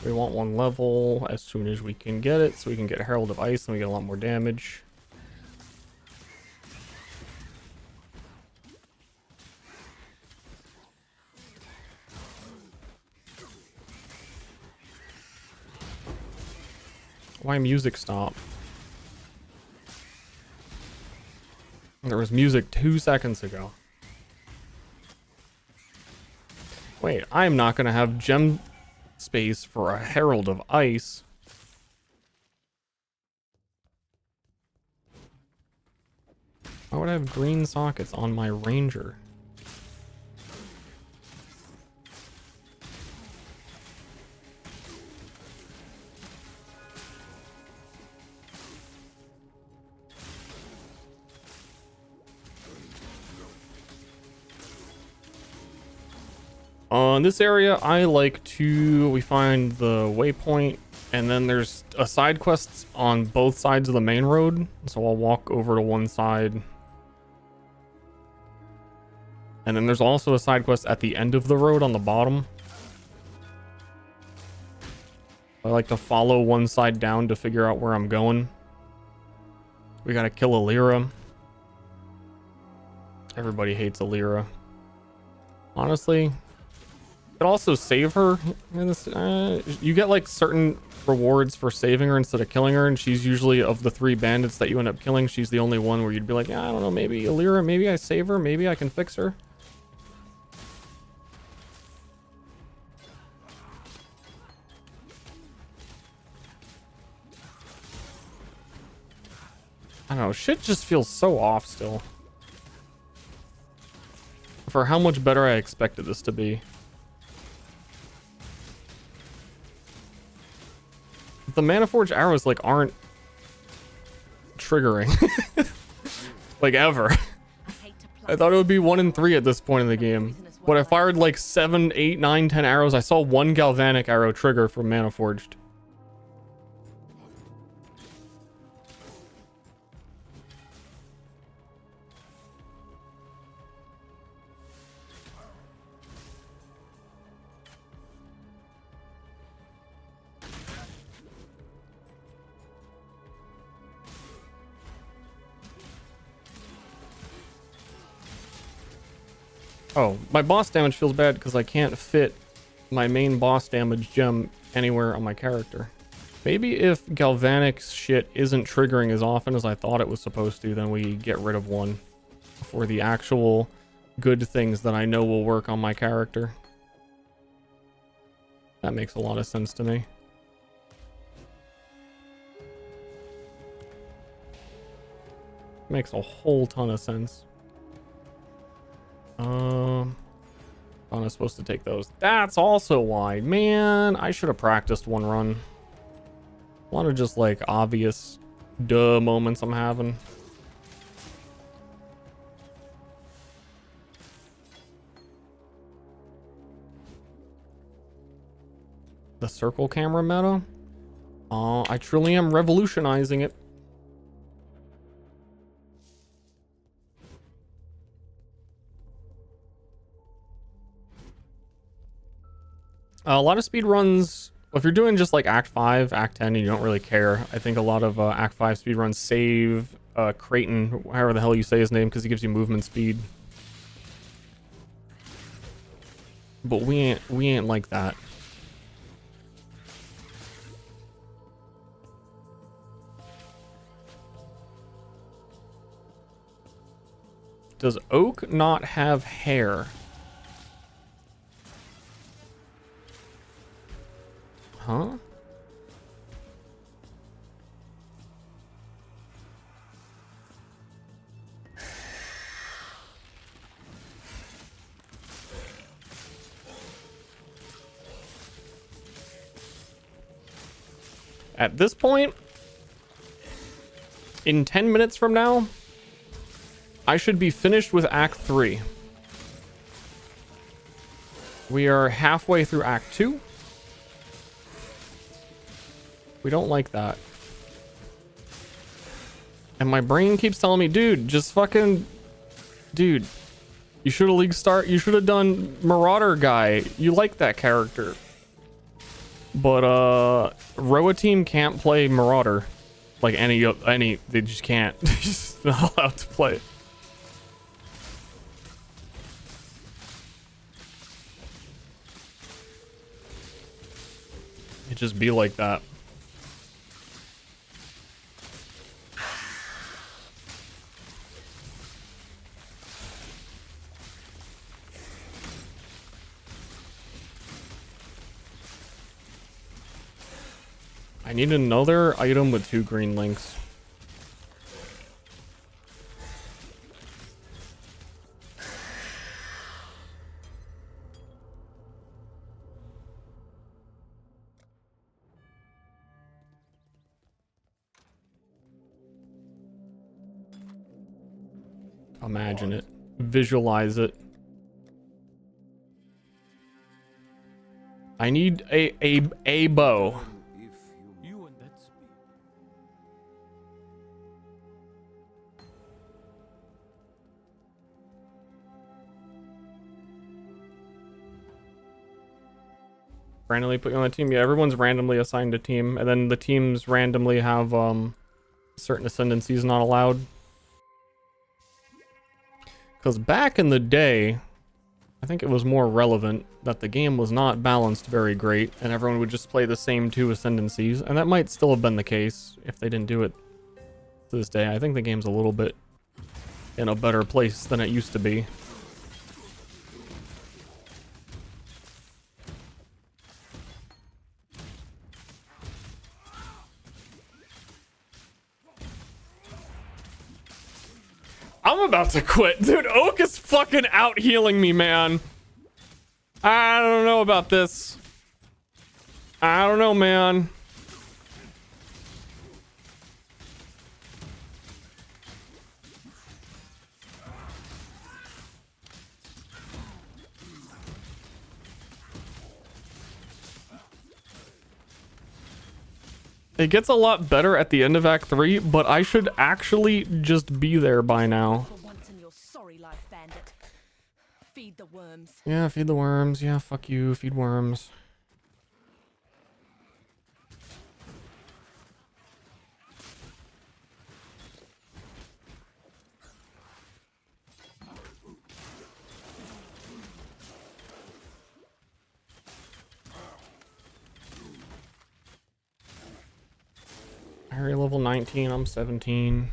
We want one level as soon as we can get it, so we can get Herald of Ice and we get a lot more damage. Why music stop? There was music 2 seconds ago. Wait, I'm not gonna have gem space for a Herald of Ice. Why would I have green sockets on my Ranger? In this area, I like to, we find the waypoint, and then there's a side quest on both sides of the main road. So I'll walk over to one side. And then there's also a side quest at the end of the road on the bottom. I like to follow one side down to figure out where I'm going. We gotta kill Alira. Everybody hates Alira. Honestly, could also save her in this. You get like certain rewards for saving her instead of killing her, and she's usually, of the 3 bandits that you end up killing, she's the only one where you'd be like, yeah, I don't know, maybe Alira, maybe I save her, maybe I can fix her. I don't know, shit just feels so off still. For how much better I expected this to be. The Maniforged arrows like aren't triggering. Like ever. I thought it would be 1 in 3 at this point in the game. But I fired like 7, 8, 9, 10 arrows. I saw 1 galvanic arrow trigger from Maniforged. Oh, my boss damage feels bad because I can't fit my main boss damage gem anywhere on my character. Maybe if galvanic shit isn't triggering as often as I thought it was supposed to, then we get rid of one for the actual good things that I know will work on my character. That makes a lot of sense to me. Makes a whole ton of sense. I'm supposed to take those. That's also why. Man, I should have practiced one run. A lot of just like obvious duh moments I'm having. The circle camera meta? I truly am revolutionizing it. A lot of speed runs, if you're doing just like Act 5, Act 10, and you don't really care, I think a lot of Act 5 speed runs save Creighton, however the hell you say his name, because he gives you movement speed. But we ain't like that. Does Oak not have hair? Huh? At this point, in 10 minutes from now, I should be finished with Act 3. We are halfway through Act 2. We don't like that. And my brain keeps telling me, dude, just fucking... Dude, you should have you should have done Marauder guy. You like that character. But, Roa team can't play Marauder. Like any, they just can't. They're just not allowed to play it. It just be like that. I need another item with 2 green links. Imagine it. Visualize it. I need a bow. Randomly put you on the team. Yeah, everyone's randomly assigned a team, and then the teams randomly have certain ascendancies not allowed. Because back in the day, I think it was more relevant that the game was not balanced very great, and everyone would just play the same 2 ascendancies, and that might still have been the case if they didn't do it to this day. I think the game's a little bit in a better place than it used to be. I'm about to quit. Dude, Oak is fucking out healing me, man. I don't know about this. I don't know, man. It gets a lot better at the end of Act 3, but I should actually just be there by now. For once in your sorry life, bandit. Feed the worms. Yeah, feed the worms. Yeah, fuck you. Feed worms. Harry level 19, I'm 17.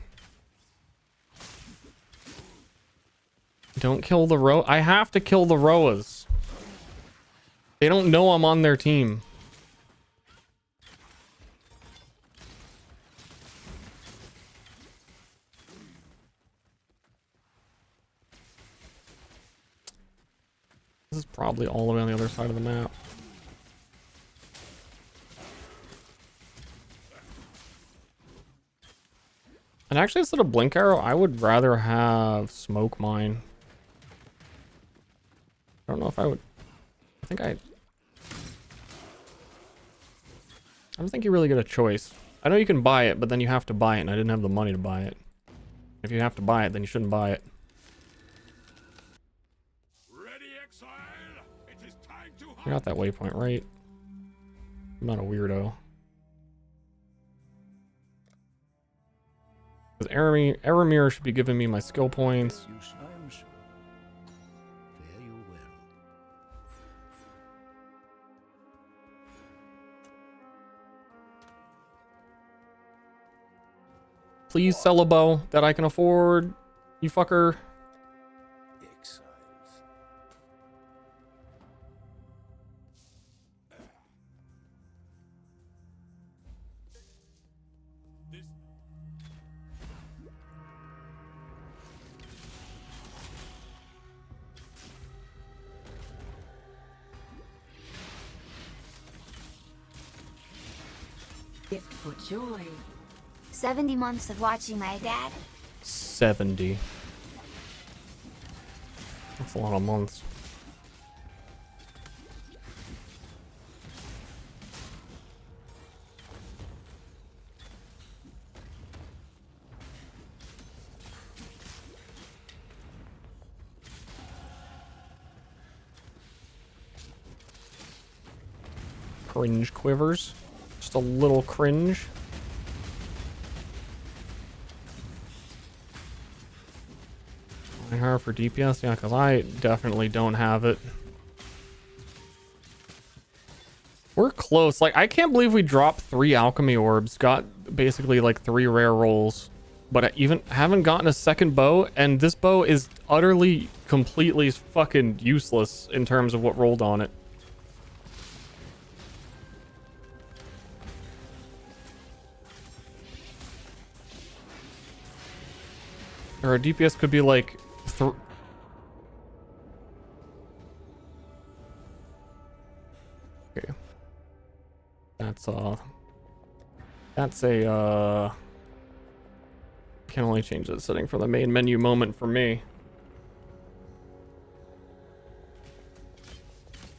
Don't kill the Roa. I have to kill the Roas. They don't know I'm on their team. This is probably all the way on the other side of the map. And actually, instead of Blink Arrow, I would rather have Smoke Mine. I don't know if I would... I don't think you really get a choice. I know you can buy it, but then you have to buy it, and I didn't have the money to buy it. If you have to buy it, then you shouldn't buy it. Ready, exile? It is time to You're not that waypoint, right? I'm not a weirdo. Because Aramir should be giving me my skill points. Please sell a bow that I can afford, you fucker. Gift for joy. 70 months of watching my dad. 70. That's a lot of months. Cringe quivers. Just a little cringe. Her for DPS, yeah, because I definitely don't have it. We're close. Like, I can't believe we dropped 3 alchemy orbs, got basically like 3 rare rolls, but I even haven't gotten a second bow, and this bow is utterly, completely fucking useless in terms of what rolled on it. Or a DPS could be like okay. That's a can only change the setting for the main menu moment for me.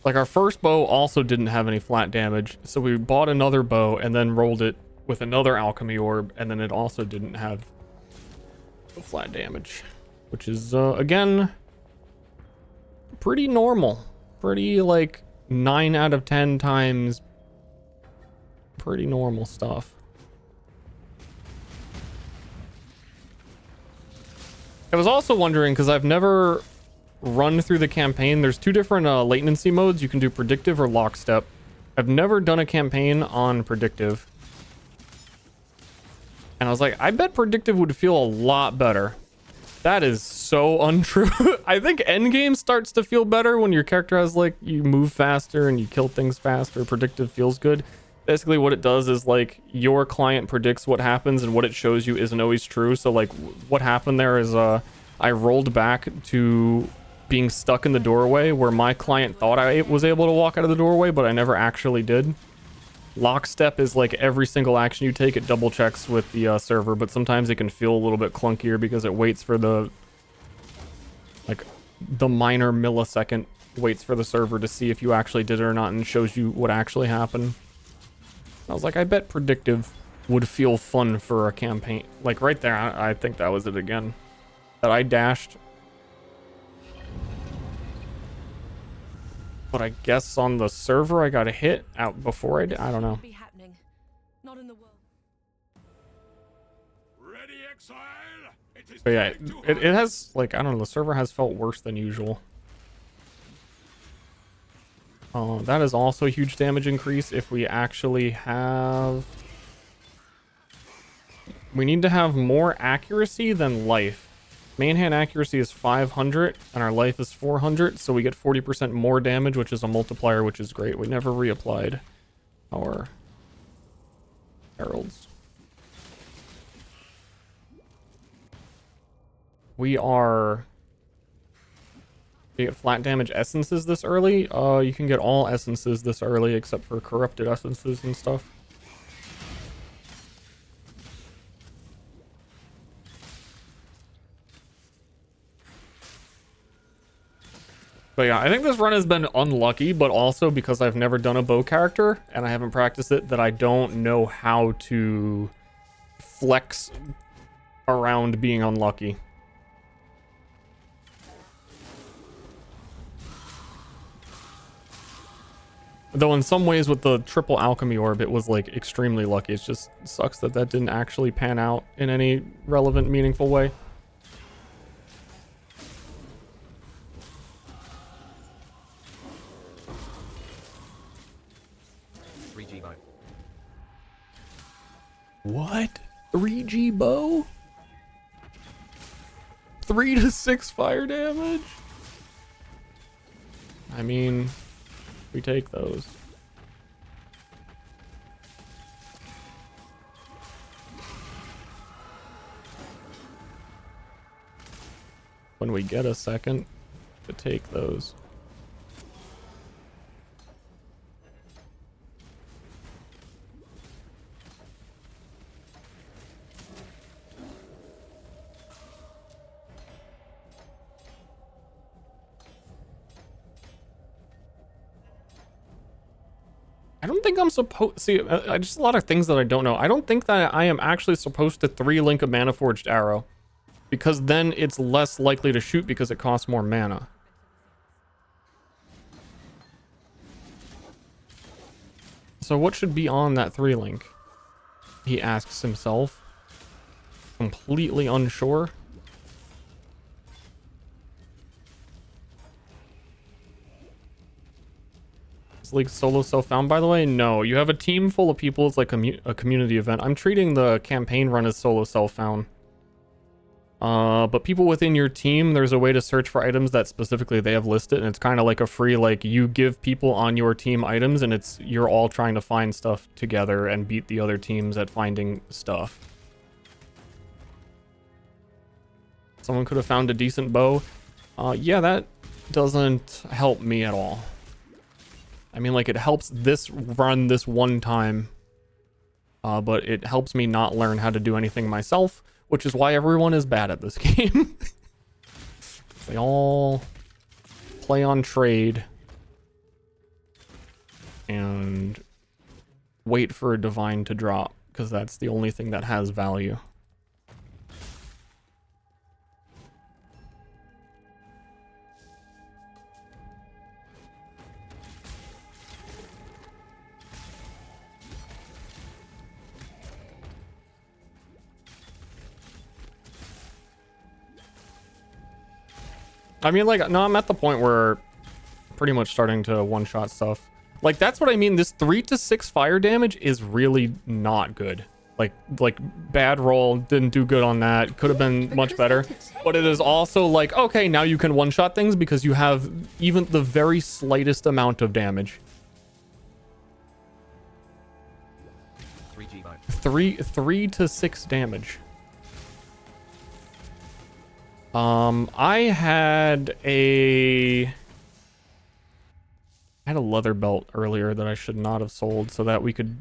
Like, our first bow also didn't have any flat damage, so we bought another bow and then rolled it with another alchemy orb, and then it also didn't have flat damage, which is again pretty normal, pretty like 9 out of 10 times pretty normal stuff. I was also wondering, because I've never run through the campaign, there's 2 different latency modes. You can do predictive or lockstep. I've never done a campaign on predictive. And I was like, I bet predictive would feel a lot better. That is so untrue. I think endgame starts to feel better when your character has, like, you move faster and you kill things faster. Predictive feels good. Basically what it does is, like, your client predicts what happens and what it shows you isn't always true. So, like, what happened there is I rolled back to being stuck in the doorway where my client thought I was able to walk out of the doorway, but I never actually did. Lockstep is like every single action you take, it double checks with the server, but sometimes it can feel a little bit clunkier because it waits for the minor millisecond, waits for the server to see if you actually did it or not and shows you what actually happened. I was like, I bet predictive would feel fun for a campaign. Like right there, I think that was it again. That I dashed. But I guess on the server I got a hit out before I don't know. Not in the world. Ready, exile? But yeah, it has, like, I don't know, the server has felt worse than usual. That is also a huge damage increase if we actually have... We need to have more accuracy than life. Main hand accuracy is 500 and our life is 400, so we get 40% more damage, which is a multiplier, which is great. We never reapplied our heralds. We get flat damage essences this early. You can get all essences this early except for corrupted essences and stuff. But yeah, I think this run has been unlucky, but also because I've never done a bow character and I haven't practiced it, that I don't know how to flex around being unlucky. Though in some ways with the triple alchemy orb, it was like extremely lucky. It just sucks that that didn't actually pan out in any relevant, meaningful way. What? 3G bow? 3 to 6 fire damage? I mean, we take those. When we get a second to take those. don't think I'm supposed... See, just a lot of things that I don't know. I don't think that I am actually supposed to 3-link a Mana Forged Arrow, because then it's less likely to shoot because it costs more mana. So what should be on that 3-link? He asks himself. Completely unsure. Is League solo self-found, by the way? No, you have a team full of people. It's like a community event. I'm treating the campaign run as solo self-found. But people within your team, there's a way to search for items that specifically they have listed, and it's kind of like a free, like, you give people on your team items, and you're all trying to find stuff together and beat the other teams at finding stuff. Someone could have found a decent bow. Yeah, that doesn't help me at all. I mean, like, it helps this run this one time, but it helps me not learn how to do anything myself, which is why everyone is bad at this game. They all play on trade and wait for a divine to drop, because that's the only thing that has value. I mean, like, no, I'm at the point where pretty much starting to one-shot stuff. Like, that's what I mean. This 3 to 6 fire damage is really not good. Like bad roll, didn't do good on that. Could have been much better. But it is also like, okay, now you can one-shot things because you have even the very slightest amount of damage. 3 to 6 damage. I had a leather belt earlier that I should not have sold so that we could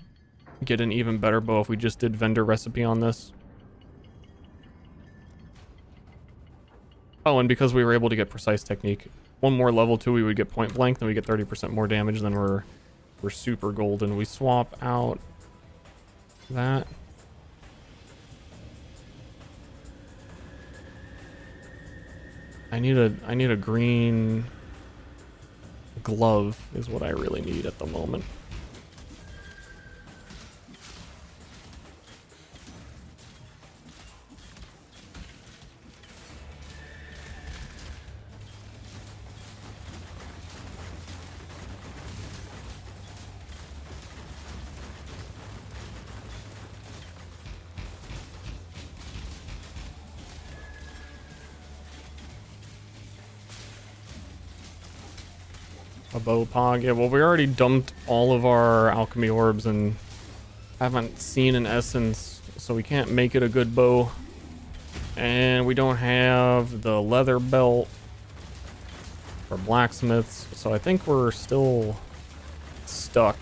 get an even better bow if we just did vendor recipe on this. Oh, and because we were able to get precise technique. One more level 2, we would get point blank, then we get 30% more damage, then we're super golden. We swap out that. I need a green glove is what I really need at the moment. A bow pog. Yeah, well, we already dumped all of our alchemy orbs and haven't seen an essence, so we can't make it a good bow. And we don't have the leather belt for blacksmiths, so I think we're still stuck.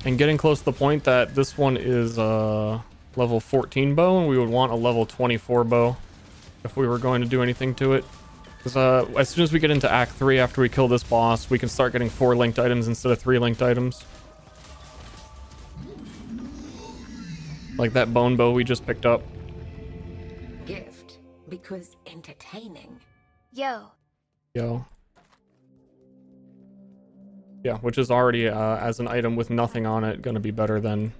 And getting close to the point that this one is a level 14 bow, and we would want a level 24 bow if we were going to do anything to it. Because as soon as we get into Act 3, after we kill this boss, we can start getting 4 linked items instead of 3 linked items. Like that bone bow we just picked up. Gift, because entertaining. Yo. Yeah, which is already, as an item with nothing on it, gonna be better than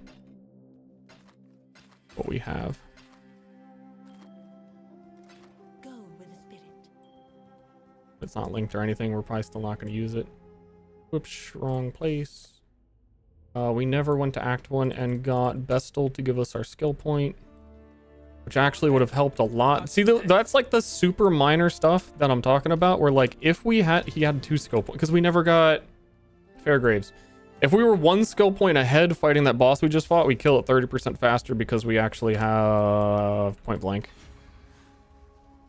what we have. It's not linked or anything, we're probably still not going to use it. Whoops, wrong place. We never went to Act 1 and got Bestel to give us our skill point, which actually would have helped a lot. See, that's like the super minor stuff that I'm talking about, where like if he had 2 skill points, because we never got Fairgraves. If we were 1 skill point ahead fighting that boss we just fought, we kill it 30% faster because we actually have point blank,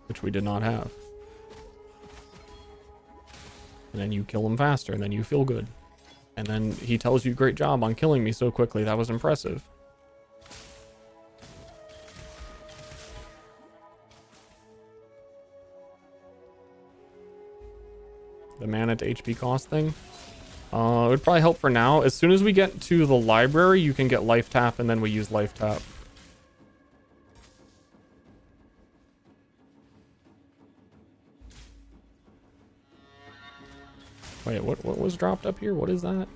which we did not have. And then you kill him faster, and then you feel good. And then he tells you, great job on killing me so quickly. That was impressive. the mana to HP cost thing. It would probably help for now. As soon as we get to the library, you can get life tap, and then we use life tap. Wait, what was dropped up here? What is that?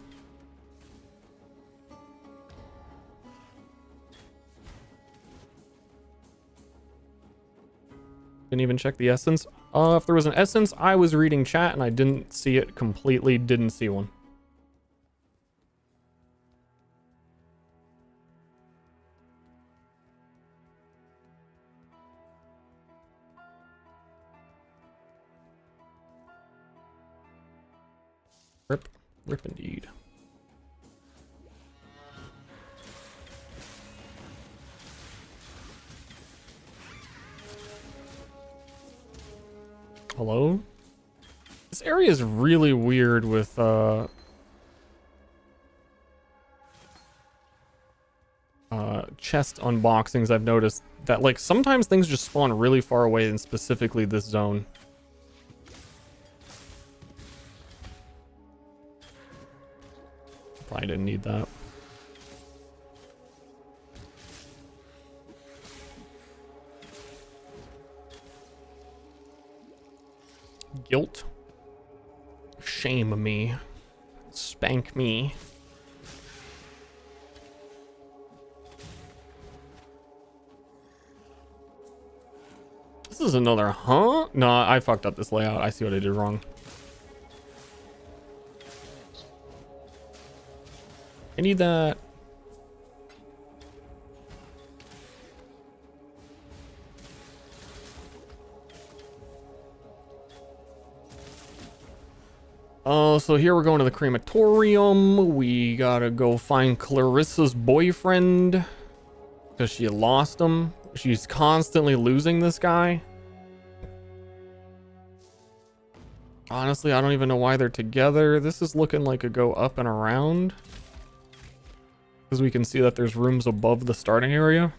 Didn't even check the essence. If there was an essence, I was reading chat and I didn't see it completely. Didn't see one. Rip. Rip indeed. Hello? This area is really weird with chest unboxings. I've noticed that like sometimes things just spawn really far away, and specifically this zone. Probably didn't need that. Guilt. Shame me. Spank me. This is another, huh? No, I fucked up this layout. I see what I did wrong. I need that. So here we're going to the crematorium. We gotta go find Clarissa's boyfriend because she lost him. She's constantly losing this guy. Honestly, I don't even know why they're together. This is looking like a go up and around, because we can see that there's rooms above the starting area.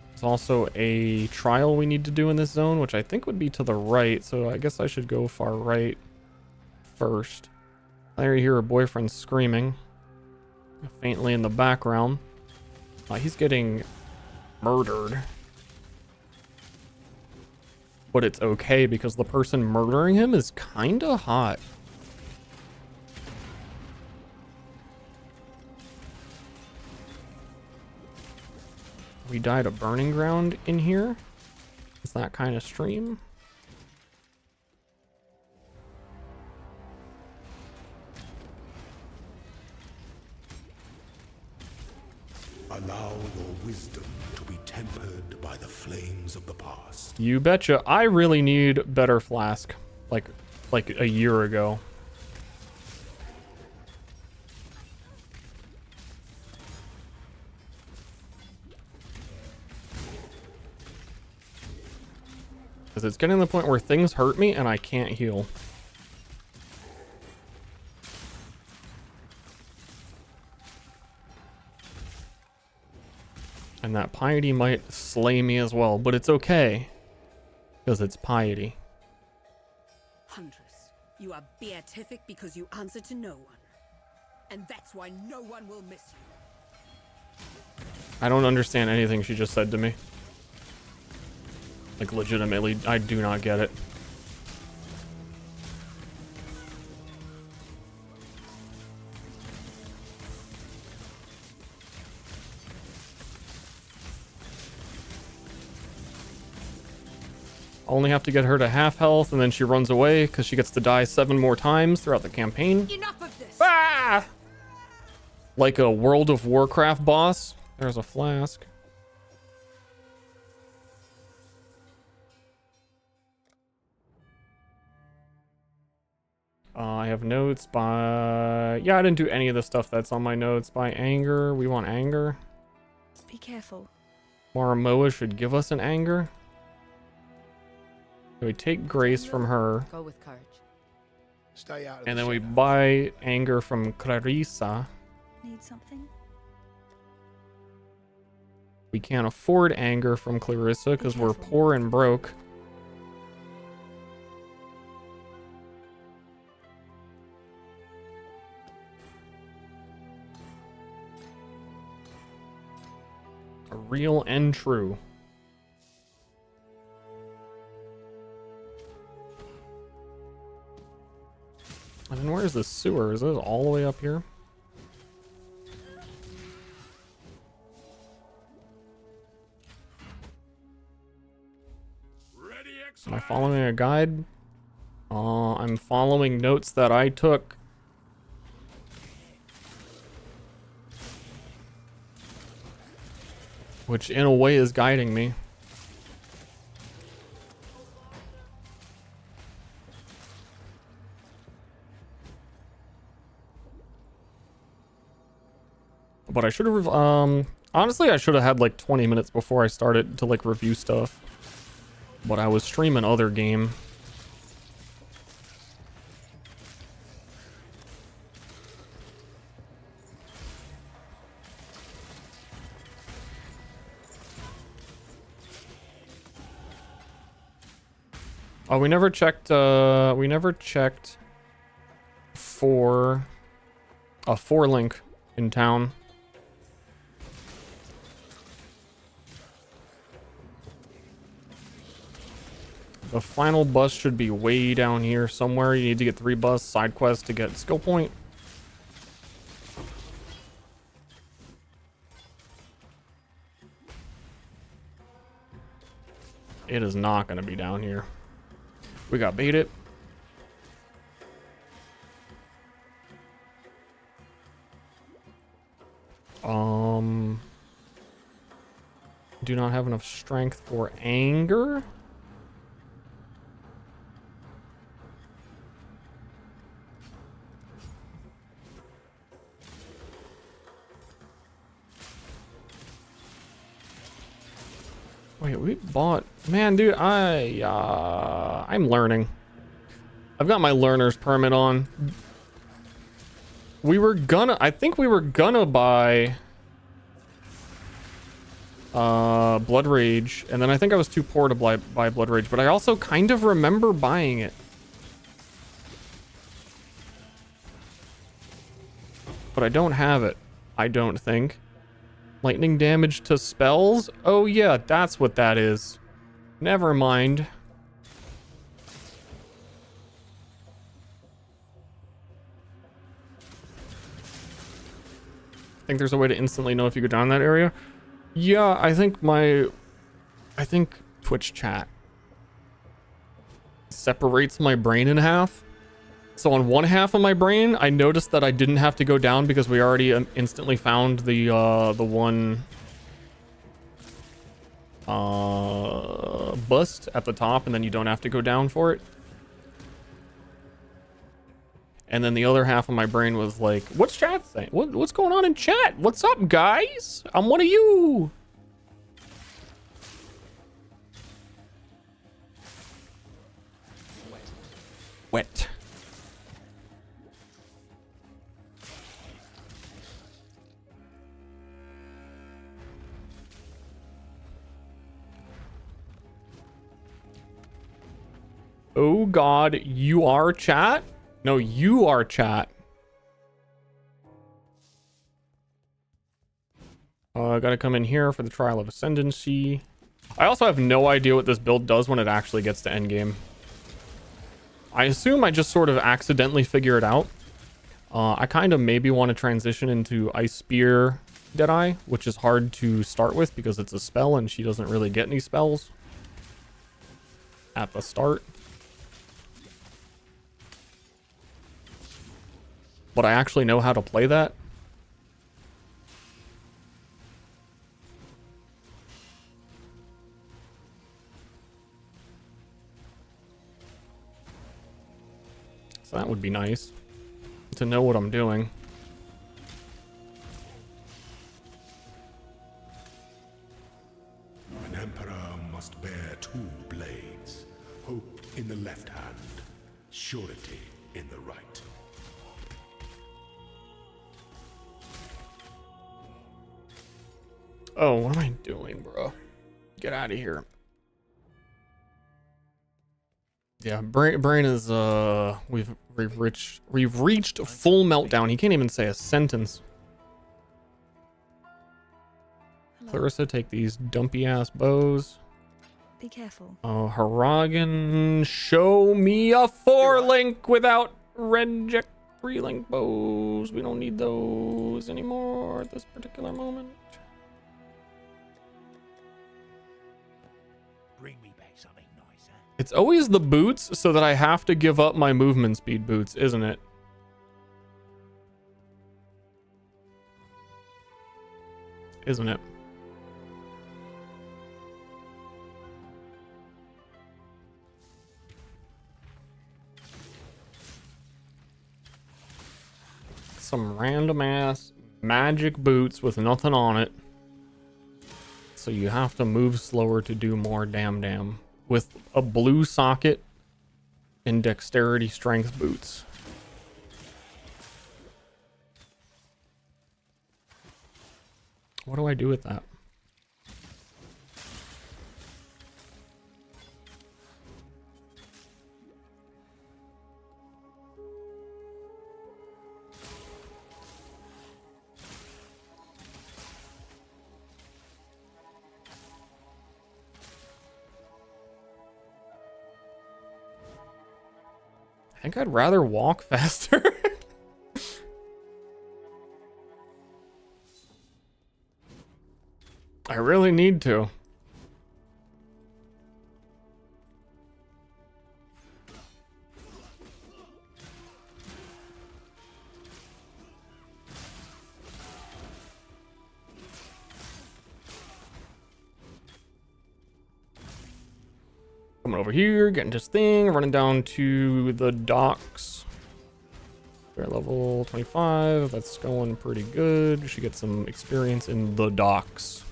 There's also a trial we need to do in this zone, which I think would be to the right, so I guess I should go far right first. There you hear her boyfriend screaming faintly in the background. He's getting murdered. But it's okay because the person murdering him is kinda hot. We died a burning ground in here. Is that kind of stream? Allow your wisdom to be tempered by the flames of the past. You betcha. I really need better flask. Like a year ago. Because it's getting to the point where things hurt me and I can't heal. And that piety might slay me as well, but it's okay. Because it's piety. Huntress, you are beatific because you answer to no one. And that's why no one will miss you. I don't understand anything she just said to me. Like, legitimately, I do not get it. Only have to get her to half health, and then she runs away because she gets to die 7 more times throughout the campaign. Enough of this. Ah! Like a World of Warcraft boss. There's a flask. I have notes by... Yeah, I didn't do any of the stuff that's on my notes. By anger. We want anger. Be careful. Maramoa should give us an anger. So we take grace from her. Go with courage. Stay out of And the then we shadows. buy anger from Clarissa. Need something? We can't afford anger from Clarissa because we're poor and broke. Real and true. And then where's the sewer? Is this all the way up here? Am I following a guide? I'm following notes that I took. Which in a way is guiding me. But I should have, honestly, I should have had like 20 minutes before I started to like review stuff. But I was streaming other game. Oh, we never checked for a 4-link in town. The final bus should be way down here somewhere. You need to get 3 bus side quests to get skill point. It is not going to be down here. We got bait it. Do not have enough strength for anger. Wait, we bought, man, dude, I'm learning. I've got my learner's permit on. I think we were gonna buy Blood Rage, and then I think I was too poor to buy Blood Rage, but I also kind of remember buying it. But I don't have it, I don't think. Lightning damage to spells? Oh yeah, that's what that is. Never mind. Think there's a way to instantly know if you go down that area? Yeah, I think Twitch chat separates my brain in half. So on one half of my brain, I noticed that I didn't have to go down because we already instantly found the one bust at the top, and then you don't have to go down for it. And then the other half of my brain was like, what's chat saying? What's going on in chat? What's up, guys? I'm one of you. Wet. Oh God, you are chat? No, you are chat. I gotta come in here for the Trial of Ascendancy. I also have no idea what this build does when it actually gets to endgame. I assume I just sort of accidentally figure it out. I kind of maybe want to transition into Ice Spear Deadeye, which is hard to start with because it's a spell and she doesn't really get any spells at the start. But I actually know how to play that. So that would be nice to know what I'm doing. An emperor must bear 2 blades. Hope in the left hand, surety in the right. Oh, what am I doing, bro? Get out of here. Yeah, brain is we've reached full meltdown. He can't even say a sentence. Clarissa, take these dumpy ass bows. Be careful. Oh, Haragan, show me a 4-link without red 3-link bows. We don't need those anymore at this particular moment. Bring me back something nicer. It's always the boots, so that I have to give up my movement speed boots, isn't it? Isn't it? Some random ass magic boots with nothing on it. So you have to move slower to do more damn with a blue socket and dexterity strength boots. What do I do with that? I think I'd rather walk faster. I really need to. Coming over here, getting this thing, running down to the docks. They're level 25. That's going pretty good. Should get some experience in the docks.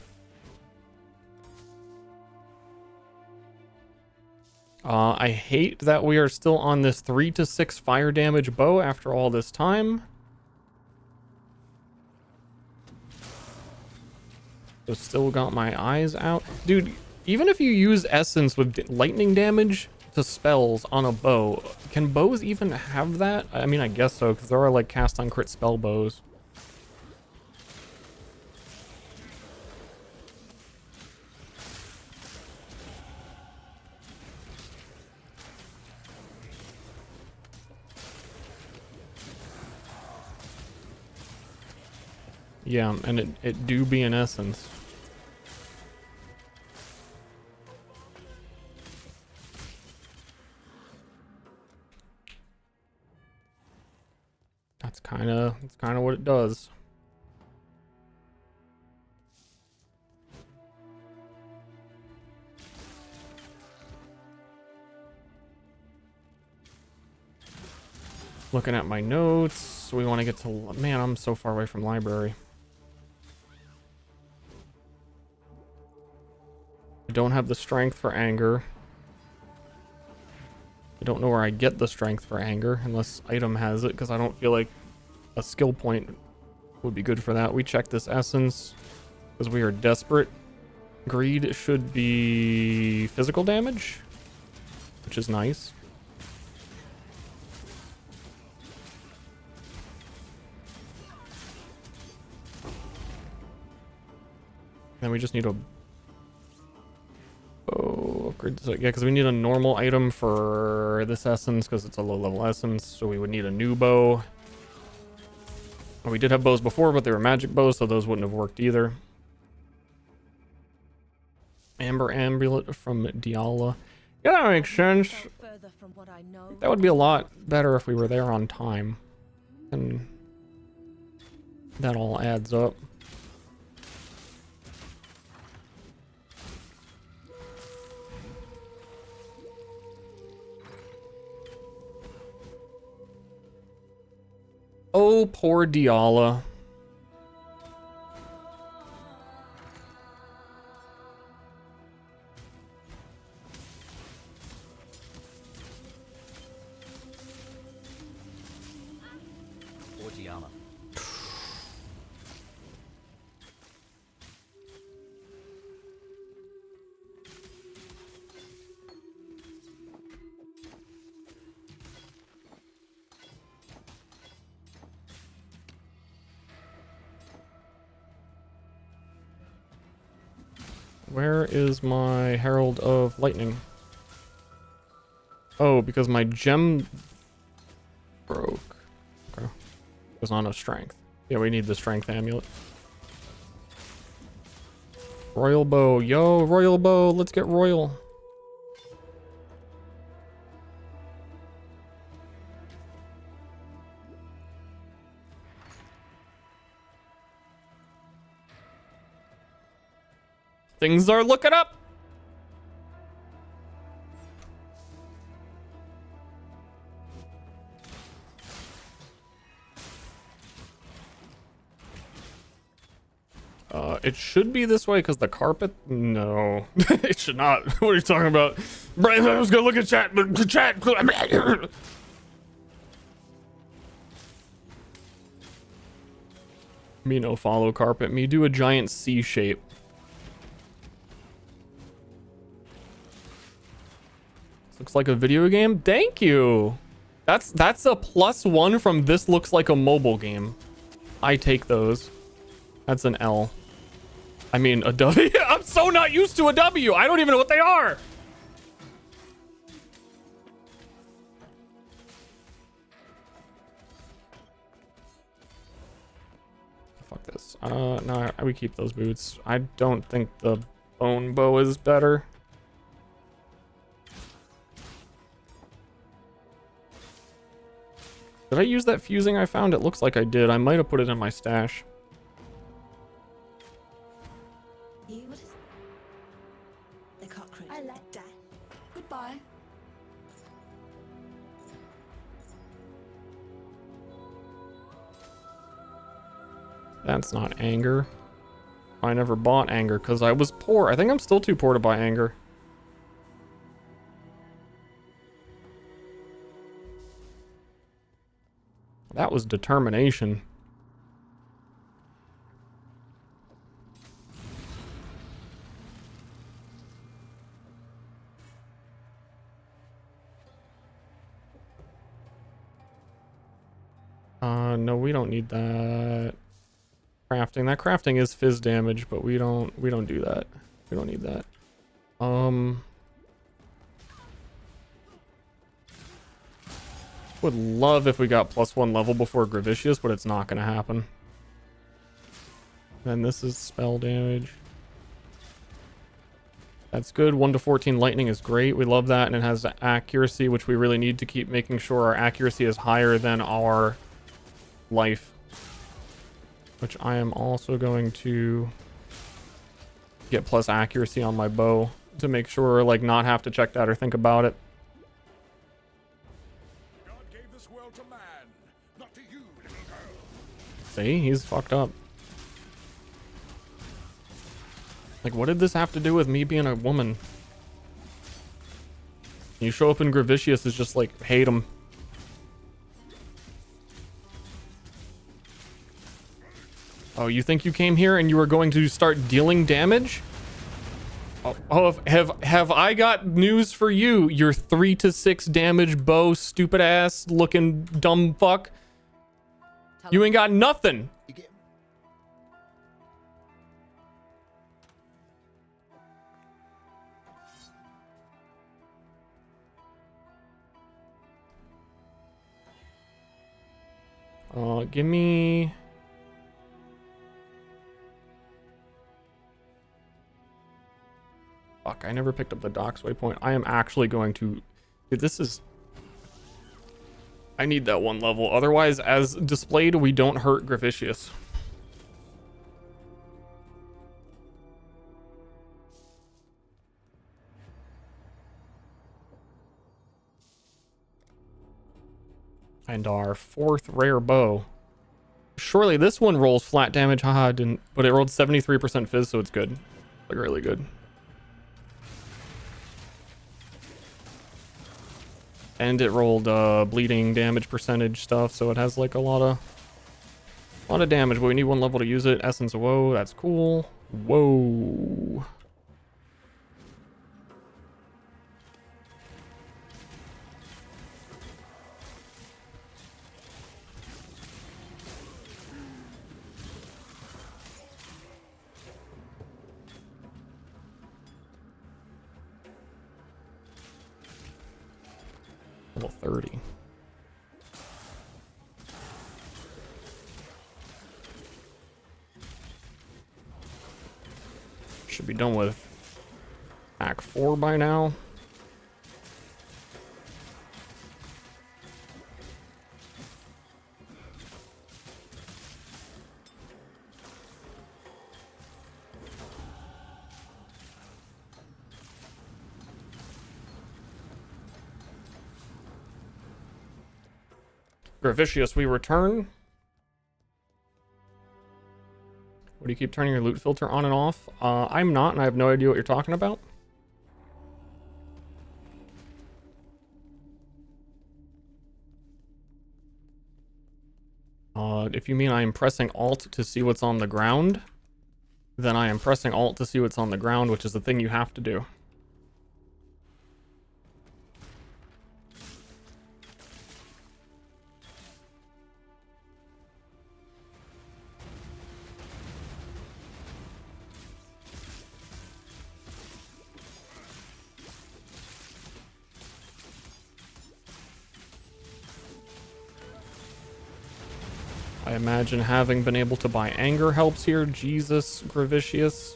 I hate that we are still on this 3 to 6 fire damage bow after all this time. So still got my eyes out. Dude, even if you use essence with lightning damage to spells on a bow, can bows even have that? I mean, I guess so, because there are like cast on crit spell bows. Yeah, and it do be an essence. That's kind of what it does. Looking at my notes, we want to get to, man, I'm so far away from library. I don't have the strength for anger. I don't know where I get the strength for anger unless item has it, because I don't feel like a skill point would be good for that. We check this essence because we are desperate. Greed should be physical damage, which is nice. Then we just need a bow upgrade. So, yeah, because we need a normal item for this essence because it's a low level essence. So we would need a new bow. And we did have bows before, but they were magic bows, so those wouldn't have worked either. Amber Amulet from Diala. Yeah, that makes sense. That would be a lot better if we were there on time. And that all adds up. Oh, poor Diala. Poor Diala. Where is my Herald of Lightning? Oh, because my gem broke. Okay. There's not enough strength. Yeah, we need the strength amulet. Royal bow. Yo, royal bow. Let's get royal. Things are looking up. It should be this way because the carpet. No, it should not. What are you talking about? Brian, I was gonna look at chat, but chat. Me no follow carpet. Me do a giant C shape. Looks like a video game. Thank you. That's a +1 from this looks like a mobile game. I take those. That's an L. I mean a W. I'm so not used to a W. I don't even know what they are. Fuck this. No, we keep those boots. I don't think the bone bow is better. Did I use that fusing I found? It looks like I did. I might have put it in my stash. The cockroach. I like that. Goodbye. That's not anger. I never bought anger because I was poor. I think I'm still too poor to buy anger. That was determination. No, we don't need that. Crafting. That crafting is fizz damage, but we don't do that. We don't need that. Would love if we got +1 level before Gravicious, but it's not gonna happen. Then this is spell damage. That's good. 1 to 14 lightning is great. We love that, and it has accuracy, which we really need to keep making sure our accuracy is higher than our life. Which I am also going to get plus accuracy on my bow to make sure, like, not have to check that or think about it. God gave this world to man, not to you, little girl. See, he's fucked up. Like, what did this have to do with me being a woman? You show up in Gravicious is just like, hate him. Oh, you think you came here and you were going to start dealing damage? Oh, have I got news for you? Your 3 to 6 damage bow, stupid ass looking dumb fuck. You ain't got nothing. Give me... Fuck, I never picked up the docks waypoint. I am actually going to... Dude, this is... I need that 1 level. Otherwise, as displayed, we don't hurt Gravicious. And our 4th rare bow. Surely this one rolls flat damage. Haha, didn't. But it rolled 73% fizz, so it's good. Like, really good. And it rolled bleeding damage percentage stuff, so it has like a lot of damage, but we need 1 level to use it. Essence of Woe, that's cool. Whoa. 30. Should be done with Act 4 by now. Gravicious, we return. What do you keep turning your loot filter on and off? I'm not, and I have no idea what you're talking about. If you mean I am pressing Alt to see what's on the ground, then I am pressing Alt to see what's on the ground, which is the thing you have to do. I imagine having been able to buy anger helps here. Jesus, Gravicious.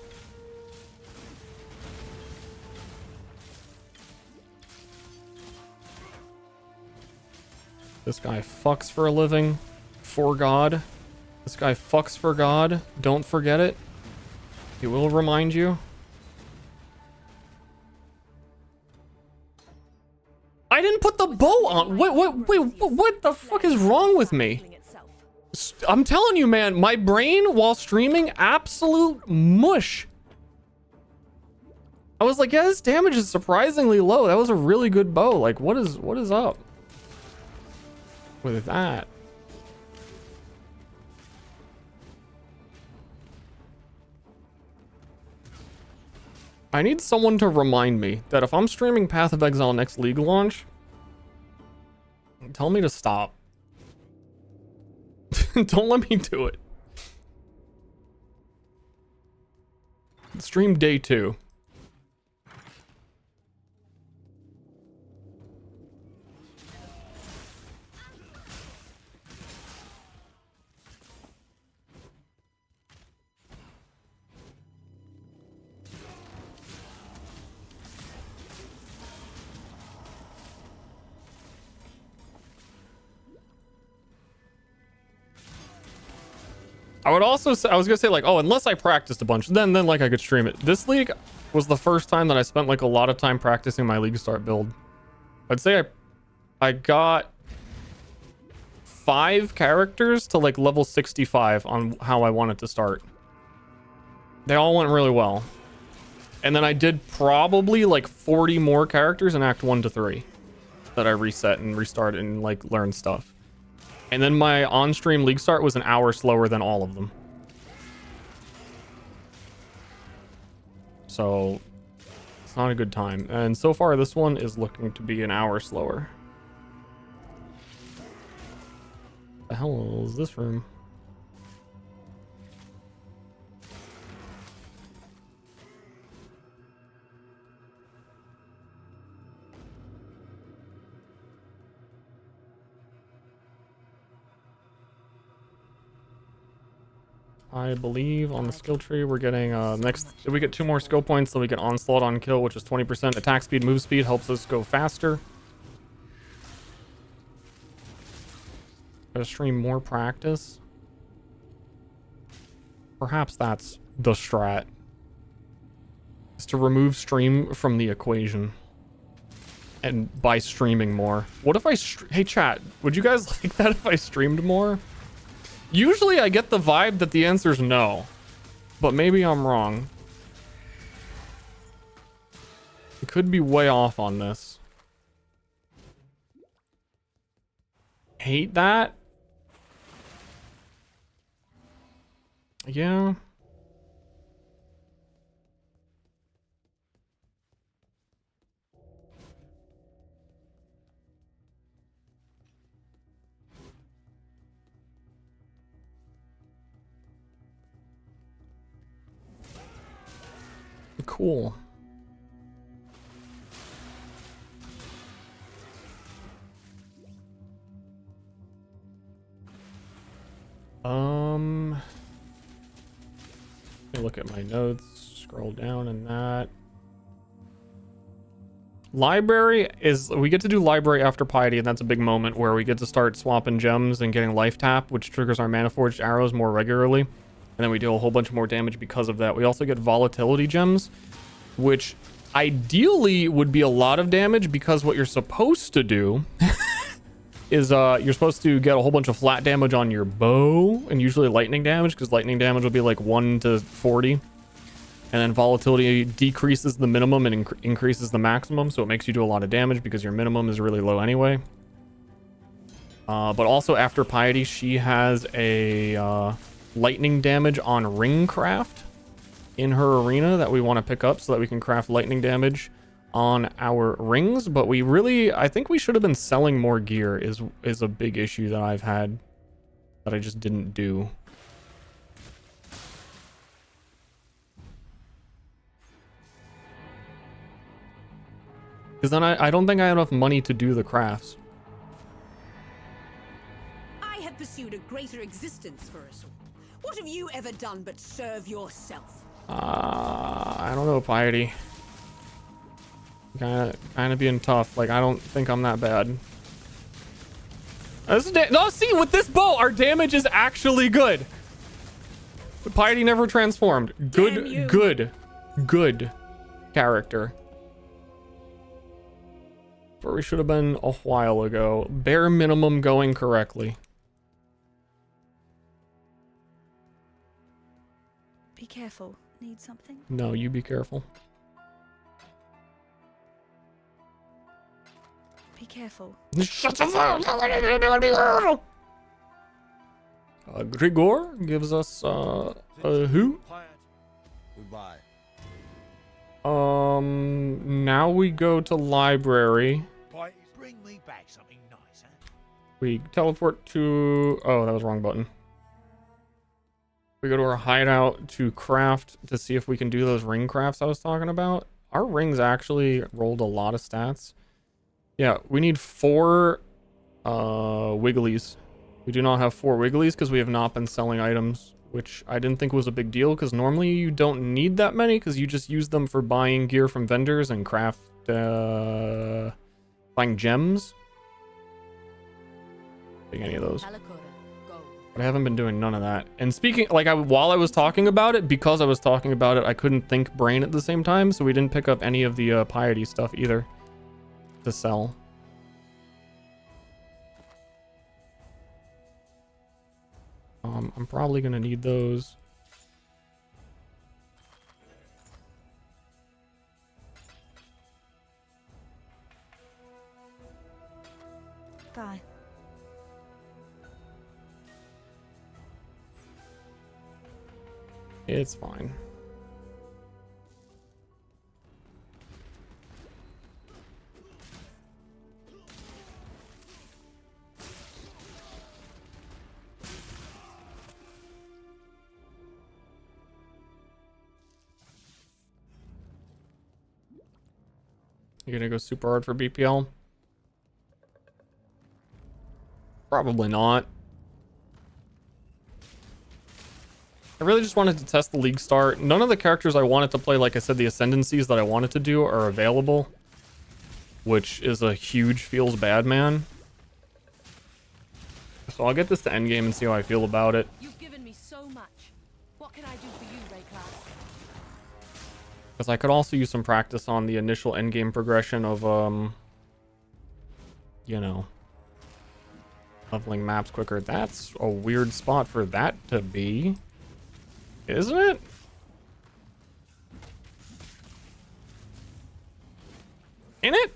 This guy fucks for a living. For God. This guy fucks for God. Don't forget it. He will remind you. I didn't put the bow on. Wait, what the fuck is wrong with me? I'm telling you, man, my brain while streaming, absolute mush. I was like, yeah, this damage is surprisingly low. That was a really good bow. Like, what is up with that? I need someone to remind me that if I'm streaming Path of Exile next League launch, tell me to stop. Don't let me do it. Stream day 2. I would also say, I was gonna say like, oh, unless I practiced a bunch, then like I could stream it. This league was the first time that I spent like a lot of time practicing my league start build. I'd say I got 5 characters to like level 65 on how I wanted to start. They all went really well. And then I did probably like 40 more characters in Act 1 to 3 that I reset and restarted and like learned stuff. And then my on-stream league start was an hour slower than all of them. So it's not a good time. And so far this one is looking to be an hour slower. The hell is this room? I believe on the skill tree we're getting next, if we get 2 more skill points, then we get onslaught on kill, which is 20% attack speed, move speed, helps us go faster. Gotta stream more practice. Perhaps that's the strat, is to remove stream from the equation, and by streaming more. What if I hey chat, would you guys like that if I streamed more? Usually I get the vibe that the answer is no, but maybe I'm wrong. I could be way off on this. Hate that? Yeah. Cool. at my notes. Scroll down in that. Library is... We get to do library after piety, and that's a big moment where we get to start swapping gems and getting life tap, which triggers our mana forged arrows more regularly. And then we do a whole bunch more damage because of that. We also get volatility gems, which ideally would be a lot of damage because what you're supposed to do is you're supposed to get a whole bunch of flat damage on your bow and usually lightning damage, because lightning damage will be like 1 to 40. And then volatility decreases the minimum and increases the maximum, so it makes you do a lot of damage because your minimum is really low anyway. But also after piety, she has a lightning damage on ringcraft in her arena that we want to pick up so that we can craft lightning damage on our rings. But we really, I think we should have been selling more gear is a big issue that I've had that I just didn't do. Because then I don't think I have enough money to do the crafts. I have pursued a greater existence for us all. What have you ever done but serve yourself? I don't know, piety. Kind of being tough. Like, I don't think I'm that bad. No, see, with this bow, our damage is actually good. But piety never transformed. Good character. Where we should have been a while ago. Bare minimum going correctly. Be careful. Need something? No, you be careful. Be careful. Shut the fuck. Grigor gives us who? Goodbye. Now we go to library. Bring me back something nice, huh? We teleport to... Oh, that was the wrong button. We go to our hideout to craft to see if we can do those ring crafts I was talking about. Our rings actually rolled a lot of stats. Yeah, we need 4 wigglies. We do not have 4 wigglies because we have not been selling items, which I didn't think was a big deal because normally you don't need that many because you just use them for buying gear from vendors and craft buying gems. Any of those. But I haven't been doing none of that. And speaking, like, while I was talking about it, because I was talking about it, I couldn't think brain at the same time, so we didn't pick up any of the piety stuff either to sell. I'm probably gonna need those. Bye. It's fine. You're gonna go super hard for BPL? Probably not. I really just wanted to test the league start. None of the characters I wanted to play, like I said, the ascendancies that I wanted to do are available, which is a huge feels bad, man. So I'll get this to endgame and see how I feel about it. You've given me so much. What can I do for you, Rayclass? Because I could also use some practice on the initial endgame progression of, you know, leveling maps quicker. That's a weird spot for that to be. Isn't it? Ain't it?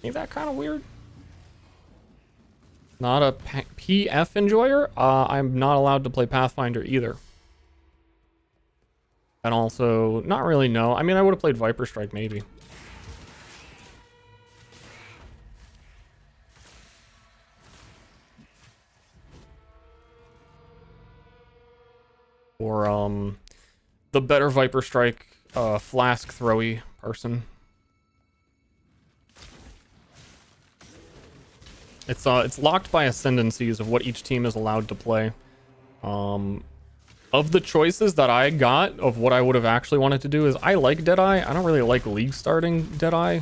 Ain't that kind of weird? Not a PF enjoyer? I'm not allowed to play Pathfinder either. And also, not really, no. I mean, I would have played Viper Strike, maybe. Or, the better Viper Strike, flask throwy person. It's locked by ascendancies of what each team is allowed to play. of the choices that I got of what I would have actually wanted to do is I like Deadeye. I don't really like League starting Deadeye.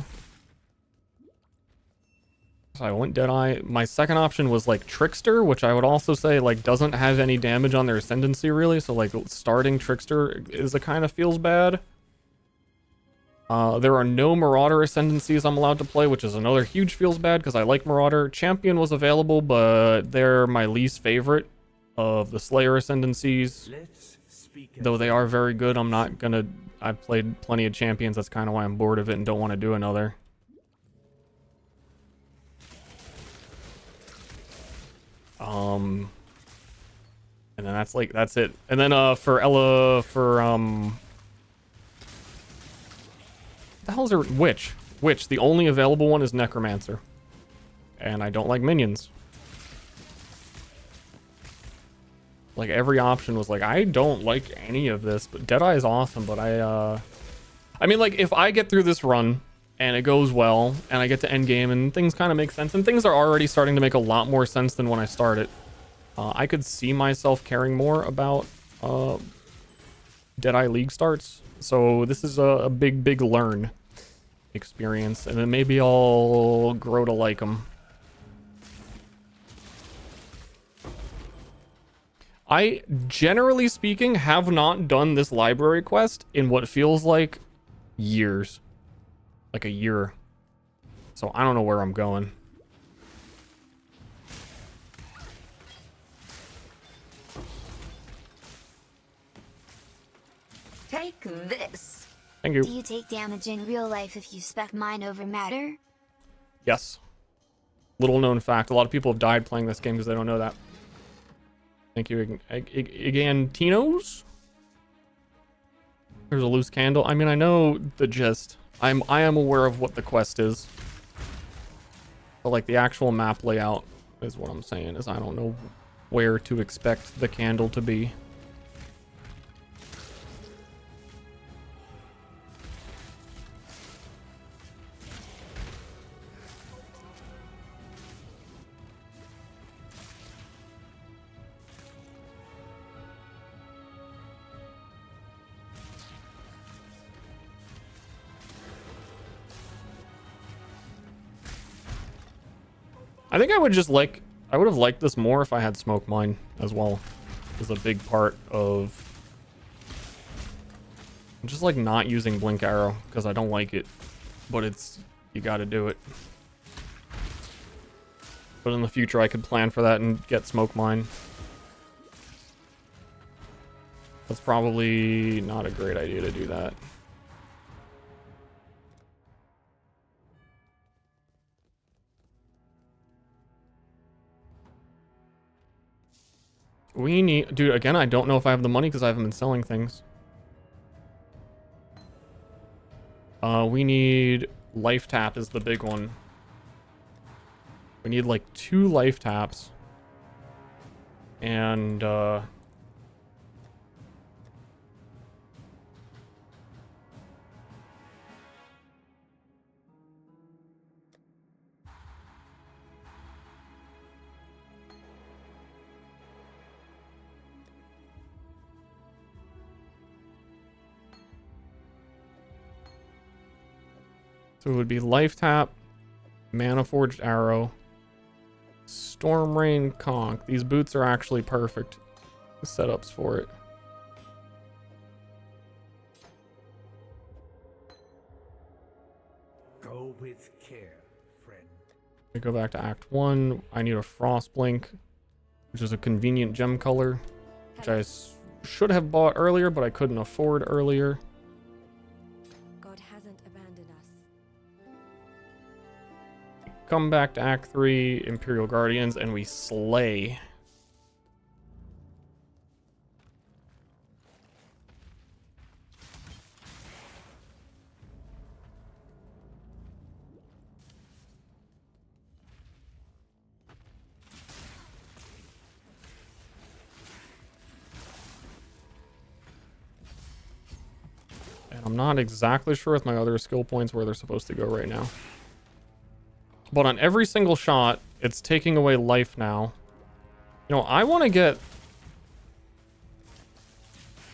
So I went Deadeye. My second option was like Trickster, which I would also say like doesn't have any damage on their ascendancy really. So like starting Trickster is a kind of feels bad. There are no Marauder ascendancies I'm allowed to play, which is another huge feels bad because I like Marauder. Champion was available, but they're my least favorite of the Slayer ascendancies. Though they are very good, I'm not gonna... I've played plenty of champions, that's kind of why I'm bored of it and don't want to do another. And then that's it. And then for Ella, for the hell's her Witch? Witch, the only available one is Necromancer. And I don't like minions. Like every option was like, I don't like any of this, but Deadeye is awesome, but I mean like if I get through this run and it goes well and I get to end game and things kind of make sense and things are already starting to make a lot more sense than when I started. I could see myself caring more about Deadeye League starts. So this is a big learn experience, and then maybe I'll grow to like them. I, generally speaking, have not done this library quest in what feels like years. Like a year. So I don't know where I'm going. Take this. Thank you. Do you take damage in real life if you spec mine over matter? Yes. Little known fact. A lot of people have died playing this game because they don't know that. Thank you, Igantinos. There's a loose candle. I mean, I know the gist. I am aware of what the quest is. But like the actual map layout is what I'm saying, is I don't know where to expect the candle to be. I think I would have liked this more if I had Smoke Mine as well. Is a big part of just like not using Blink Arrow because I don't like it, but you got to do it. But in the future I could plan for that and get Smoke Mine. That's probably not a great idea to do that. We need... Dude, again, I don't know if I have the money because I haven't been selling things. We need... Life Tap is the big one. We need, like, 2 Life Taps. And, so it would be Life Tap, Mana Forged Arrow, Storm Rain Conch. These boots are actually perfect setups for it. Go with care, friend. We go back to Act 1. I need a Frost Blink, which is a convenient gem color, which I should have bought earlier, but I couldn't afford earlier. Come back to Act 3, Imperial Guardians, and we slay. And I'm not exactly sure with my other skill points where they're supposed to go right now. But on every single shot, it's taking away life now. You know, I want to get...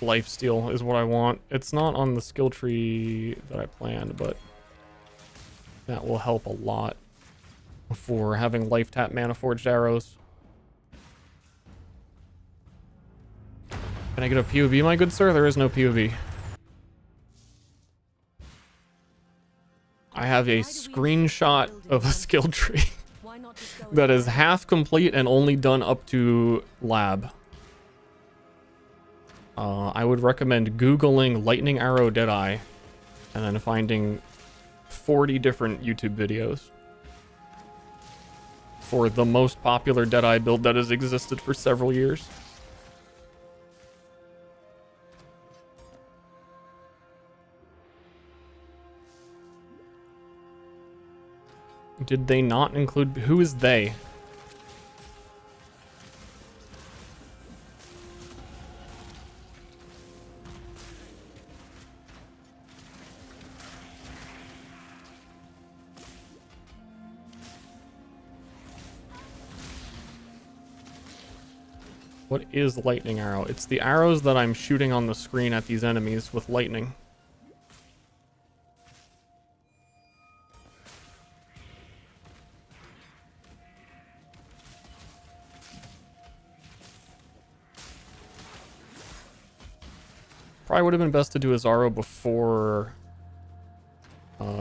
Lifesteal is what I want. It's not on the skill tree that I planned, but that will help a lot for having life tap mana forged arrows. Can I get a POB, my good sir? There is no POB. I have a screenshot of a skill tree that is half complete and only done up to lab. I would recommend Googling Lightning Arrow Deadeye and then finding 40 different YouTube videos for the most popular Deadeye build that has existed for several years. Did they not include... Who is they? What is lightning arrow? It's the arrows that I'm shooting on the screen at these enemies with lightning. Probably would have been best to do Azaro before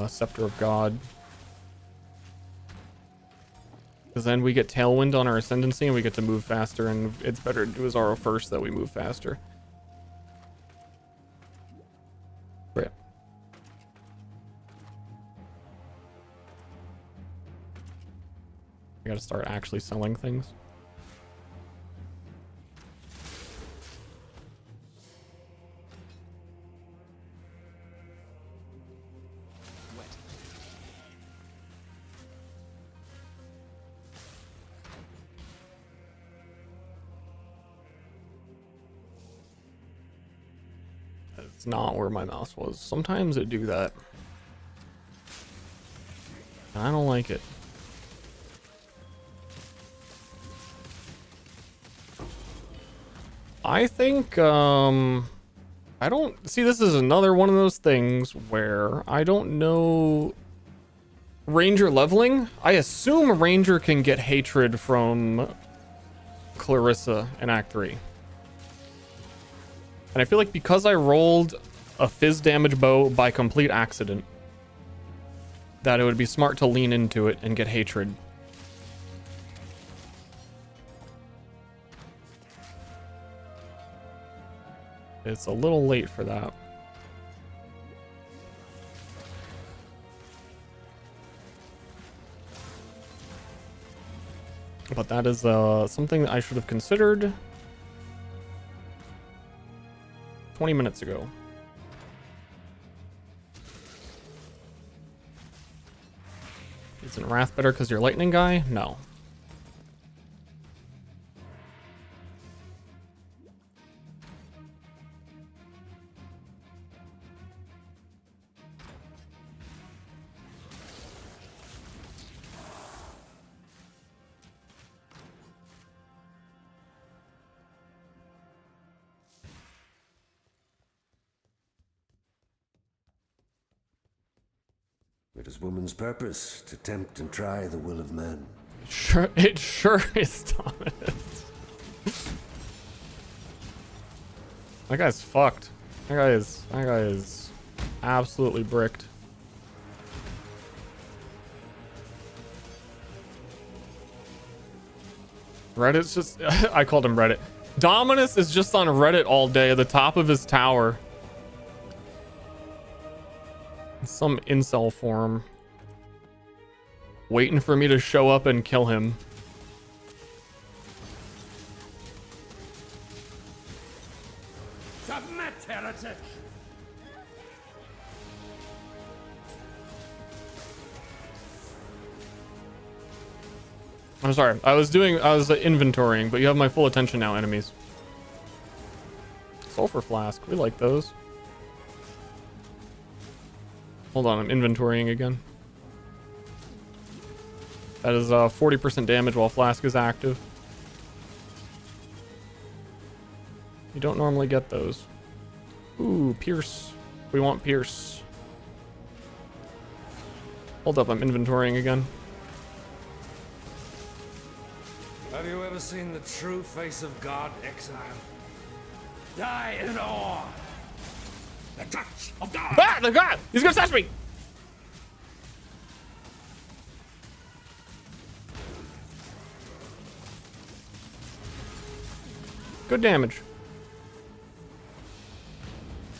Scepter of God. Because then we get Tailwind on our Ascendancy and we get to move faster, and it's better to do Azaro first that we move faster. Right. I gotta start actually selling things. It's not where my mouse was. Sometimes it do that. And I don't like it. I think, I don't... See, this is another one of those things where I don't know... Ranger leveling? I assume a Ranger can get hatred from Clarissa in Act 3. And I feel like because I rolled a fizz damage bow by complete accident, that it would be smart to lean into it and get hatred. It's a little late for that. But that is something that I should have considered 20 minutes ago. Isn't Wrath better because you're Lightning guy? No. It is woman's purpose to tempt and try the will of man. Sure, it sure is, Thomas. That guy's fucked. That guy is absolutely bricked. Reddit's just... I called him Reddit. Dominus is just on Reddit all day at the top of his tower. Some incel form. Waiting for me to show up and kill him. Submit, heretic! I'm sorry. I was inventorying, but you have my full attention now, enemies. Sulfur flask. We like those. Hold on, I'm inventorying again. That is 40% damage while flask is active. You don't normally get those. Ooh, Pierce. We want Pierce. Hold up, I'm inventorying again. Have you ever seen the true face of God, Exile? Die in awe! The touch of God! Ah, the God! He's gonna touch me! Good damage.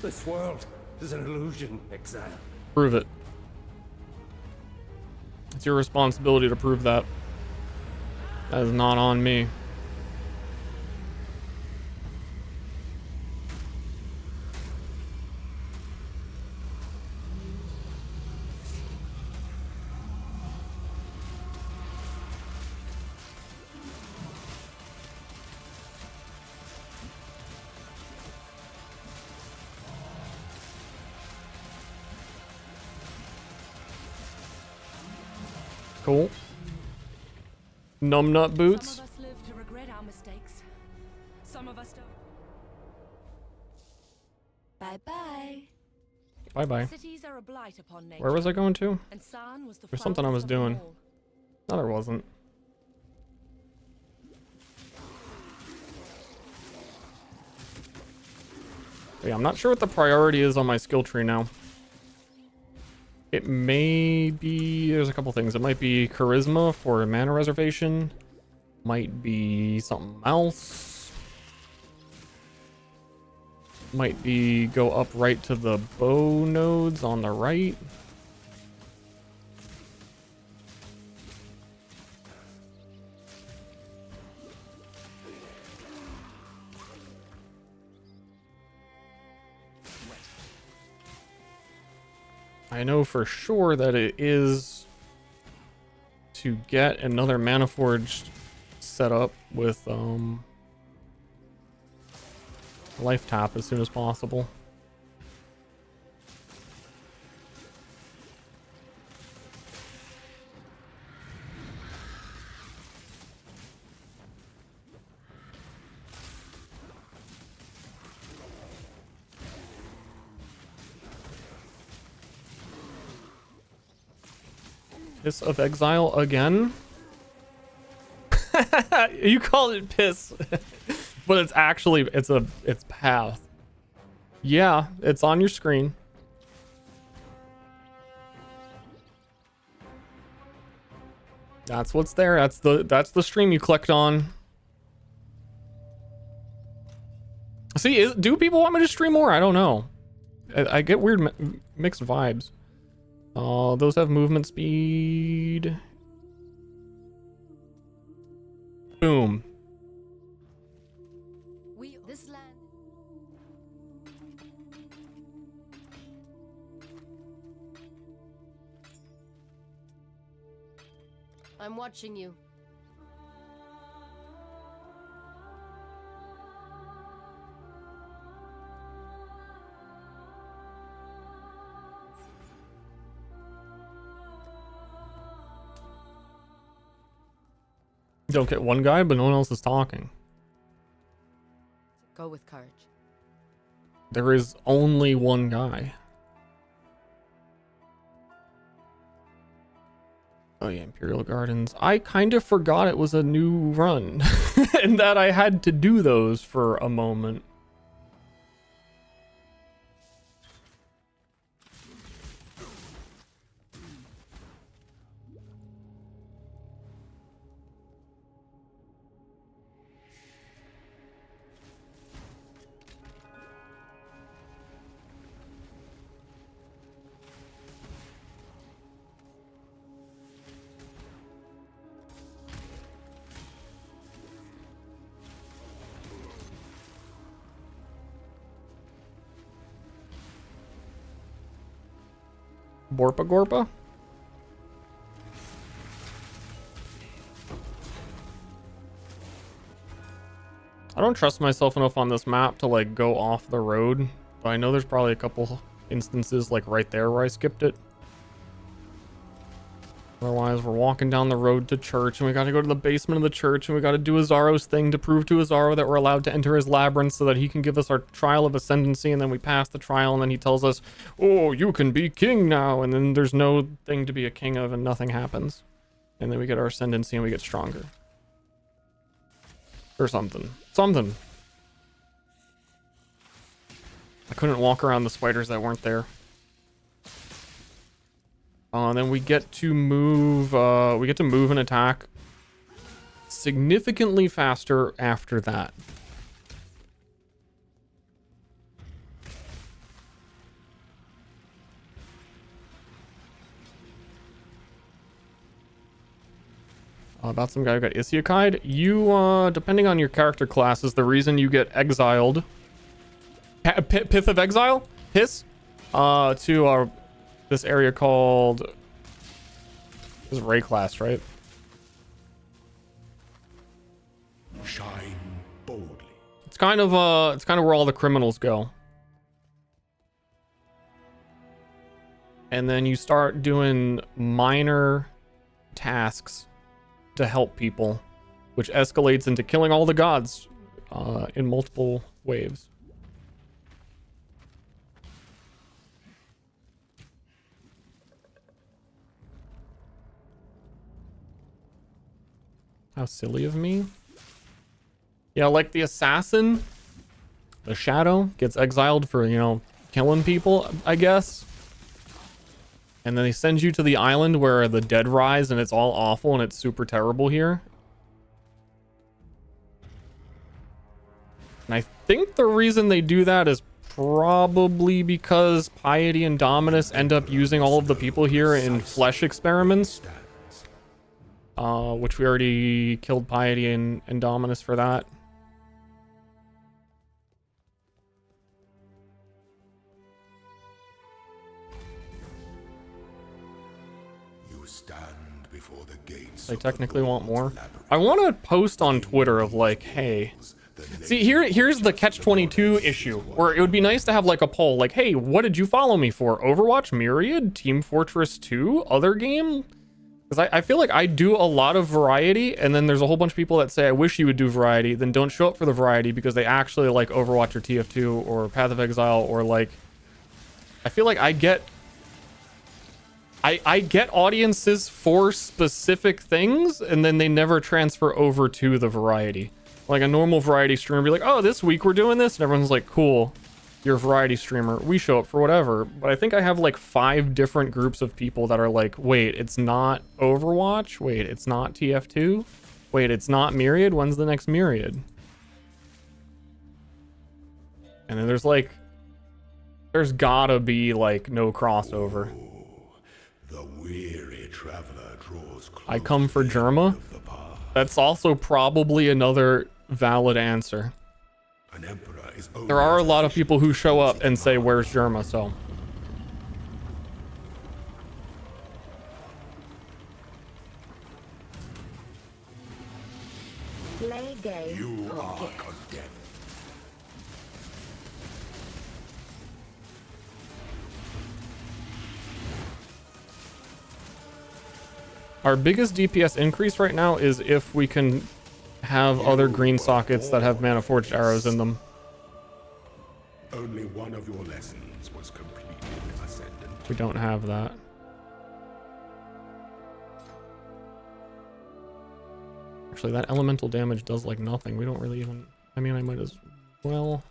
This world is an illusion, Exile. Prove it. It's your responsibility to prove that. That is not on me. Cool. Numbnut boots. Some of us live to regret our mistakes. Some of us don't. Bye-bye. Bye-bye. Cities are a blight upon nature. Where was I going to? And San was the There's something I was frontest of them doing. all. No, there wasn't. Yeah, I'm not sure what the priority is on my skill tree now. It may be... There's a couple things. It might be charisma for mana reservation. Might be something else. Might be go up right to the bow nodes on the right. I know for sure that it is to get another mana forged set up with life tap as soon as possible. Path of Exile again? You called it piss. But it's actually, it's path. Yeah, it's on your screen. That's what's there. That's the stream you clicked on. See, do people want me to stream more? I don't know. I get weird mixed vibes. Those have movement speed. Boom. This land. I'm watching you. You don't get one guy, but no one else is talking. Go with courage. There is only one guy. Oh yeah, Imperial Gardens. I kind of forgot it was a new run and that I had to do those for a moment. Borpa Gorpa? I don't trust myself enough on this map to like go off the road, but I know there's probably a couple instances like right there where I skipped it. Otherwise, we're walking down the road to church, and we gotta go to the basement of the church, and we gotta do Azaro's thing to prove to Azaro that we're allowed to enter his labyrinth so that he can give us our trial of ascendancy, and then we pass the trial, and then he tells us, oh, you can be king now, and then there's no thing to be a king of, and nothing happens. And then we get our ascendancy, and we get stronger. Or something. Something. I couldn't walk around the spiders that weren't there. Then we get to move and attack significantly faster after that. About some guy who got Isekai. You, depending on your character classes, the reason you get exiled, Path of Exile, to this area called, this is Ray class, right? Shine boldly. It's kind of where all the criminals go. And then you start doing minor tasks to help people, which escalates into killing all the gods in multiple waves. How silly of me. Yeah, like the assassin, the shadow, gets exiled for, you know, killing people, I guess. And then they send you to the island where the dead rise and it's all awful and it's super terrible here. And I think the reason they do that is probably because Piety and Dominus end up using all of the people here in flesh experiments. Which we already killed Piety and Dominus for that. You stand before the gates. They technically want more. I want to post on Twitter of like, hey, see, here's the catch-22 issue, where it would be nice to have like a poll, like, hey, what did you follow me for? Overwatch, Myriad, Team Fortress 2, other game? Because I feel like I do a lot of variety, and then there's a whole bunch of people that say, I wish you would do variety, then don't show up for the variety because they actually like Overwatch or TF2 or Path of Exile, or like, I feel like I get audiences for specific things, and then they never transfer over to the variety. Like a normal variety streamer be like, oh, this week we're doing this, and everyone's like, cool, you're a variety streamer, we show up for whatever. But I think I have like 5 different groups of people that are like, wait, it's not Overwatch, wait, it's not TF2, wait, it's not Myriad, when's the next Myriad? And then there's like, there's gotta be like no crossover. The weary traveler draws close. I come for Germa. That's also probably another valid answer. An emperor is there are a lot of people who show up and say, where's Germa? So Play game. You are condemned. our biggest DPS increase right now is if we can have other green sockets that have mana forged arrows in them. Only one of your lessons was completed, Ascendant. We don't have that. Actually, that elemental damage does like nothing. We don't really even, I mean, I might as well.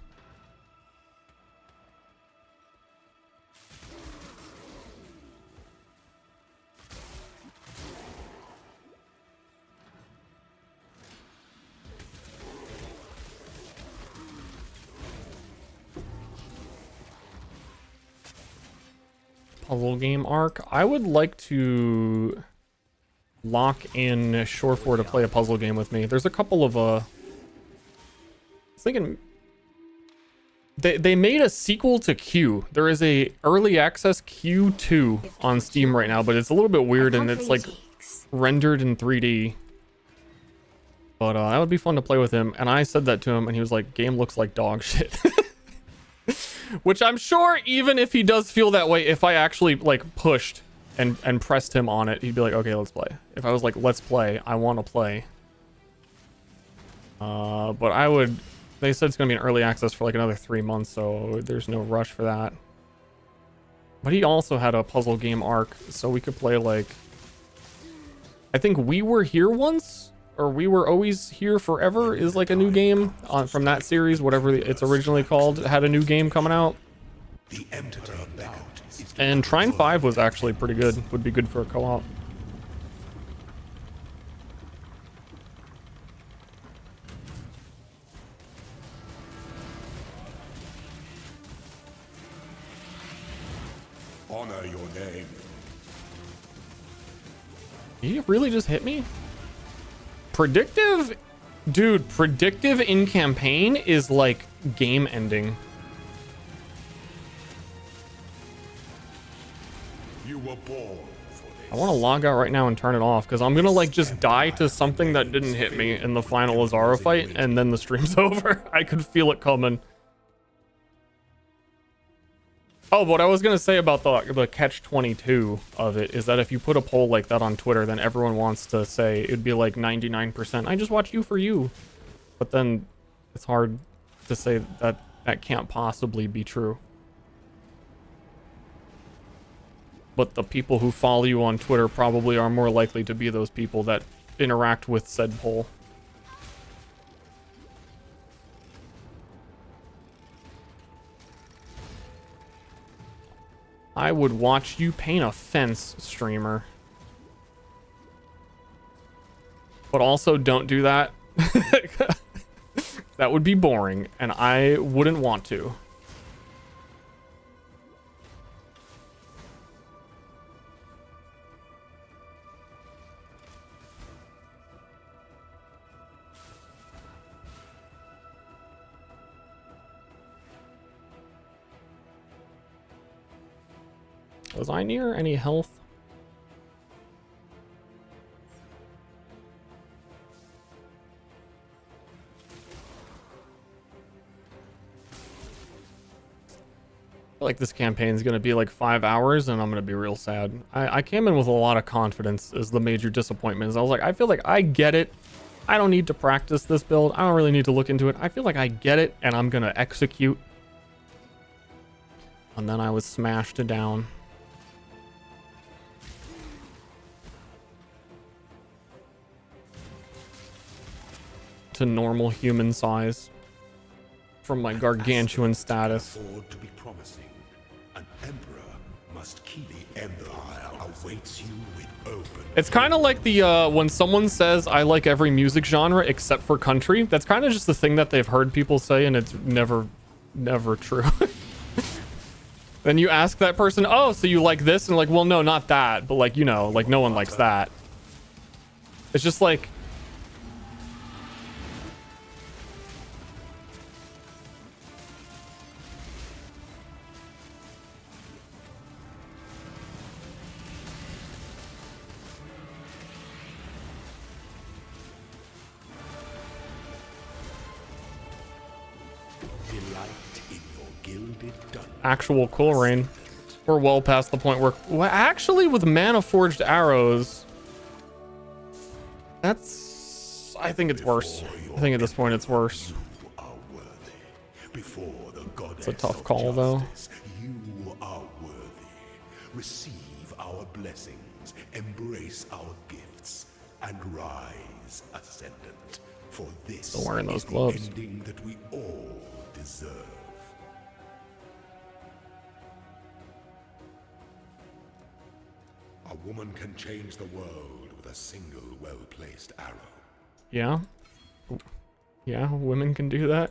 Puzzle game arc. I would like to lock in Shore4 to play a puzzle game with me. There's a couple of I was thinking they made a sequel to Q. There is a early access Q2 on Steam right now, but it's a little bit weird and it's like rendered in 3D. But that would be fun to play with him. And I said that to him and he was like, game looks like dog shit. Which I'm sure even if he does feel that way, if I actually like pushed and pressed him on it, he'd be like, okay, let's play. If I was like, let's play, I want to play. But I would, they said it's going to be an early access for like another 3 months, so there's no rush for that. But he also had a puzzle game arc, so we could play like, I think We Were Here Once, or We Were Always Here Forever is like a new game from that series, whatever it's originally called, had a new game coming out. And Trine 5 was actually pretty good, would be good for a co-op. Honor your name. He really just hit me? Predictive? Dude, predictive in campaign is like game ending. You were born for this. I want to log out right now and turn it off because I'm gonna like just die to something that didn't hit me in the final Azara fight and then the stream's over. I could feel it coming. Oh, what I was gonna say about the catch-22 of it is that if you put a poll like that on Twitter, then everyone wants to say it'd be like 99%. I just watch you for you, but then it's hard to say that that can't possibly be true. But the people who follow you on Twitter probably are more likely to be those people that interact with said poll. I would watch you paint a fence, streamer. But also don't do that. That would be boring, and I wouldn't want to. Was I near any health? I feel like this campaign is going to be like 5 hours and I'm going to be real sad. I came in with a lot of confidence as the major disappointment. I was like, I feel like I get it. I don't need to practice this build. I don't really need to look into it. I feel like I get it and I'm going to execute. And then I was smashed down. To normal human size from my gargantuan status. Afford to be promising. An emperor must keep the empire awaits you with open. It's kind of like the when someone says I like every music genre except for country. That's kind of just the thing that they've heard people say, and it's never true. Then you ask that person, oh, so you like this? And like, well, no, not that, but like, you know, like no one likes that. It's just like, actual cool rain. We're well past the point where, well, actually with mana forged arrows, that's, I think it's worse. I think at this point it's worse. It's a tough call though. You are worthy. Receive our blessings, embrace our gifts, and rise ascendant. For this Still wearing those is the gloves. ending that we all deserve. A woman can change the world with a single well-placed arrow. Yeah. Yeah, women can do that.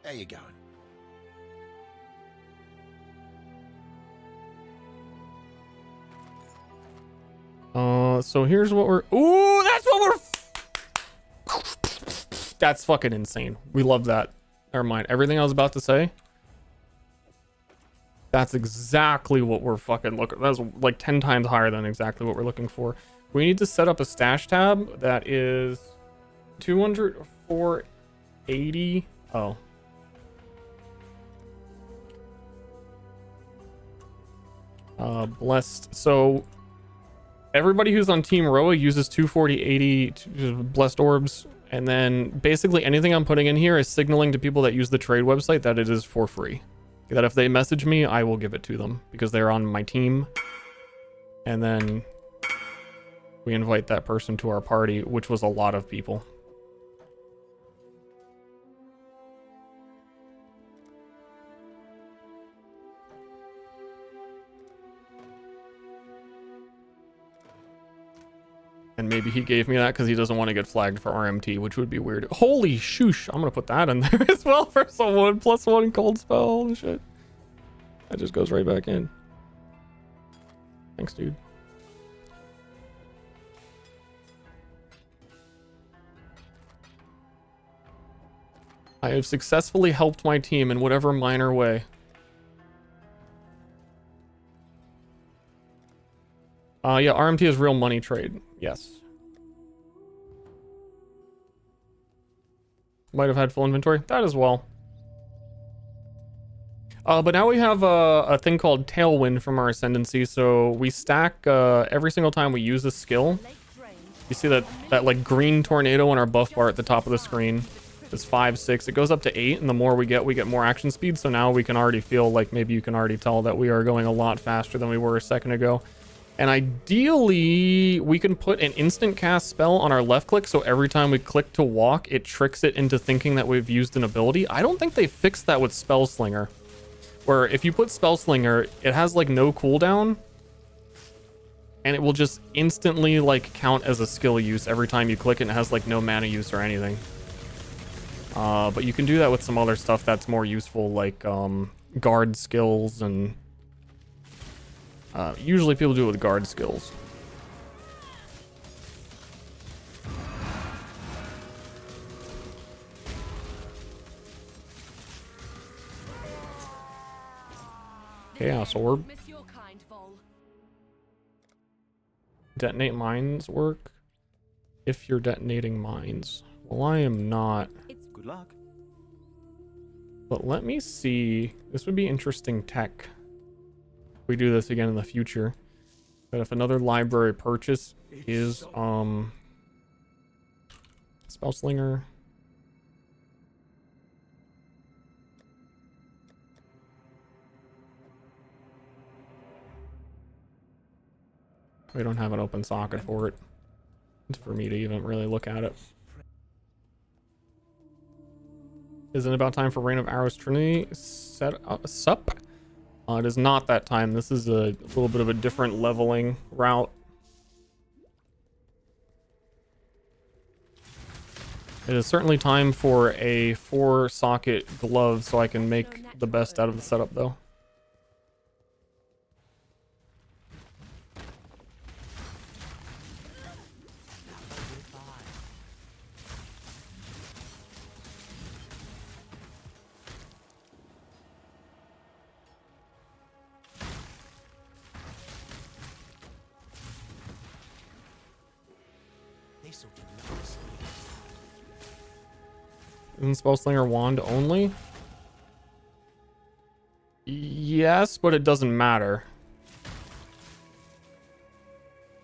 There you going. So here's what we're, ooh, that's what we're, that's fucking insane. We love that. Never mind. Everything I was about to say, that's exactly what we're fucking looking. That's like 10 times higher than exactly what we're looking for. We need to set up a stash tab that is 200, 480. Oh. Blessed. So everybody who's on Team Roa uses 240, 80 blessed orbs. And then basically anything I'm putting in here is signaling to people that use the trade website that it is for free. That if they message me, I will give it to them because they're on my team. And then we invite that person to our party, which was a lot of people. And maybe he gave me that because he doesn't want to get flagged for RMT, which would be weird. Holy shoosh. I'm going to put that in there as well for someone. +1 cold spell and shit. That just goes right back in. Thanks, dude. I have successfully helped my team in whatever minor way. Yeah, RMT is real money trade. Yes. Might have had full inventory. That as well. But now we have a thing called Tailwind from our Ascendancy. So we stack every single time we use a skill. You see that like green tornado on our buff bar at the top of the screen. It's 5, 6. It goes up to 8, and the more we get more action speed. So now we can already feel like maybe you can already tell that we are going a lot faster than we were a second ago. And ideally, we can put an instant cast spell on our left click, so every time we click to walk, it tricks it into thinking that we've used an ability. I don't think they fixed that with Spellslinger, where if you put Spellslinger, it has like no cooldown, and it will just instantly like count as a skill use every time you click it, and it has like no mana use or anything. But you can do that with some other stuff that's more useful, like guard skills and... usually people do it with guard skills. Chaos Orb. Detonate mines work if you're detonating mines. Well, I am not. Good luck. But let me see. This would be interesting tech. We do this again in the future. But if another library purchase is Spellslinger. We don't have an open socket for it. It's for me to even really look at it. Isn't it about time for Reign of Arrows Trinity set up? It is not that time. This is a little bit of a different leveling route. It is certainly time for a 4-socket glove so I can make the best out of the setup, though. Isn't Spellslinger wand only? Yes, but it doesn't matter.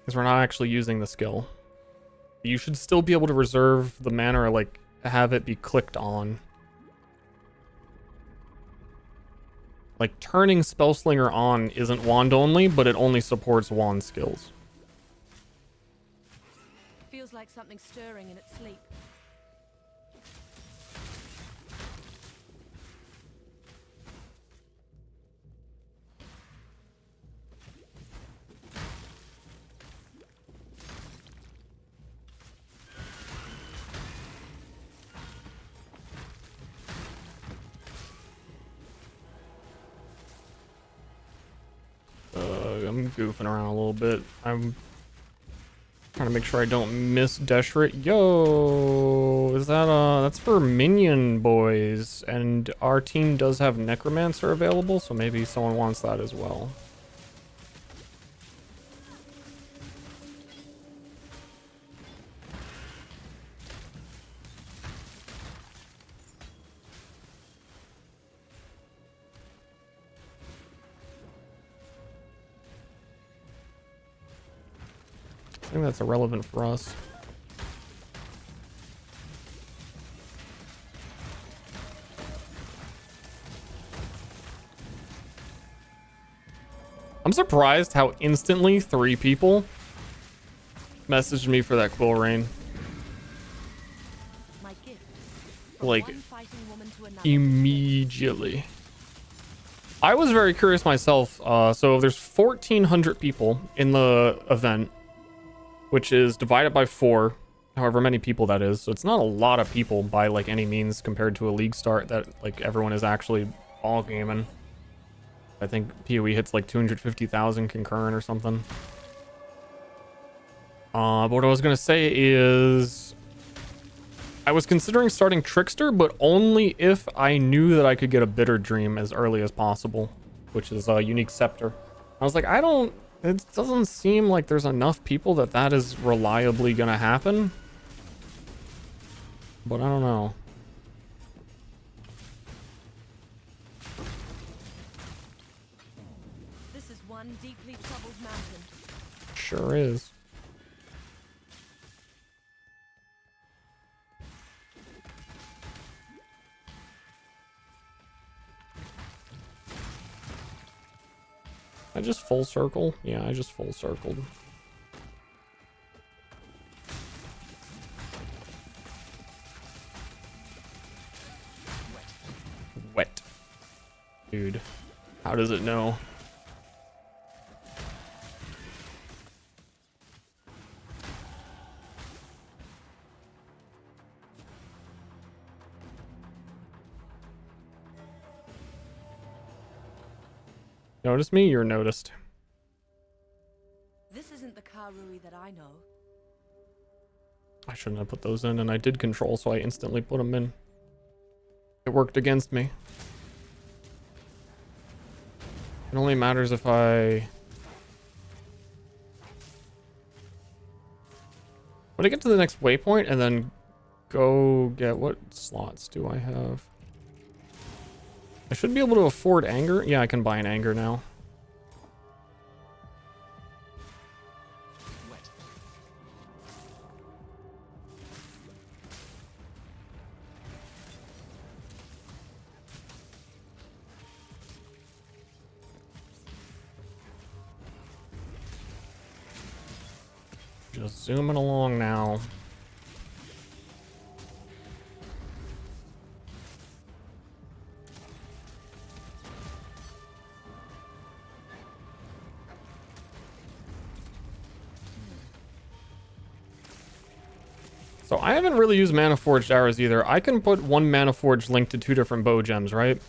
Because we're not actually using the skill. You should still be able to reserve the mana or like have it be clicked on. Like turning Spellslinger on isn't wand only, but it only supports wand skills. Feels like something stirring in its sleep. I'm goofing around a little bit. I'm trying to make sure I don't miss Deshret. Yo, is that that's for minion boys, and our team does have Necromancer available, so maybe someone wants that as well. think that's irrelevant for us. I'm surprised how instantly 3 people messaged me for that Quill Rain. My gift. Like, One fighting woman to another. immediately. I was very curious myself. So there's 1,400 people in the event, which is divided by 4, however many people that is. So it's not a lot of people by like any means compared to a league start that like everyone is actually ball gaming. I think PoE hits like 250,000 concurrent or something. But what I was gonna say is I was considering starting Trickster, but only if I knew that I could get a Bitter Dream as early as possible, which is a unique scepter. I was like, it doesn't seem like there's enough people that is reliably gonna happen. But I don't know. This is one deeply troubled mountain. Sure is. I just full circle? Yeah, I just full circled. Wet. Dude, how does it know? Notice me? You're noticed. This isn't the Karui that I know. I shouldn't have put those in, and I did control, so I instantly put them in. It worked against me. It only matters if I... When I get to the next waypoint and then go get... What slots do I have? I should be able to afford anger. Yeah, I can buy an anger now. Just zooming along now. So I haven't really used Mana Forged arrows either. I can put one Mana Forged linked to 2 different bow gems, right?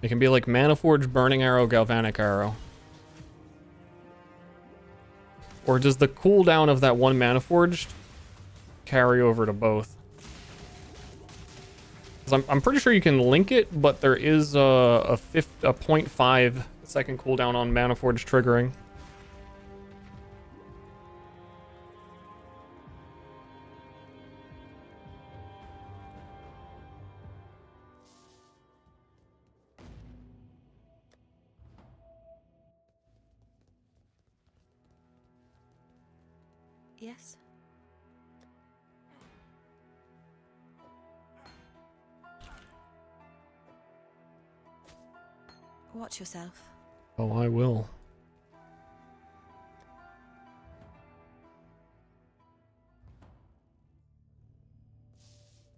It can be like Mana Forged, Burning Arrow, Galvanic Arrow. Or does the cooldown of that one Mana Forged carry over to both? 'Cause I'm pretty sure you can link it, but there is a 0.5 second cooldown on Mana Forged triggering. Yes? Watch yourself. Oh, I will.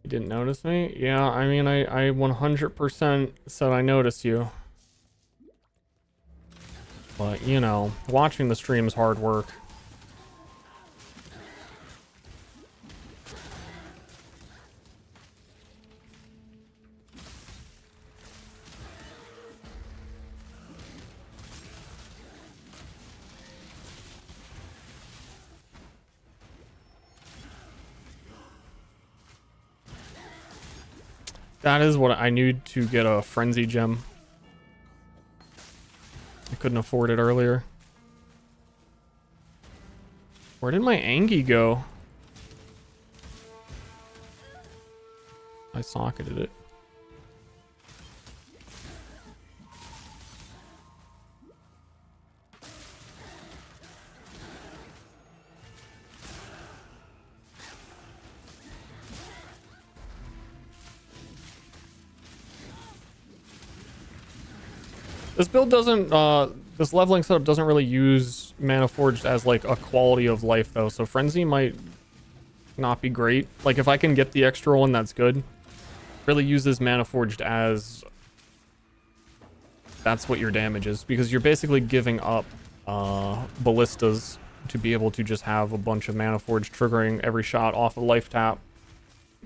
You didn't notice me? Yeah, I mean, I 100% said I noticed you. But, you know, watching the stream is hard work. That is what I need to get a frenzy gem. I couldn't afford it earlier. Where did my Angie go? I socketed it. This build doesn't, this leveling setup doesn't really use Mana Forged as like a quality of life though, so Frenzy might not be great. Like if I can get the extra one, that's good. Really uses Mana Forged as that's what your damage is, because you're basically giving up ballistas to be able to just have a bunch of Mana Forged triggering every shot off a life tap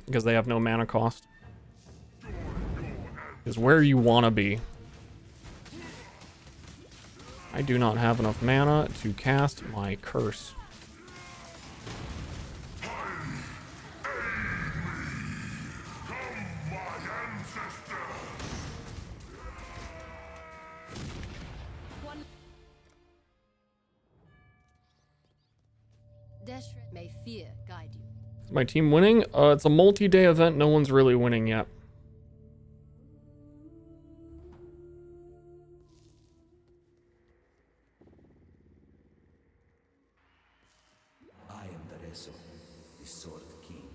because they have no mana cost. Is where you want to be. I do not have enough mana to cast my curse. May fear guide you. Is my team winning? It's a multi-day event. No one's really winning yet. I am Dareso, the Sword King.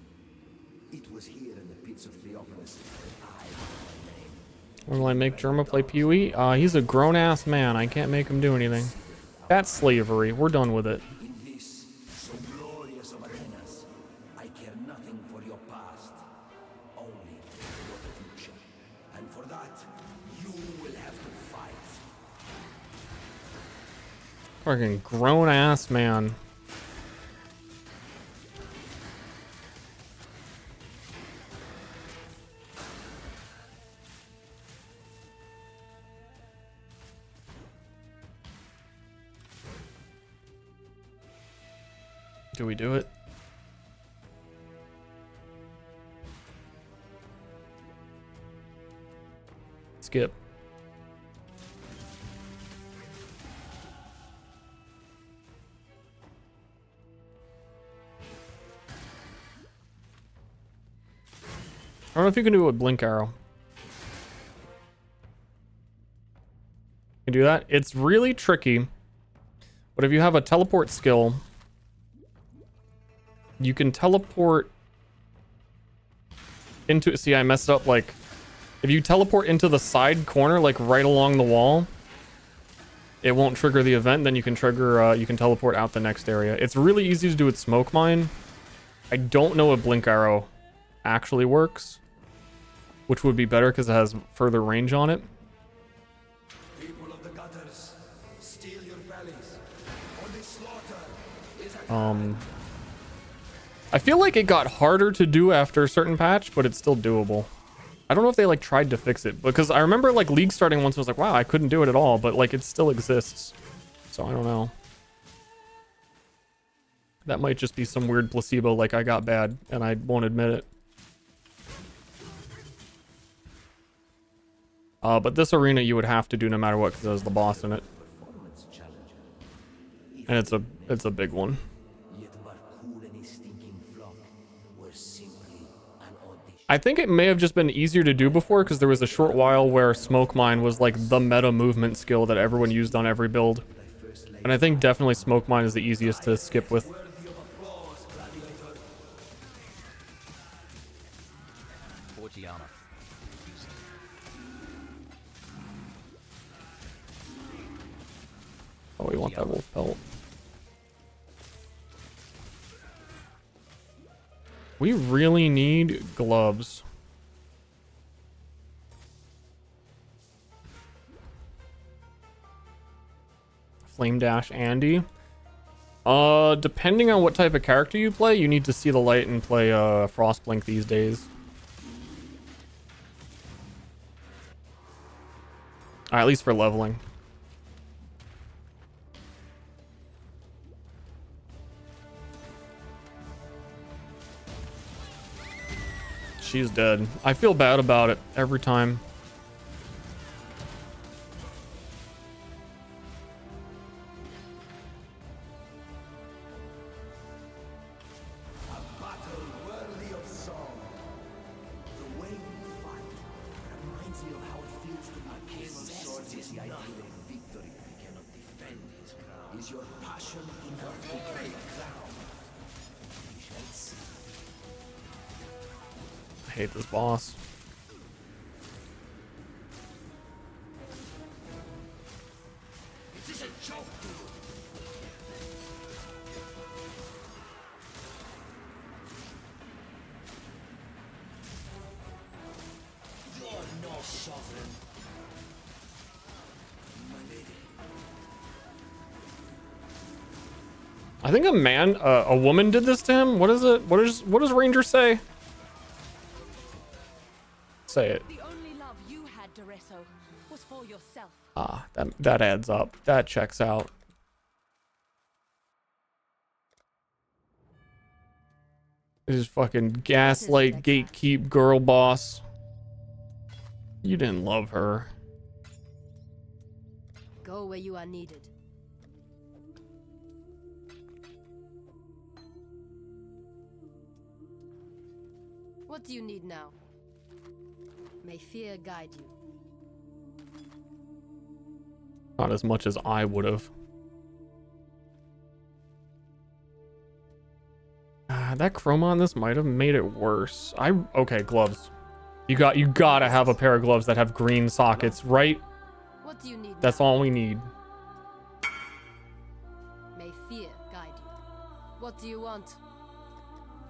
It was here in the pits of Leopolis that I wrote my name. When will I make Germa play PoE? He's a grown-ass man. I can't make him do anything. That's slavery. We're done with it. In this, so glorious of arenas, I care nothing for your past, only your future. And for that, you will have to fight. Fucking grown-ass man. Do we do it? Skip. I don't know if you can do it with Blink Arrow. You can do that? It's really tricky. But if you have a teleport skill, you can teleport into, see, I messed up, like, if you teleport into the side corner, like right along the wall, it won't trigger the event, then you can trigger, you can teleport out the next area. It's really easy to do with Smoke Mine. I don't know if Blink Arrow actually works, which would be better because it has further range on it. People of the gutters, steel your bellies, for the slaughter is a I feel like it got harder to do after a certain patch, but it's still doable. I don't know if they like tried to fix it, because I remember like League starting once, I was like, wow, I couldn't do it at all, but like it still exists. So I don't know. That might just be some weird placebo, like I got bad and I won't admit it. But this arena you would have to do no matter what, because there's the boss in it. And it's a big one. I think it may have just been easier to do before, because there was a short while where Smoke Mine was like the meta movement skill that everyone used on every build. And I think definitely Smoke Mine is the easiest to skip with. Oh, we want that wolf pelt. We really need gloves. Flame Dash Andy. Depending on what type of character you play, you need to see the light and play Frostblink these days. At least for leveling. She's dead. I feel bad about it every time. I hate this boss. I think a woman did this to him. What is it? What does Ranger say? Say it. The only love you had, Doreso, was for yourself. Ah, that adds up. That checks out. This is fucking gaslight gatekeep girl boss. You didn't love her. Go where you are needed. What do you need now? May fear guide you. Not as much as I would have. That chroma on this might have made it worse. Okay, gloves. You gotta have a pair of gloves that have green sockets, right? What do you need? That's all we need. May fear guide you. What do you want?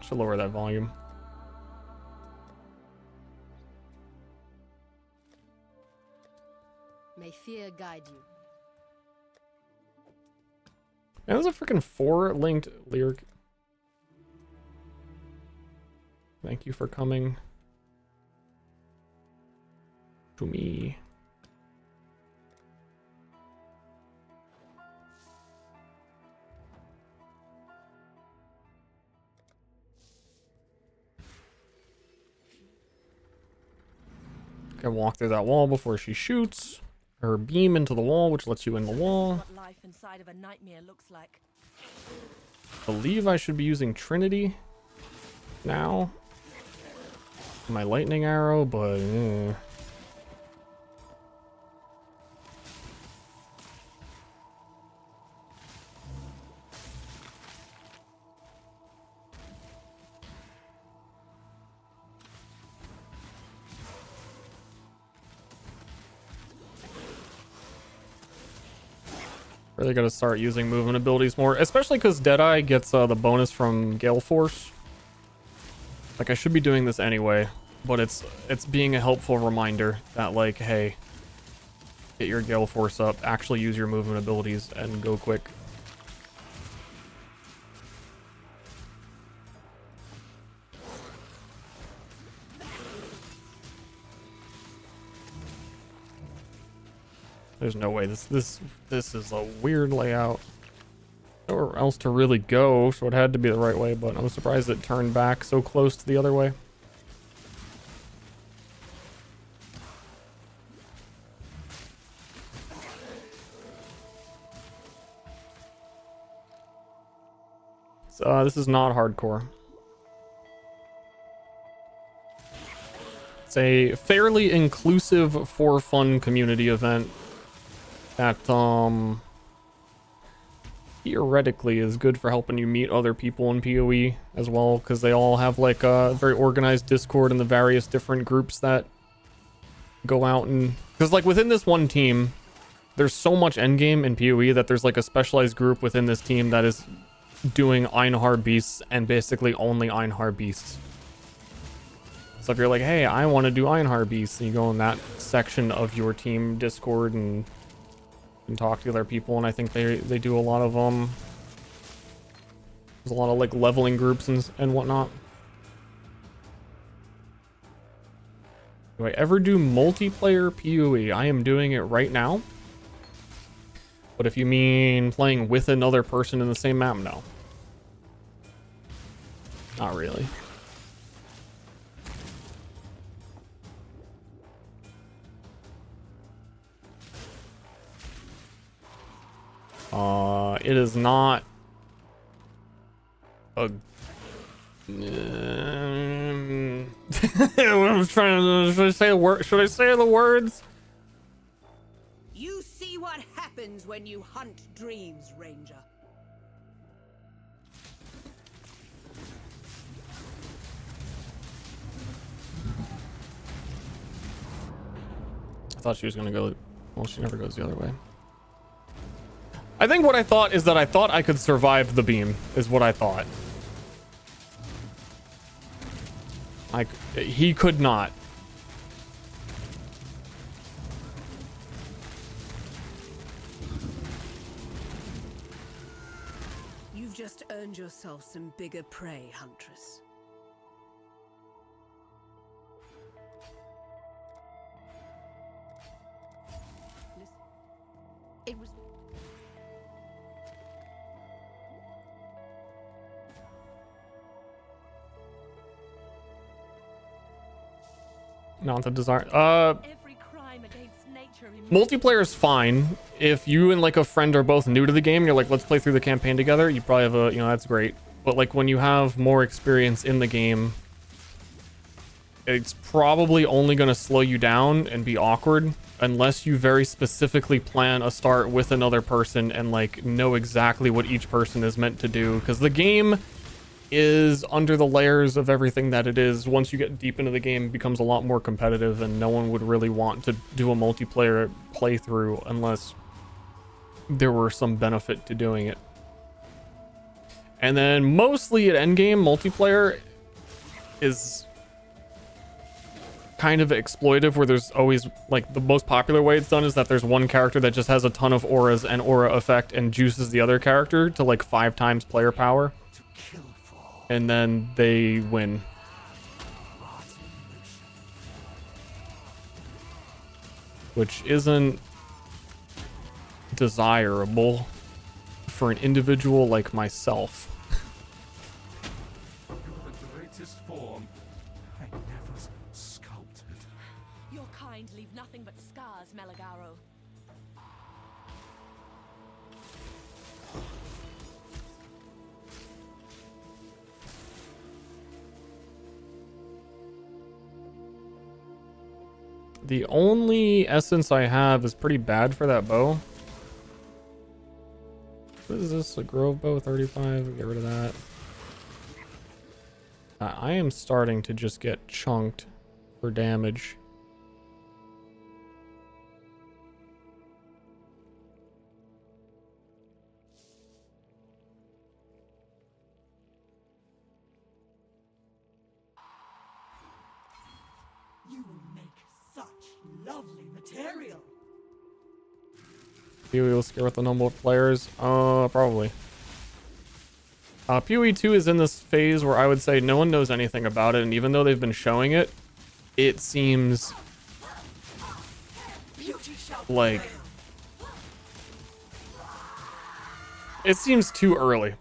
Should lower that volume. May fear guide you. And there's a freaking 4 linked lyric. Thank you for coming to me. Can walk through that wall before she shoots her beam into the wall, which lets you in the wall. What life inside of a nightmare looks like. Believe I should be using Trinity now. My lightning arrow, but really gotta start using movement abilities more, especially because Deadeye gets the bonus from Gale Force. Like, I should be doing this anyway, but it's being a helpful reminder that, like, hey, get your Gale Force up, actually use your movement abilities, and go quick. There's no way this is a weird layout. Nowhere else to really go, so it had to be the right way, but I was surprised it turned back so close to the other way. So this is not hardcore. It's a fairly inclusive, for fun community event that theoretically is good for helping you meet other people in PoE as well, because they all have like a very organized Discord and the various different groups that go out and, because like within this one team there's so much endgame in PoE that there's like a specialized group within this team that is doing Einhar beasts and basically only Einhar beasts. So if you're like, hey, I want to do Einhar beasts, and you go in that section of your team Discord and talk to other people, and I think they do a lot of there's a lot of like leveling groups and whatnot. Do I ever do multiplayer PoE? I am doing it right now. But if you mean playing with another person in the same map, no. Not really. It is not a I was trying to, should I say the word? Should I say the words? You see what happens when you hunt dreams, Ranger. I thought she was gonna go, well, she never goes the other way. I think what I thought is that I thought I could survive the beam, is what I thought. Like, he could not. just earned yourself some bigger prey, Huntress. It was... Not the desire. Multiplayer is fine. If you and like a friend are both new to the game, you're like, let's play through the campaign together. You probably have a, you know, that's great. But like when you have more experience in the game, it's probably only going to slow you down and be awkward unless you very specifically plan a start with another person and like know exactly what each person is meant to do, because the game is under the layers of everything that it is. Once you get deep into the game, it becomes a lot more competitive, and no one would really want to do a multiplayer playthrough unless there were some benefit to doing it. And then mostly at endgame, multiplayer is kind of exploitive, where there's always like the most popular way it's done is that there's one character that just has a ton of auras and aura effect and juices the other character to like 5 times player power, and then they win. Which isn't desirable for an individual like myself. The greatest form I never sculpted. Your kind leave nothing but scars, Melagaro. The only essence I have is pretty bad for that bow. What is this? A Grove bow, 35? Get rid of that. I am starting to just get chunked for damage. You will make such lovely material. PoE will scare with the normal players? Probably. PoE 2 is in this phase where I would say no one knows anything about it, and even though they've been showing it, it seems like it seems too early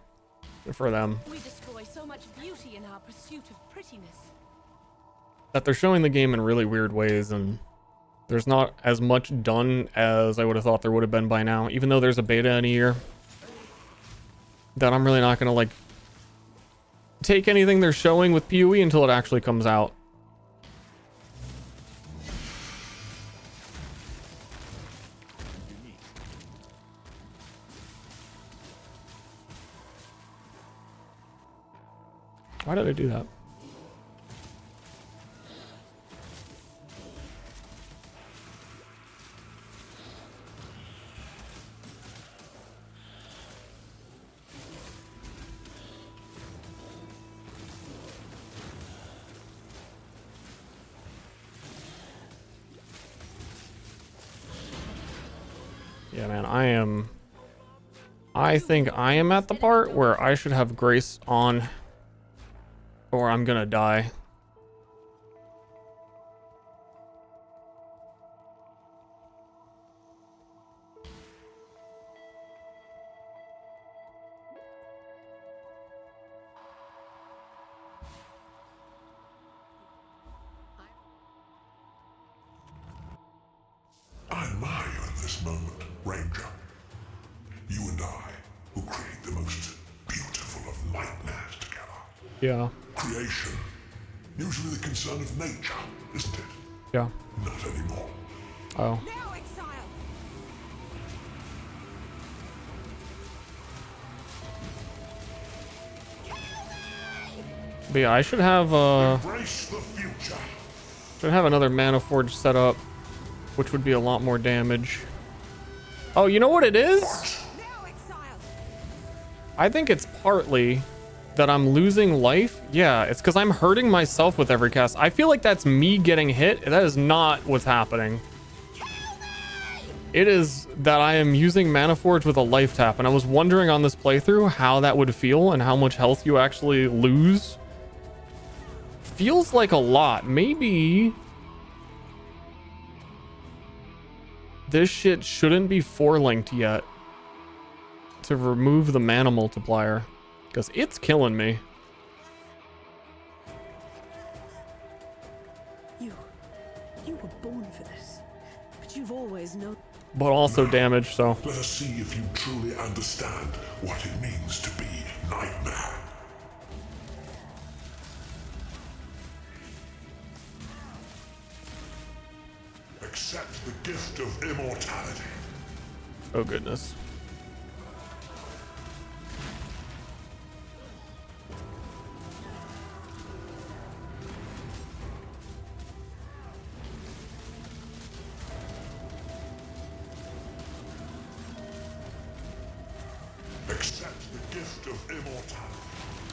for them. We destroy so much beauty in our pursuit of prettiness. That they're showing the game in really weird ways, and there's not as much done as I would have thought there would have been by now, even though there's a beta in a year. That I'm really not going to like take anything they're showing with PoE until it actually comes out. Why did I do that? Yeah, man, I think I am at the part where I should have Grace on, or I'm gonna die. I admire you in this moment, Ranger. You and I will create the most beautiful of nightmares together. Yeah. Creation, usually the concern of nature, isn't it? Yeah. Not anymore. Oh. But yeah, I should have Embrace the future. should have another Mana Forge set up, which would be a lot more damage. Oh, you know what it is? I think it's partly that I'm losing life. Yeah, it's because I'm hurting myself with every cast. I feel like that's me getting hit. That is not what's happening. It is that I am using Mana Forge with a life tap, and I was wondering on this playthrough how that would feel and how much health you actually lose. Feels like a lot. Maybe this shit shouldn't be 4-linked yet to remove the mana multiplier, because it's killing me. You were born for this, but you've always known. But also damage, so. Let us see if you truly understand what it means to be Nightmare. Accept the gift of immortality. Oh goodness. Accept the gift of immortality.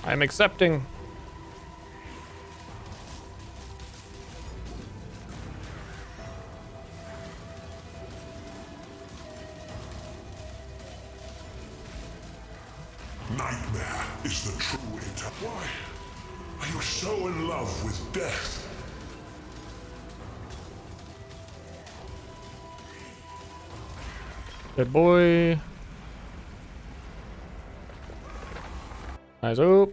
I'm accepting. Nightmare is the true intent. Why are you so in love with death? Good boy. Eyes up.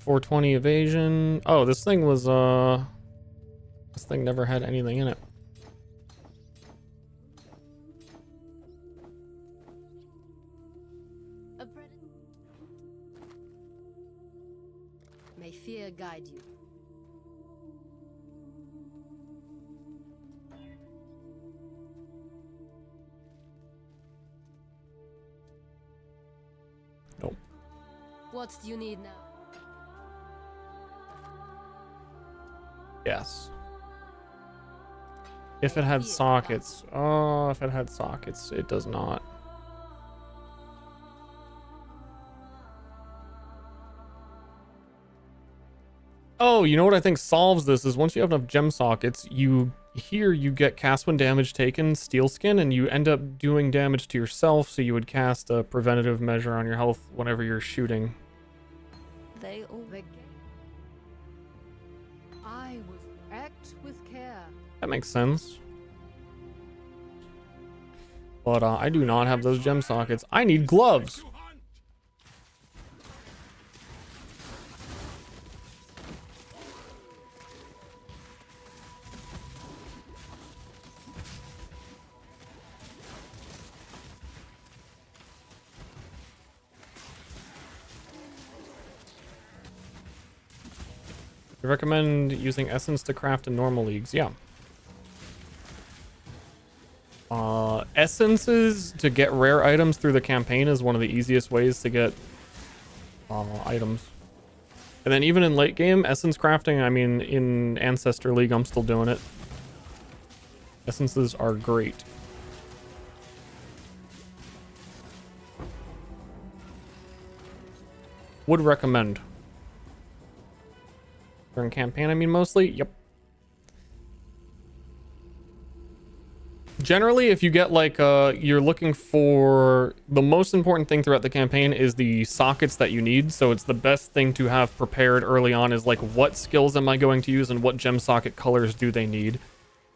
.420 evasion. Oh, this thing was this thing never had anything in it. May fear guide you. Nope. What do you need now? Yes. If it had sockets. Oh, if it had sockets, it does not. Oh, you know what I think solves this is once you have enough gem sockets, you get cast when damage taken, steel skin, and you end up doing damage to yourself, so you would cast a preventative measure on your health whenever you're shooting. They all I was act with care. That makes sense. But I do not have those gem sockets. I need gloves. You recommend using essence to craft in normal leagues? Yeah. Essences to get rare items through the campaign is one of the easiest ways to get items. And then even in late game, essence crafting, I mean, in Ancestor League, I'm still doing it. Essences are great. Would recommend. During campaign, I mean, mostly? Yep. Generally, if you get like, you're looking for the most important thing throughout the campaign is the sockets that you need. So it's the best thing to have prepared early on is like, what skills am I going to use and what gem socket colors do they need?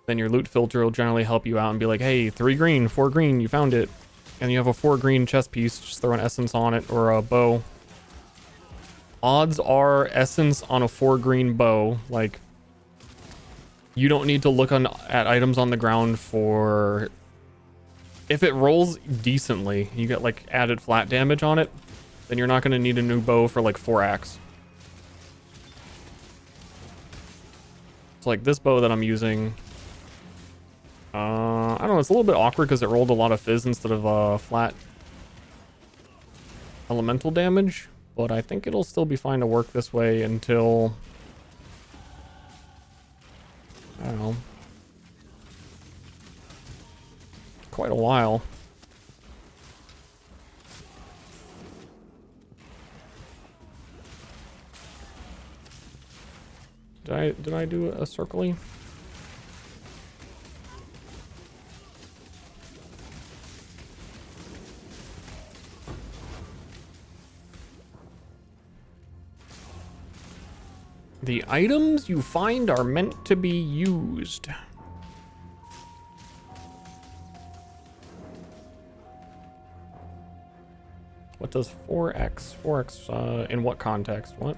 Then your loot filter will generally help you out and be like, hey, 3 green, 4 green, you found it. And you have a 4 green chest piece, just throw an essence on it or a bow. Odds are essence on a 4 green bow, like, you don't need to look at items on the ground for... If it rolls decently, you get like added flat damage on it, then you're not going to need a new bow for like 4 axe. So like this bow that I'm using, I don't know, it's a little bit awkward because it rolled a lot of fizz instead of flat elemental damage. But I think it'll still be fine to work this way until... I don't know. Quite a while. Did I do a circling? The items you find are meant to be used. What does 4x? 4x, in what context? What?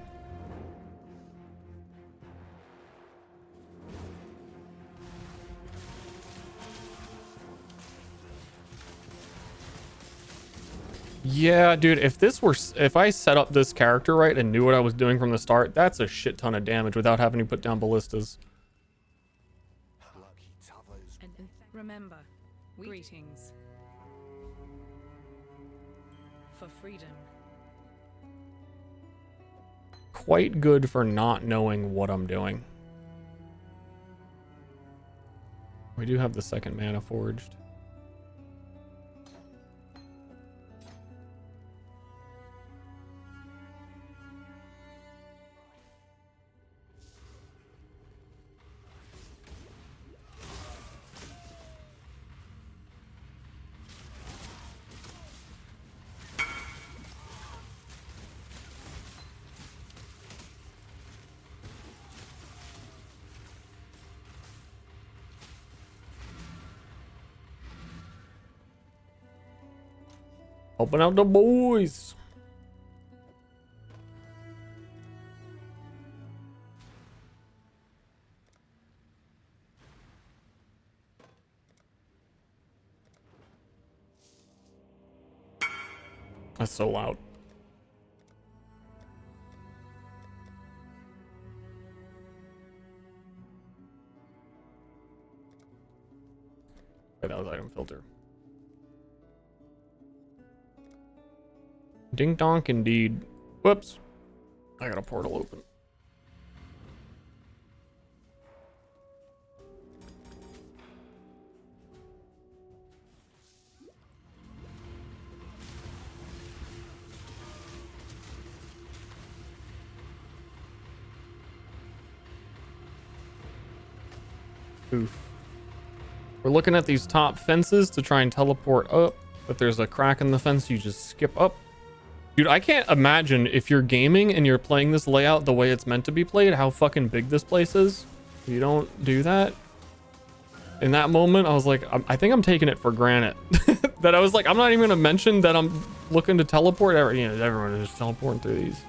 Yeah, dude, if I set up this character right and knew what I was doing from the start, that's a shit ton of damage without having to put down ballistas. And remember, greetings. For freedom. Quite good for not knowing what I'm doing. We do have the second mana forged. Helping out the boys. That's so loud. Okay, that was item filter. Ding donk indeed. Whoops. I got a portal open. Oof. We're looking at these top fences to try and teleport up. If there's a crack in the fence, you just skip up. Dude, I can't imagine if you're gaming and you're playing this layout the way it's meant to be played, how fucking big this place is. If you don't do that. In that moment, I was like, I think I'm taking it for granted. That I was like, I'm not even gonna mention that I'm looking to teleport. You know, everyone is just teleporting through these.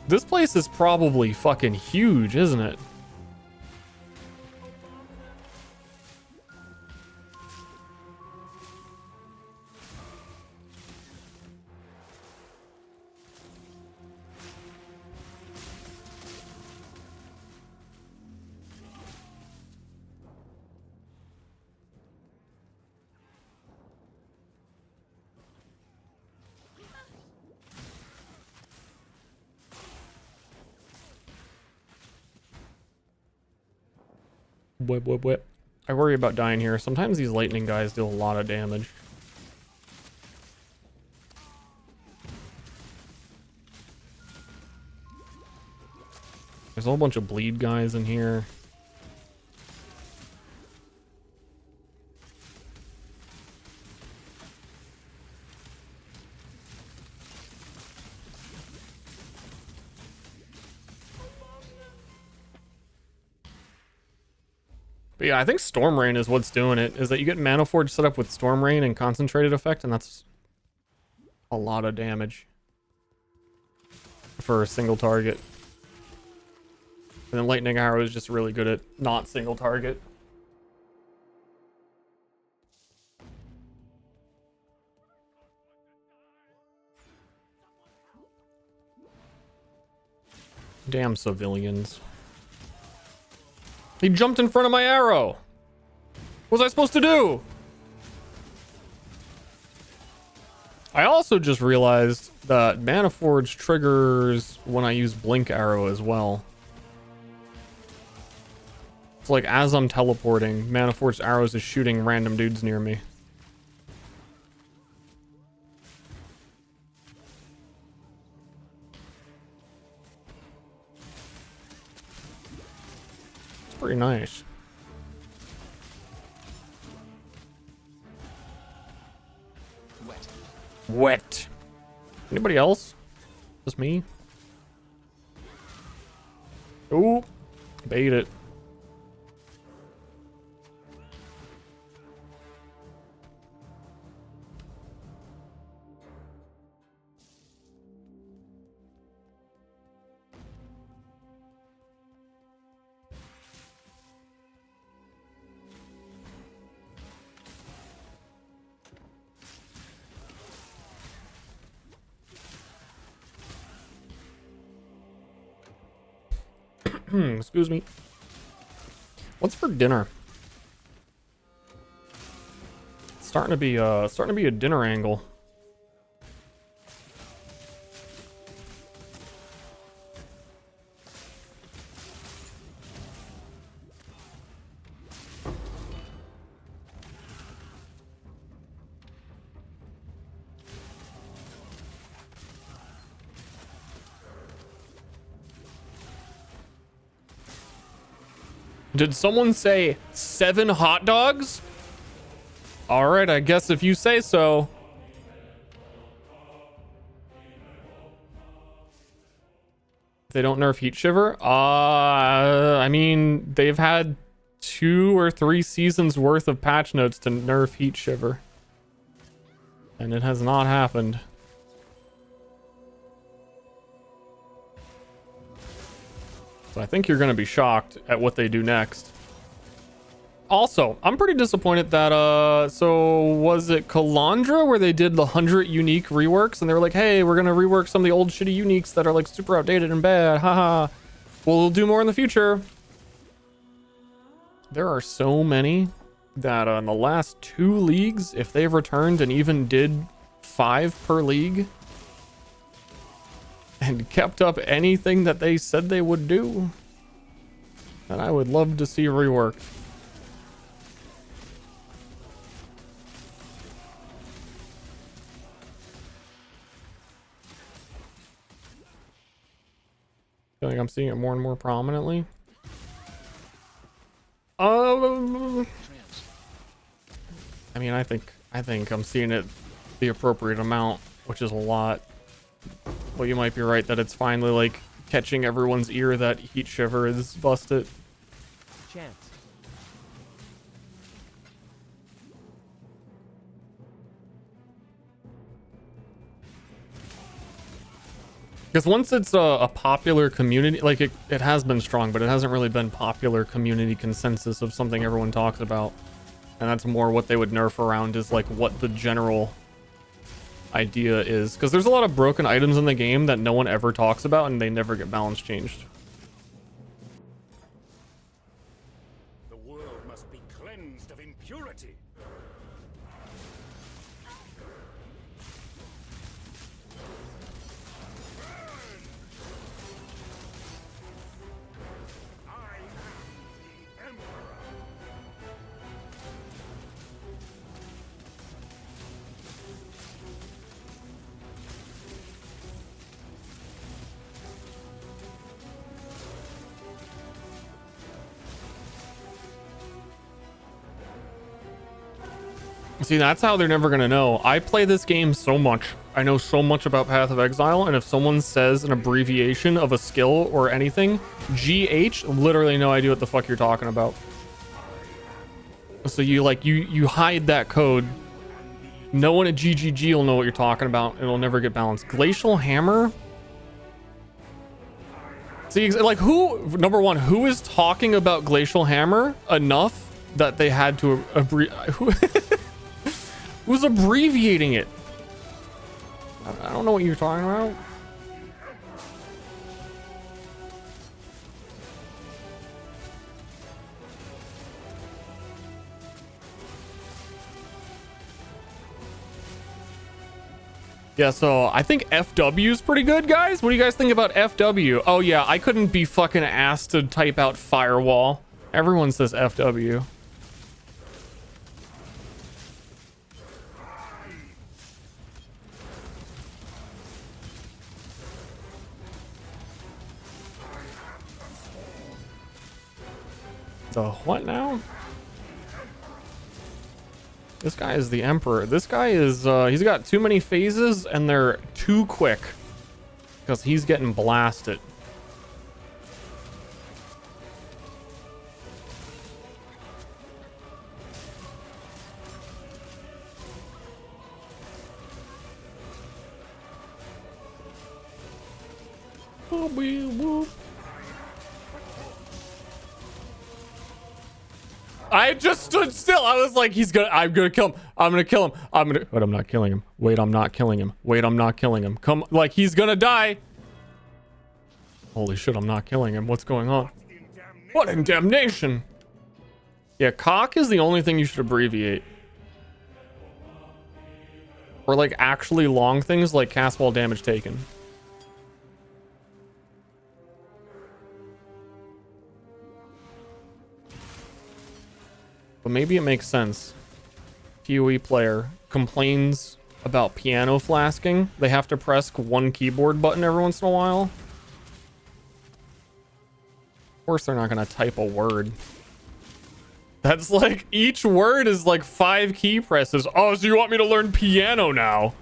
This place is probably fucking huge, isn't it? Whip, whip, whip. I worry about dying here. Sometimes these lightning guys do a lot of damage. There's a whole bunch of bleed guys in here. But yeah, I think Storm Rain is what's doing it. Is that you get Mana Forge set up with Storm Rain and Concentrated Effect, and that's a lot of damage for a single target. And then Lightning Arrow is just really good at not single target. Damn civilians. He jumped in front of my arrow. What was I supposed to do? I also just realized that Mana Forge triggers when I use Blink Arrow as well. It's like as I'm teleporting, Mana Forge arrows is shooting random dudes near me. pretty nice. Wet. Anybody else? Just me? Oh, bait it. Excuse me. What's for dinner? It's starting to be a dinner angle. Did someone say 7 hot dogs? All right, I guess if you say so. They don't nerf Heat Shiver? I mean, they've had 2 or 3 seasons worth of patch notes to nerf Heat Shiver. And it has not happened. So I think you're going to be shocked at what they do next. Also, I'm pretty disappointed that, so was it Kalandra where they did the 100 unique reworks and they were like, hey, we're going to rework some of the old shitty uniques that are like super outdated and bad. Haha. Well, we'll do more in the future. There are so many that in the last 2 leagues, if they've returned and even did 5 per league, and kept up anything that they said they would do, and I would love to see reworked. I feel like I'm seeing it more and more prominently. I mean, I think I'm seeing it the appropriate amount, which is a lot. Well, you might be right that it's finally like catching everyone's ear that Heat Shiver is busted. Chance. Because once it's a popular community, like it has been strong, but it hasn't really been popular community consensus of something everyone talks about. And that's more what they would nerf around is like what the general idea is. Because there's a lot of broken items in the game that no one ever talks about and they never get balance changed. The world must be cleansed of impurity. See, that's how they're never gonna know. I play this game so much. I know so much about Path of Exile, and if someone says an abbreviation of a skill or anything, GH, literally no idea what the fuck you're talking about. So you hide that code. No one at GGG will know what you're talking about. It'll never get balanced. Glacial Hammer? See, like number one, who is talking about Glacial Hammer enough that they had to who's abbreviating it? I don't know what you're talking about. Yeah, so I think FW is pretty good, guys. What do you guys think about FW? Oh yeah, I couldn't be fucking asked to type out firewall. Everyone says FW. The what now? This guy is the Emperor. This guy is, he's got too many phases and they're too quick. Because he's getting blasted. I just stood still. I was like, I'm gonna kill him. I'm gonna kill him. But I'm not killing him. Wait, I'm not killing him. Wait, I'm not killing him. Come, like, he's gonna die. Holy shit, I'm not killing him. What's going on? What in damnation? Yeah, cock is the only thing you should abbreviate. Or like actually long things like cast while damage taken. But maybe it makes sense. PoE player complains about piano flasking. They have to press one keyboard button every once in a while. Of course they're not gonna type a word. That's like, each word is like 5 key presses. Oh, so you want me to learn piano now?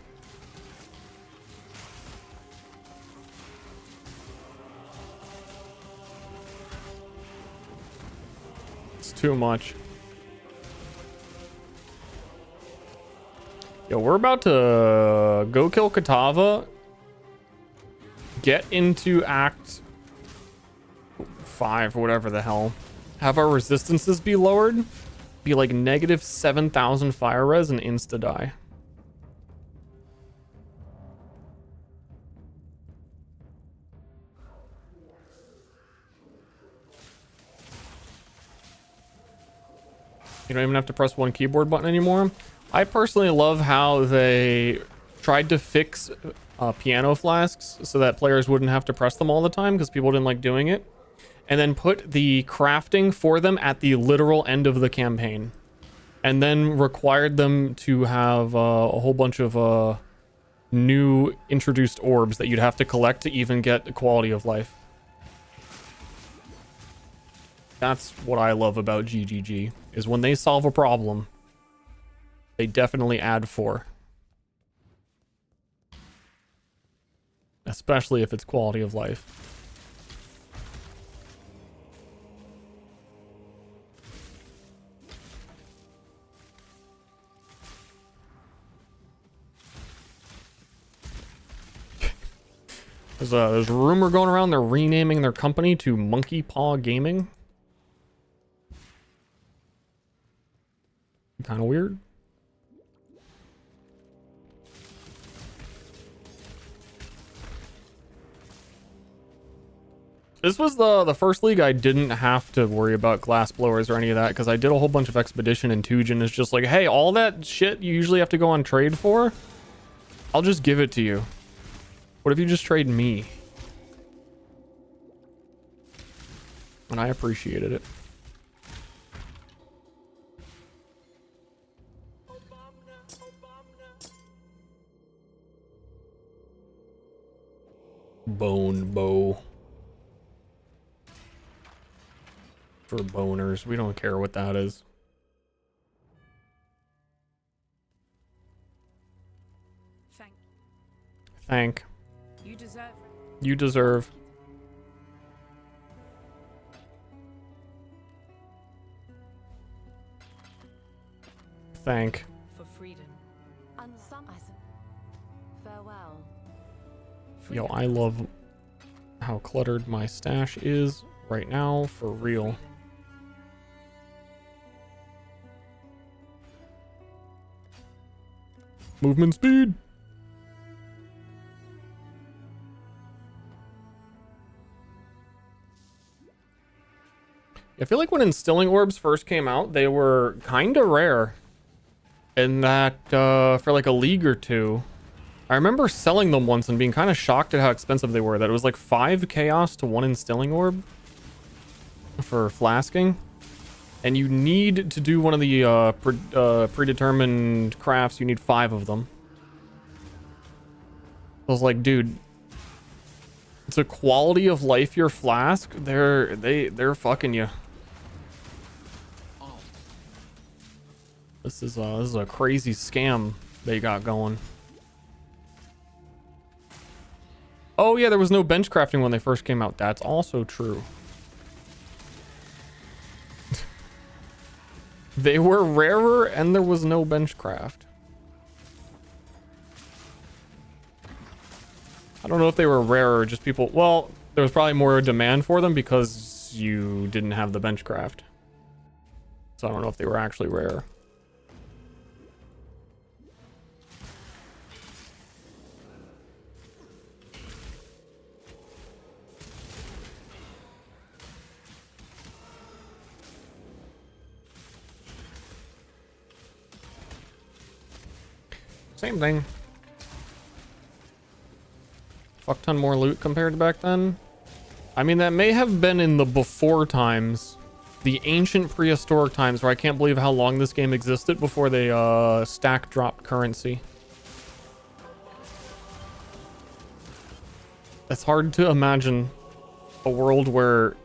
It's too much. Yo, we're about to go kill Katava. Get into Act 5 or whatever the hell. Have our resistances be lowered. Be like negative 7,000 fire res and insta die. You don't even have to press one keyboard button anymore. I personally love how they tried to fix piano flasks so that players wouldn't have to press them all the time because people didn't like doing it. And then put the crafting for them at the literal end of the campaign. And then required them to have a whole bunch of new introduced orbs that you'd have to collect to even get the quality of life. That's what I love about GGG, is when they solve a problem, they definitely add 4. Especially if it's quality of life. There's a rumor going around they're renaming their company to Monkey Paw Gaming. Kind of weird. This was the first league I didn't have to worry about glass blowers or any of that because I did a whole bunch of expedition and Tujin is just like, hey, all that shit you usually have to go on trade for, I'll just give it to you. What if you just trade me? And I appreciated it. Bone bow. For boners. We don't care what that is. Thank. You deserve. You deserve. Thank. For freedom. And some farewell. Yo, I love how cluttered my stash is right now, for real. Movement speed. I feel like when instilling orbs first came out, they were kind of rare. In that, for like a league or two, I remember selling them once and being kind of shocked at how expensive they were. That it was like 5 chaos to 1 instilling orb for flasking. And you need to do one of the predetermined crafts. You need 5 of them. I was like, dude, it's a quality of life your flask. They're fucking you. This is a crazy scam they got going. Oh yeah, there was no bench crafting when they first came out. That's also true. They were rarer and there was no bench craft. I don't know if they were rarer, just people, well, there was probably more demand for them because you didn't have the bench craft. So I don't know if they were actually rare. Same thing. Fuck ton more loot compared to back then. I mean, that may have been in the before times. The ancient prehistoric times where I can't believe how long this game existed before they stack dropped currency. It's hard to imagine a world where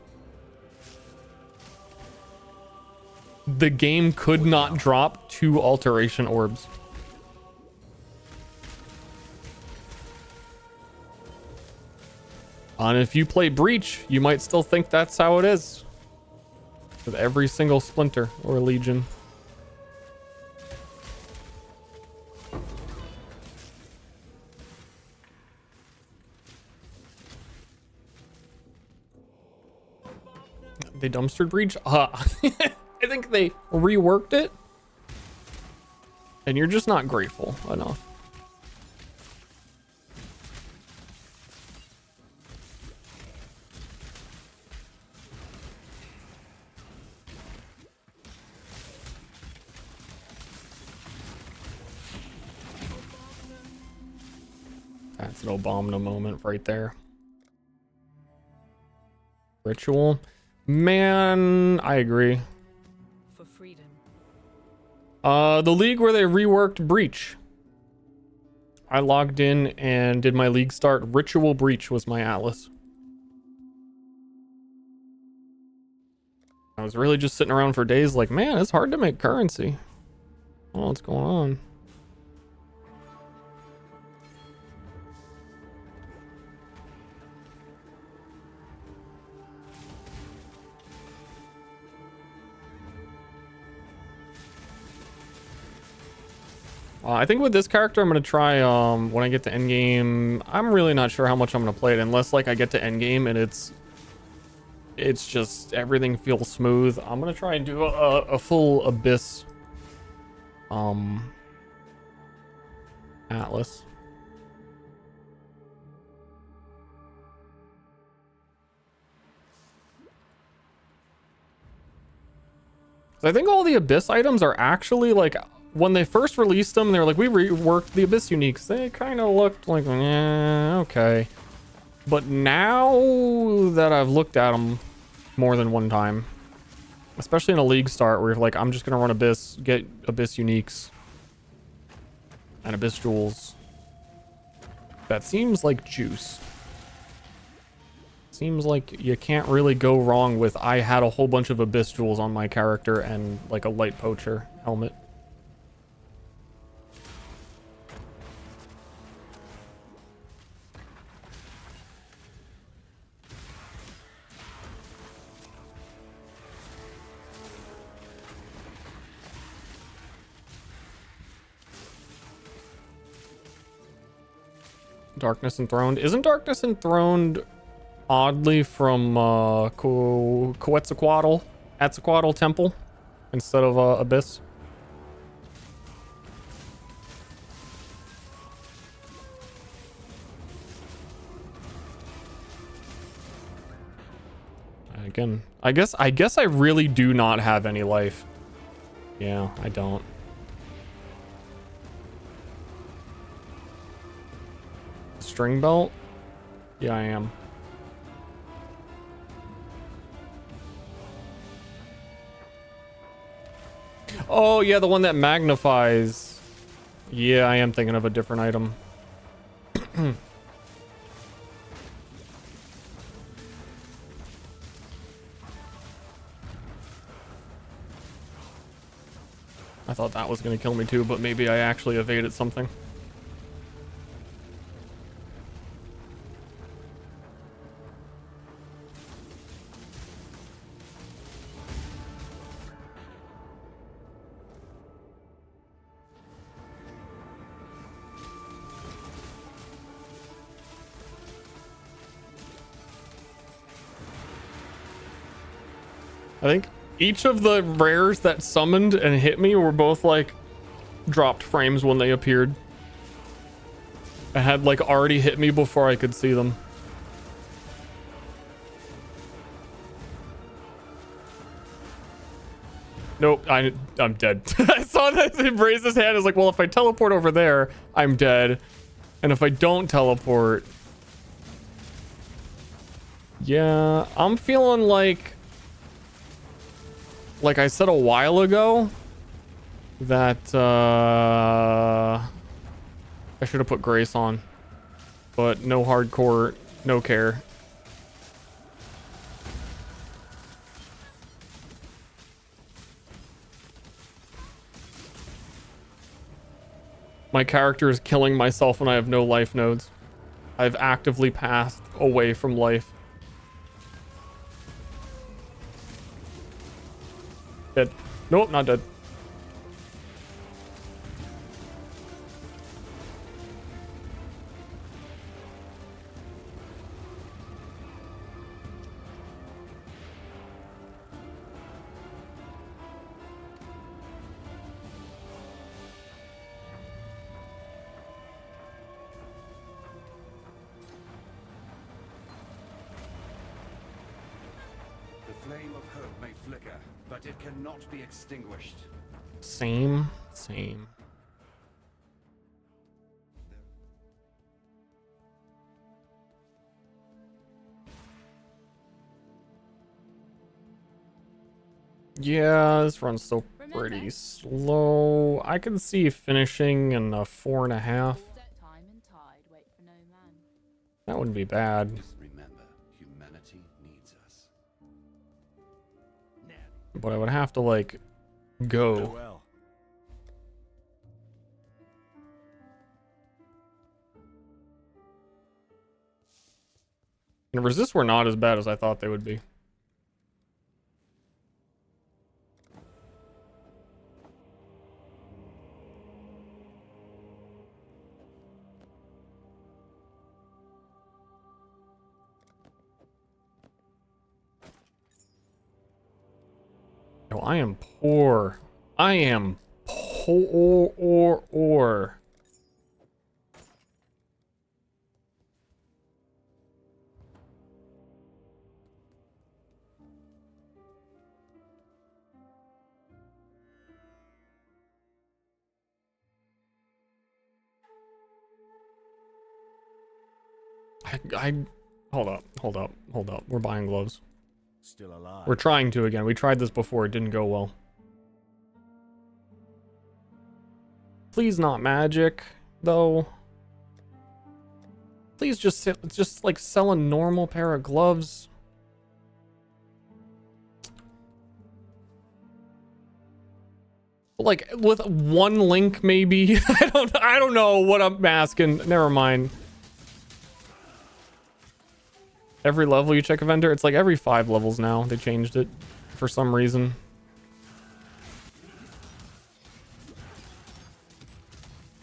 the game could not drop 2 alteration orbs. And if you play Breach, you might still think that's how it is. With every single Splinter or Legion. They dumpstered Breach? I think they reworked it. And you're just not grateful enough. That's an Obama moment right there. Ritual. Man, I agree. For freedom. The league where they reworked Breach. I logged in and did my league start. Ritual Breach was my Atlas. I was really just sitting around for days like, man, it's hard to make currency. I don't know what's going on. I think with this character, I'm going to try, when I get to endgame, I'm really not sure how much I'm going to play it, unless, like, I get to endgame and it's just, everything feels smooth. I'm going to try and do a full Abyss, Atlas. So I think all the Abyss items are actually, like, when they first released them, they were like, we reworked the Abyss uniques. They kind of looked like, yeah, okay. But now that I've looked at them more than one time, especially in a league start where you're like, I'm just going to run Abyss, get Abyss uniques and Abyss jewels. That seems like juice. Seems like you can't really go wrong with, I had a whole bunch of Abyss jewels on my character and like a light poacher helmet. Darkness Enthroned. Isn't Darkness Enthroned oddly from Quetzalcoatl Temple instead of Abyss? Again, I guess I really do not have any life. Yeah, I don't. String belt? Yeah, I am. Oh, yeah, the one that magnifies. Yeah, I am thinking of a different item. I thought that was gonna kill me too, but maybe I actually evaded something. I think each of the rares that summoned and hit me were both like dropped frames when they appeared. I had like already hit me before I could see them. Nope, I'm dead. I saw that he raised his hand. It's like, well, if I teleport over there, I'm dead. And if I don't teleport... Yeah, I'm feeling like I said a while ago, that I should have put Grace on, but no hardcore, no care. My character is killing myself when I have no life nodes. I've actively passed away from life. Dead. Nope, not dead. The flame of hope may flicker, but it cannot be extinguished. Same. Yeah, this run's still pretty slow. I can see finishing in a 4.5. That wouldn't be bad. Remember, humanity needs us. But I would have to like go. Farewell. And resist were not as bad as I thought they would be. No, I am poor. I am poor. Hold up. We're buying gloves. Still alive. We're trying to again. We tried this before. It didn't go well. Please not magic, though. Please just like sell a normal pair of gloves. Like with one link, maybe. I don't know what I'm asking. Never mind. Every level you check a vendor, it's like every 5 levels now. They changed it for some reason.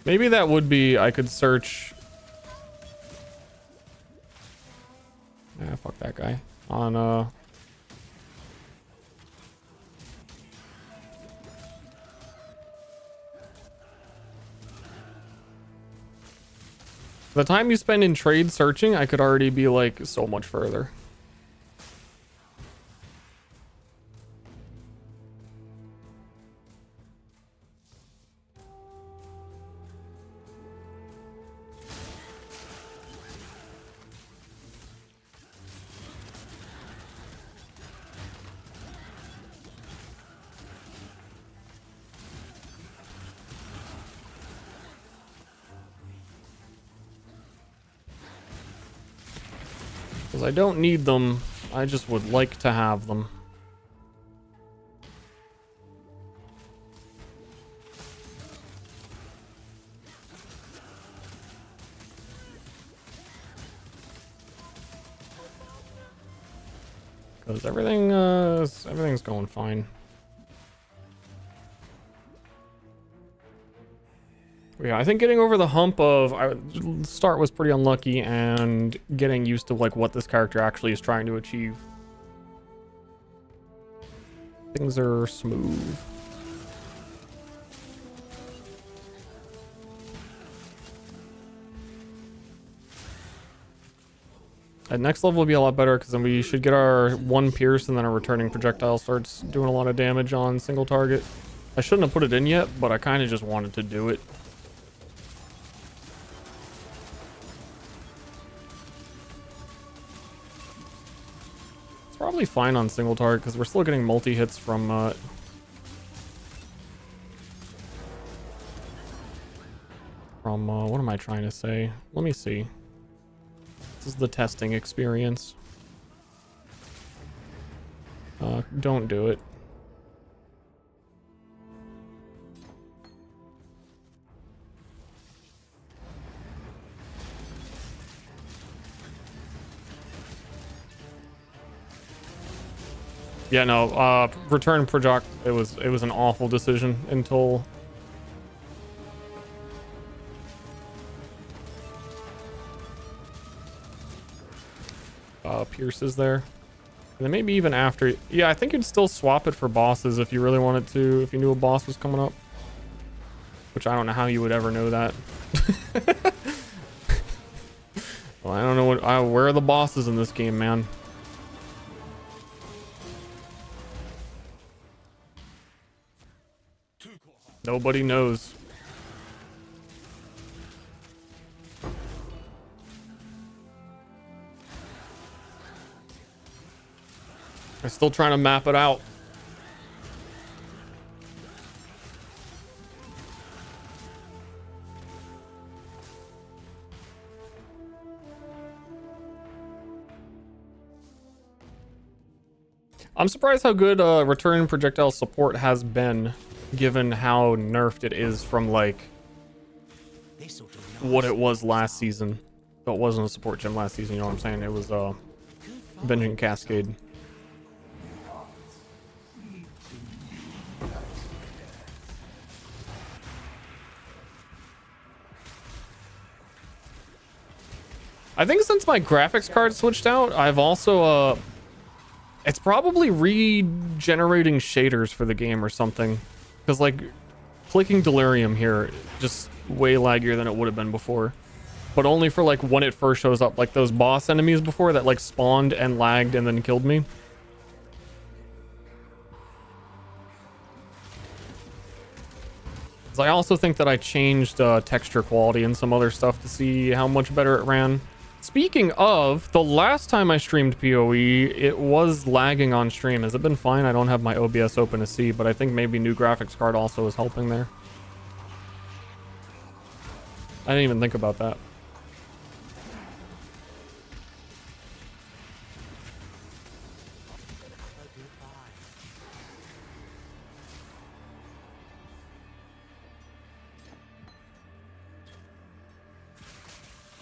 Maybe that would be, I could search. Ah, fuck that guy. On, the time you spend in trade searching, I could already be like so much further. Because I don't need them, I just would like to have them. Because everything's going fine. Yeah, I think getting over the hump of start was pretty unlucky, and getting used to like what this character actually is trying to achieve. Things are smooth. At next level will be a lot better, because then we should get our 1 pierce, and then our returning projectile starts doing a lot of damage on single target. I shouldn't have put it in yet, but I kind of just wanted to do it. It's probably fine on single target, because we're still getting multi-hits from what am I trying to say? Let me see. This is the testing experience. Don't do it. Yeah, no, return project, it was an awful decision until Pierce is there. And then maybe even after, yeah, I think you'd still swap it for bosses if you really wanted to, if you knew a boss was coming up. Which I don't know how you would ever know that. Well, I don't know where are the bosses in this game, man. Nobody knows. I'm still trying to map it out. I'm surprised how good return projectile support has been, given how nerfed it is from like what it was last season. So it wasn't a support gem last season, you know what I'm saying? It was Vengeance Cascade. I think since my graphics card switched out, I've also it's probably regenerating shaders for the game or something, because like clicking Delirium here just way laggier than it would have been before, but only for like when it first shows up, like those boss enemies before that like spawned and lagged and then killed me. I also think that I changed texture quality and some other stuff to see how much better it ran. Speaking of, the last time I streamed PoE, it was lagging on stream. Has it been fine? I don't have my OBS open to see, but I think maybe new graphics card also is helping there. I didn't even think about that.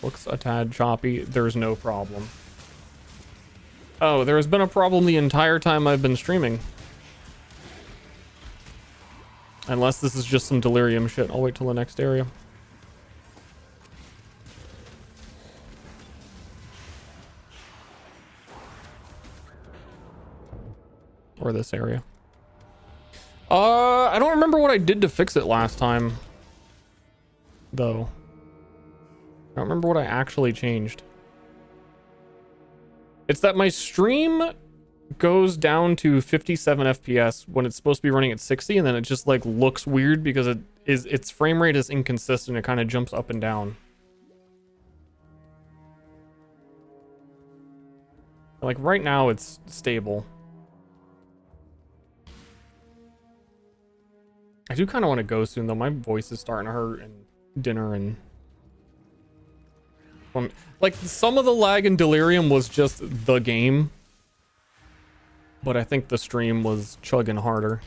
Looks a tad choppy. There's no problem. Oh, there has been a problem the entire time I've been streaming. Unless this is just some delirium shit. I'll wait till the next area. Or this area. I don't remember what I did to fix it last time, though. I don't remember what I actually changed. It's that my stream goes down to 57 FPS when it's supposed to be running at 60, and then it just like looks weird because its frame rate is inconsistent. It kind of jumps up and down. Like right now it's stable. I do kind of want to go soon though. My voice is starting to hurt, and dinner and like some of the lag in Delirium was just the game, but I think the stream was chugging harder.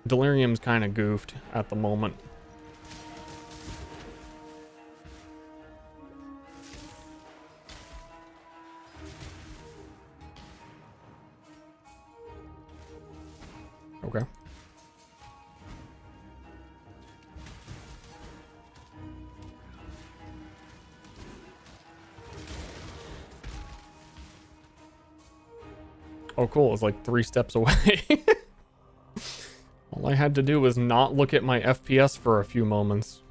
Delirium's kind of goofed at the moment. Okay. Oh, cool. It's like 3 steps away. All I had to do was not look at my FPS for a few moments.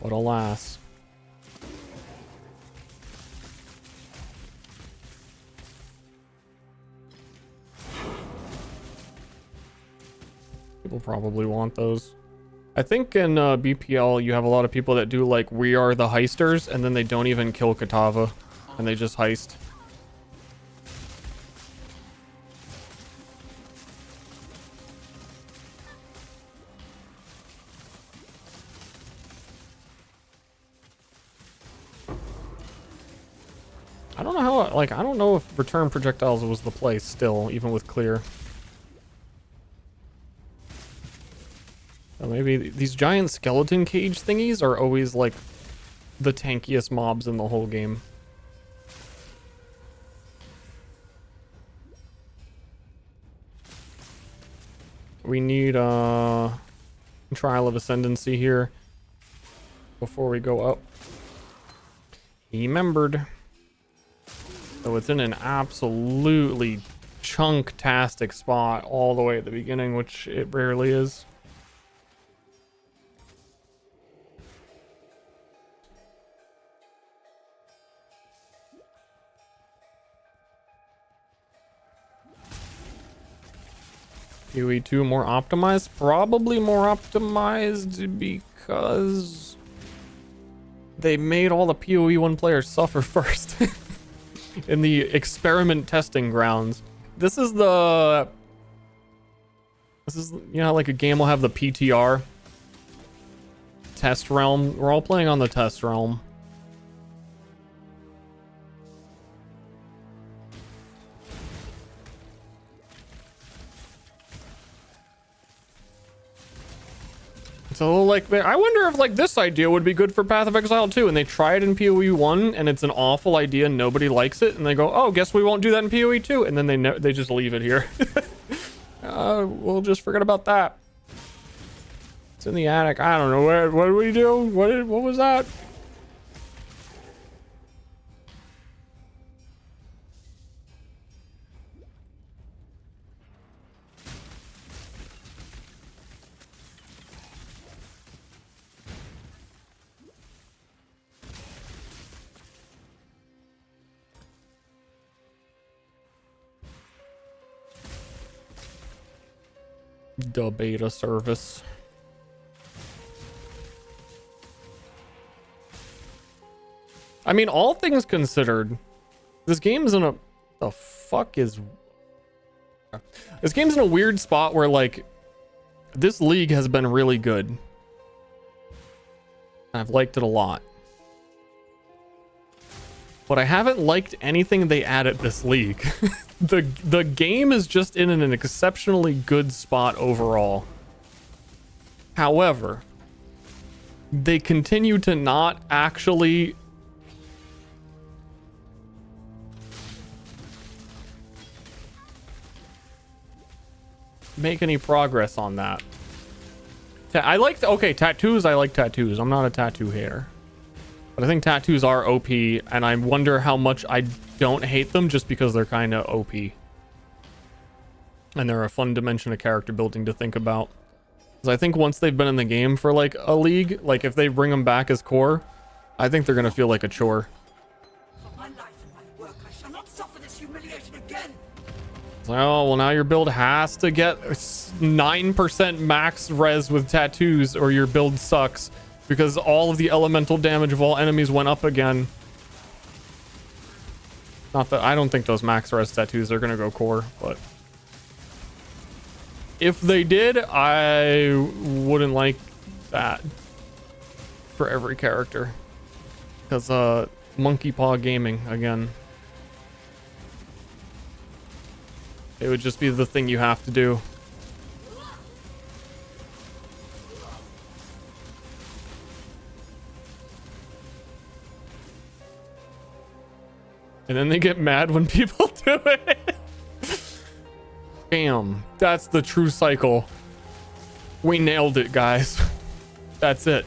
But alas. People probably want those. I think in BPL you have a lot of people that do like we are the heisters and then they don't even kill Katava and they just heist. I don't know how, like, I don't know if return projectiles was the play still, even with clear. So maybe these giant skeleton cage thingies are always like the tankiest mobs in the whole game. We need Trial of Ascendancy here before we go up. He remembered. So it's in an absolutely chunk-tastic spot all the way at the beginning, which it rarely is. PoE 2 more optimized? Probably more optimized because they made all the PoE 1 players suffer first in the experiment testing grounds. This is, you know, like a game will have the PTR test realm. We're all playing on the test realm. So like, I wonder if like this idea would be good for Path of Exile 2, and they try it in PoE 1 and it's an awful idea and nobody likes it, and they go, oh, guess we won't do that in PoE 2, and then they just leave it here. We'll just forget about that. It's in the attic. I don't know, what did we do? What was that? The beta service. I mean, all things considered, this game's in a... The fuck is... This game's in a weird spot where, like, this league has been really good. I've liked it a lot. But I haven't liked anything they added this league. The game is just in an exceptionally good spot overall. However, they continue to not actually make any progress on that. I like, okay, tattoos. I like tattoos. I'm not a tattoo hater. But I think tattoos are OP, and I wonder how much I don't hate them just because they're kind of OP. And they're a fun dimension of character building to think about. Because I think once they've been in the game for like a league, like if they bring them back as core, I think they're going to feel like a chore. For my life and my work, I shall not suffer this humiliation again. It's like, oh, well now your build has to get 9% max res with tattoos or your build sucks. Because all of the elemental damage of all enemies went up again. Not that I don't think those max res tattoos are gonna go core, but if they did, I wouldn't like that for every character. Because monkey paw gaming again. It would just be the thing you have to do. And then they get mad when people do it. Damn, that's the true cycle. We nailed it, guys. That's it.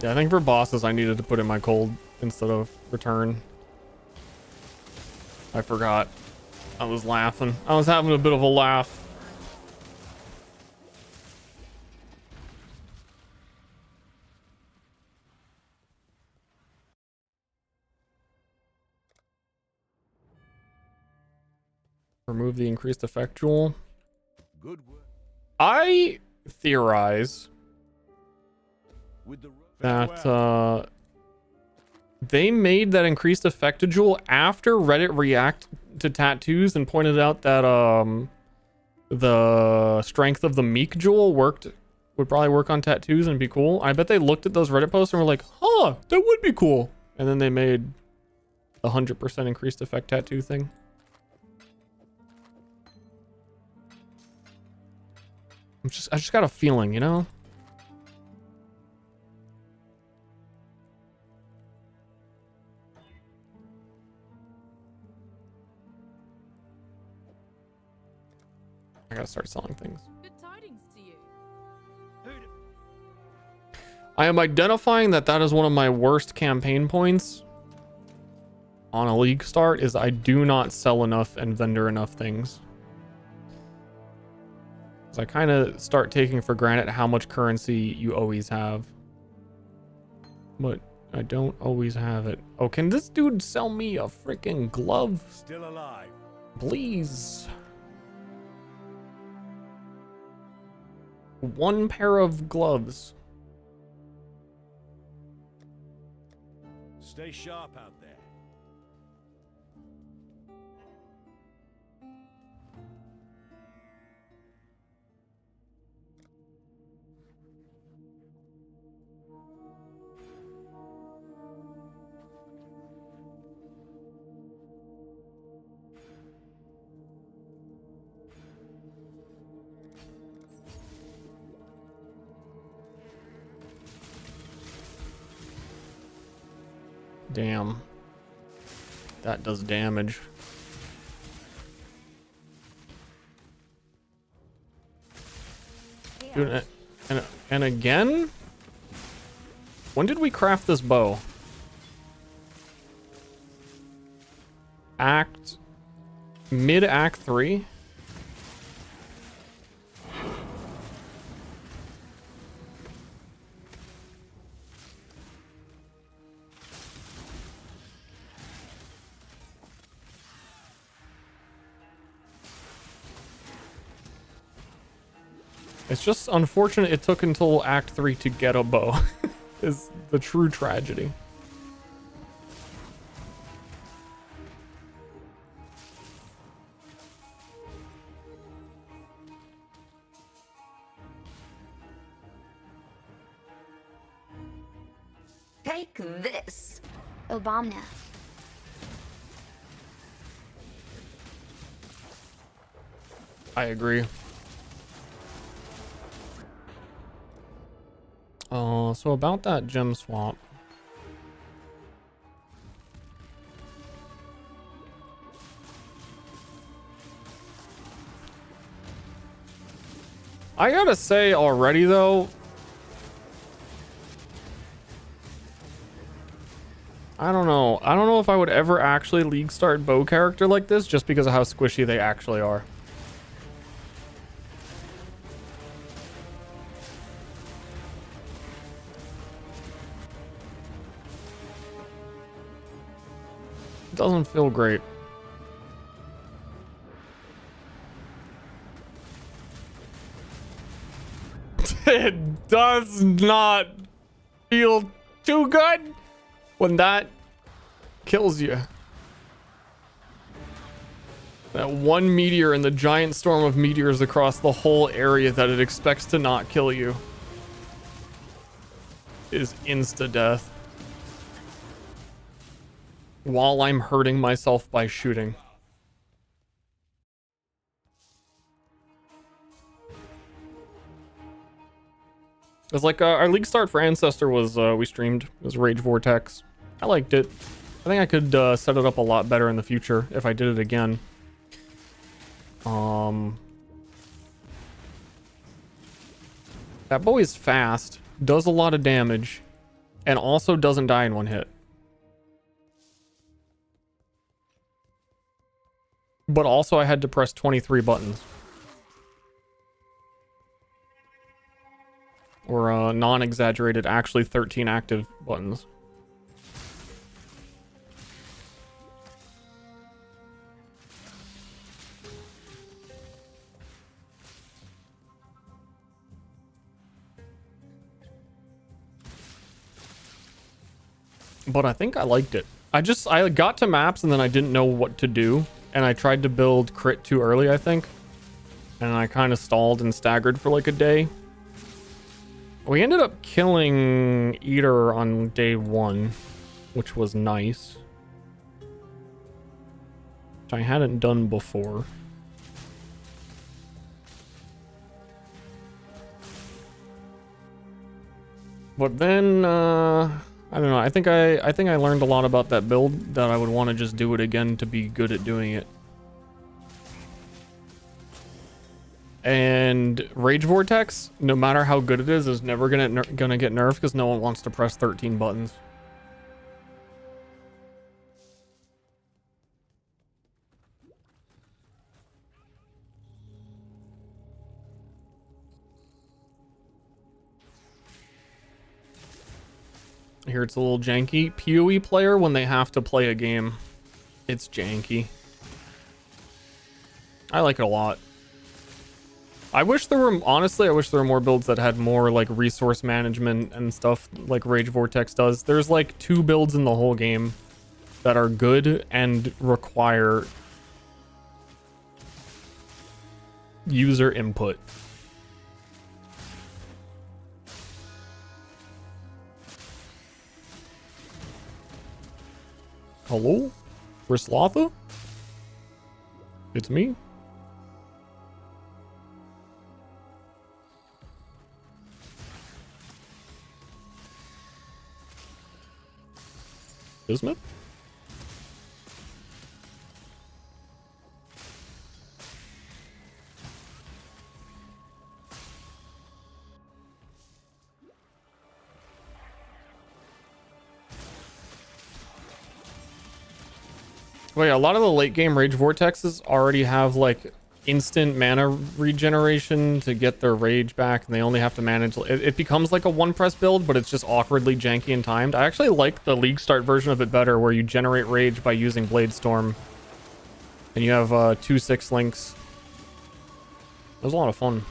Yeah, I think for bosses, I needed to put in my cold instead of return. I forgot. I was laughing. I was having a bit of a laugh. Remove the increased effect jewel. Good work. I theorize that they made that increased effect jewel after Reddit react to tattoos and pointed out that the strength of the meek jewel would probably work on tattoos and be cool. I bet they looked at those Reddit posts and were like, huh, that would be cool. And then they made the 100% increased effect tattoo thing. I just got a feeling, you know? I gotta start selling things. Good tidings to you. I am identifying that is one of my worst campaign points on a league start is I do not sell enough and vendor enough things. I kind of start taking for granted how much currency you always have. But I don't always have it. Oh, can this dude sell me a freaking glove? Still alive. Please. One pair of gloves. Stay sharp out there. Damn. That does damage. Dude, and again? When did we craft this bow? Mid-act 3? It's just unfortunate it took until Act 3 to get a bow. Is the true tragedy. Take this. Obama. I agree. So about that gem swap. I gotta say already though, I don't know. I don't know if I would ever actually league start bow character like this just because of how squishy they actually are. It doesn't feel great. It does not feel too good when that kills you. That one meteor and the giant storm of meteors across the whole area that it expects to not kill you is insta-death. While I'm hurting myself by shooting. It's like our league start for Ancestor was we streamed. It was Rage Vortex. I liked it. I think I could set it up a lot better in the future if I did it again. That boy is fast, does a lot of damage, and also doesn't die in one hit. But also I had to press 23 buttons. Or non-exaggerated, actually 13 active buttons. But I think I liked it. I got to maps and then I didn't know what to do. And I tried to build crit too early, I think. And I kind of stalled and staggered for like a day. We ended up killing Eater on day 1, which was nice. Which I hadn't done before. But then, I don't know. I think I learned a lot about that build that I would want to just do it again to be good at doing it. And Rage Vortex, no matter how good it is never gonna get nerfed because no one wants to press 13 buttons. Here it's a little janky. PoE player when they have to play a game, it's janky. I like it a lot. I wish there were, honestly, I wish there were more builds that had more like resource management and stuff like Rage Vortex does. There's like 2 builds in the whole game that are good and require user input. Hello? Rislotha? It's me? Bismuth? Wait, a lot of the late game Rage Vortexes already have like instant mana regeneration to get their rage back, and they only have to manage it becomes like a one press build, but it's just awkwardly janky and timed. I actually like the league start version of it better, where you generate rage by using Blade Storm and you have 2 6 links. It was a lot of fun.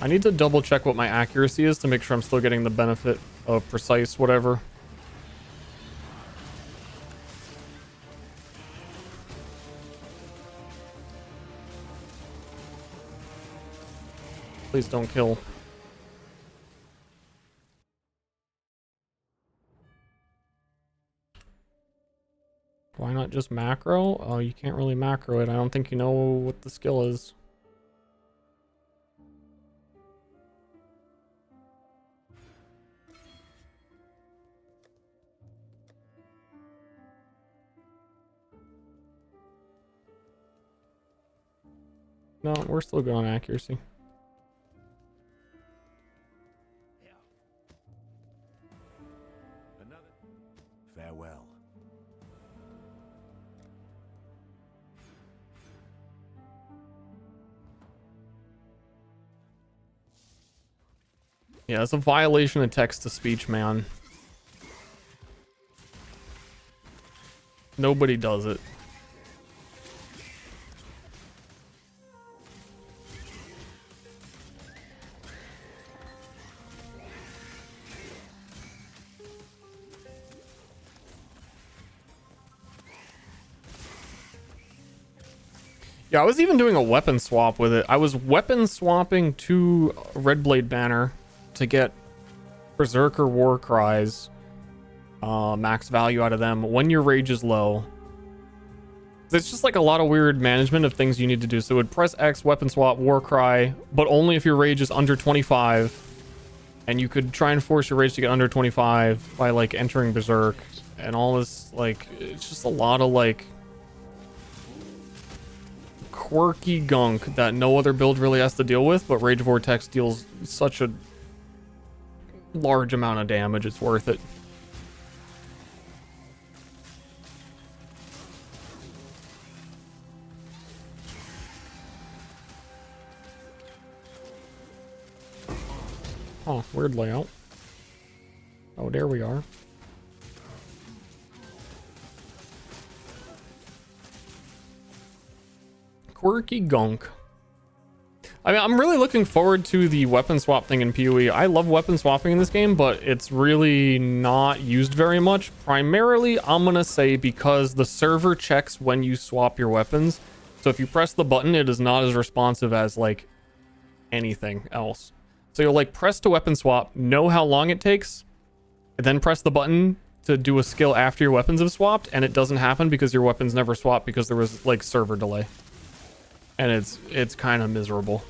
I need to double check what my accuracy is to make sure I'm still getting the benefit of precise whatever. Please don't kill. Why not just macro? Oh, you can't really macro it. I don't think you know what the skill is. No, we're still good on accuracy. Farewell. Yeah, it's a violation of text-to-speech, man. Nobody does it. Yeah, I was even doing a weapon swap with it. I was weapon swapping to Red Blade Banner to get Berserker War Cries, max value out of them when your rage is low, It's just like a lot of weird management of things you need to do. So it would press X, weapon swap, war cry, but only if your rage is under 25. And you could try and force your rage to get under 25 by like entering berserk and all this. Like, it's just a lot of like quirky gunk that no other build really has to deal with, but Rage Vortex deals such a large amount of damage, it's worth it. Oh, weird layout. Oh, there we are. Quirky gunk. I mean, I'm really looking forward to the weapon swap thing in PoE. I love weapon swapping in this game, but it's really not used very much. Primarily, I'm gonna say because the server checks when you swap your weapons. So if you press the button, it is not as responsive as like anything else. So you'll like press to weapon swap, know how long it takes, and then press the button to do a skill after your weapons have swapped, and it doesn't happen because your weapons never swapped because there was like server delay. And it's kind of miserable.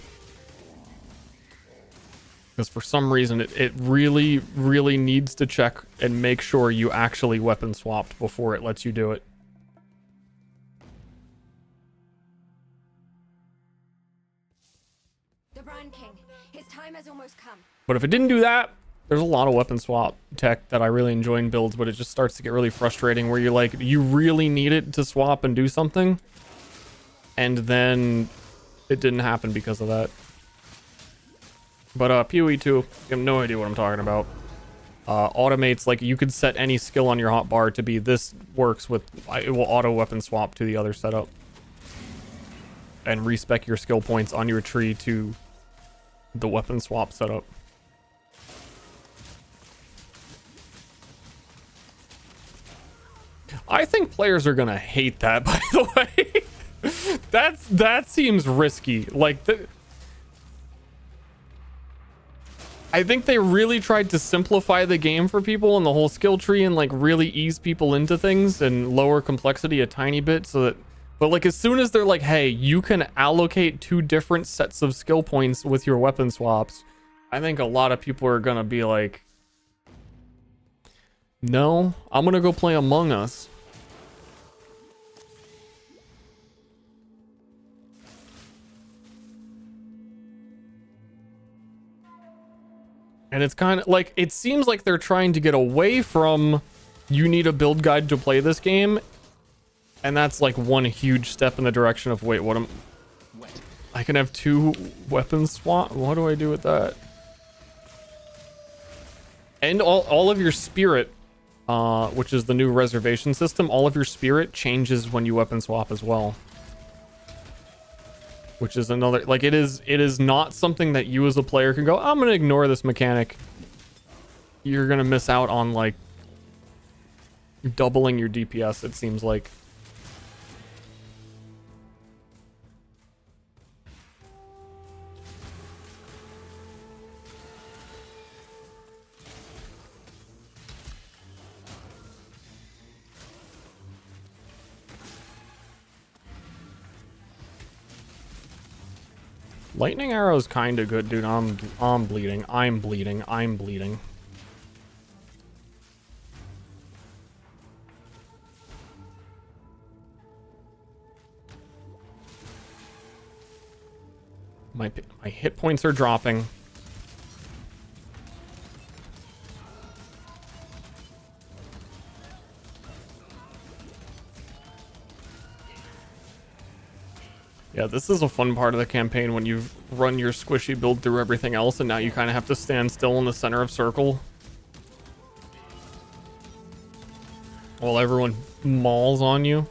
Because for some reason it really, really needs to check and make sure you actually weapon swapped before it lets you do it. The Brine King, his time has almost come. But if it didn't do that, there's a lot of weapon swap tech that I really enjoy in builds, but it just starts to get really frustrating where you're like, you really need it to swap and do something, and then it didn't happen because of that. But PoE 2, you have no idea what I'm talking about. Automates, like you could set any skill on your hotbar to be this works with, it will auto weapon swap to the other setup. And respec your skill points on your tree to the weapon swap setup. I think players are gonna hate that, by the way. that seems risky. Like, I think they really tried to simplify the game for people and the whole skill tree and like really ease people into things and lower complexity a tiny bit so that, but like as soon as they're like, hey, you can allocate 2 different sets of skill points with your weapon swaps, I think a lot of people are gonna be like, no, I'm gonna go play Among Us. And it's kind of like, it seems like they're trying to get away from you need a build guide to play this game. And that's like one huge step in the direction of, wait, what am... I can have 2 weapons swap? What do I do with that? And all of your spirit, which is the new reservation system, all of your spirit changes when you weapon swap as well. Which is another, like, it is not something that you as a player can go, I'm gonna ignore this mechanic. You're gonna miss out on like doubling your DPS, it seems like. Lightning arrow is kind of good, dude. I'm bleeding. I'm bleeding. I'm bleeding. My hit points are dropping. Yeah, this is a fun part of the campaign when you've run your squishy build through everything else and now you kind of have to stand still in the center of circle while everyone mauls on you.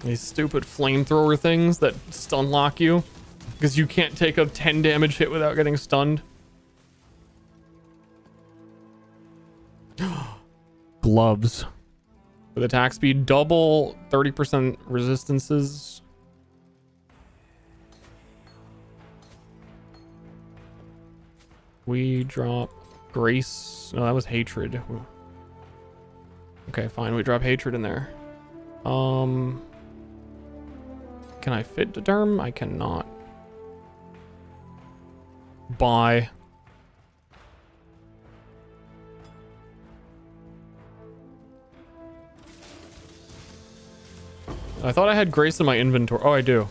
These stupid flamethrower things that stun lock you. Because you can't take a 10 damage hit without getting stunned. Gloves. With attack speed, double 30% resistances. We drop grace. No, that was hatred. Okay, fine. We drop hatred in there. Can I fit the term? I cannot. Bye. I thought I had grace in my inventory. Oh, I do.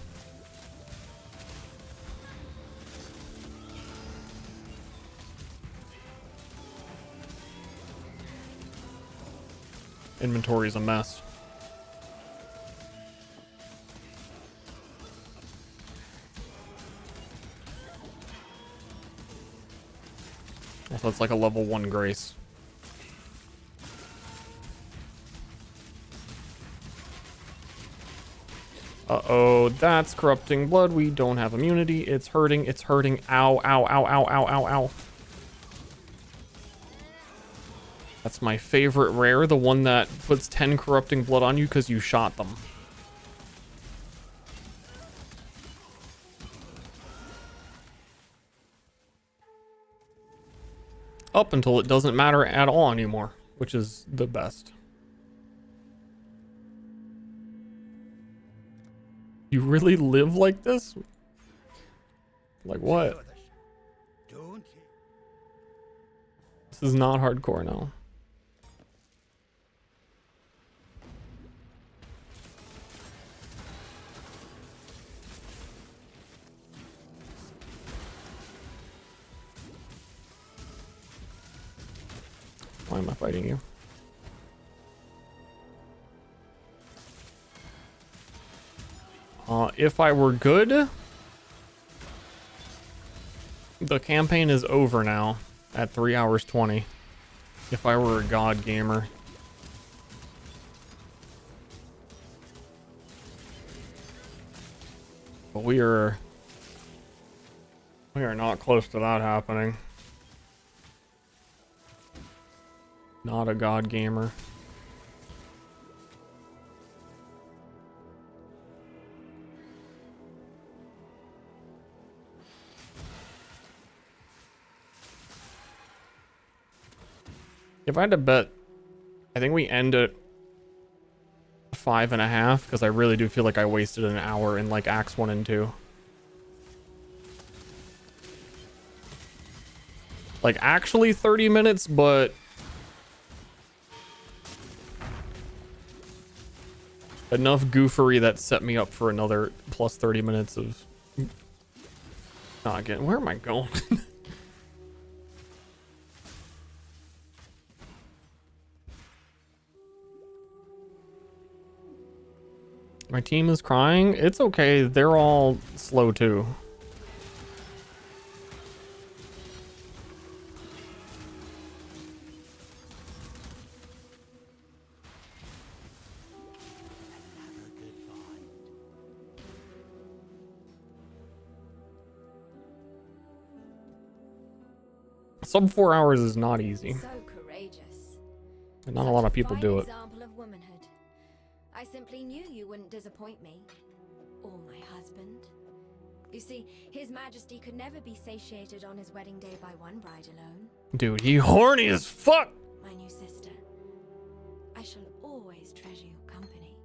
Inventory is a mess. So it's like a level 1 grace. Uh-oh, that's corrupting blood. We don't have immunity. It's hurting. It's hurting. Ow, ow, ow, ow, ow, ow, ow. That's my favorite rare, the one that puts 10 corrupting blood on you because you shot them. Up until it doesn't matter at all anymore, which is the best. You really live like this? Like what? This is not hardcore now. Why am I fighting you? If I were good, the campaign is over now at 3 hours 20. If I were a god gamer. But we are not close to that happening. Not a god gamer. If I had to bet, I think we end at 5.5 because I really do feel like I wasted an hour in like Acts 1 and 2. Like actually 30 minutes, but enough goofery that set me up for another plus 30 minutes of not getting. Where am I going? My team is crying. It's okay. They're all slow too. Sub 4 hours is not easy. So courageous. And not a lot of people do it. Example of womanhood. I simply knew you wouldn't disappoint me. Or my husband. You see, His Majesty could never be satiated on his wedding day by one bride alone. Dude, he horny as fuck! My new sister. I shall always treasure your company.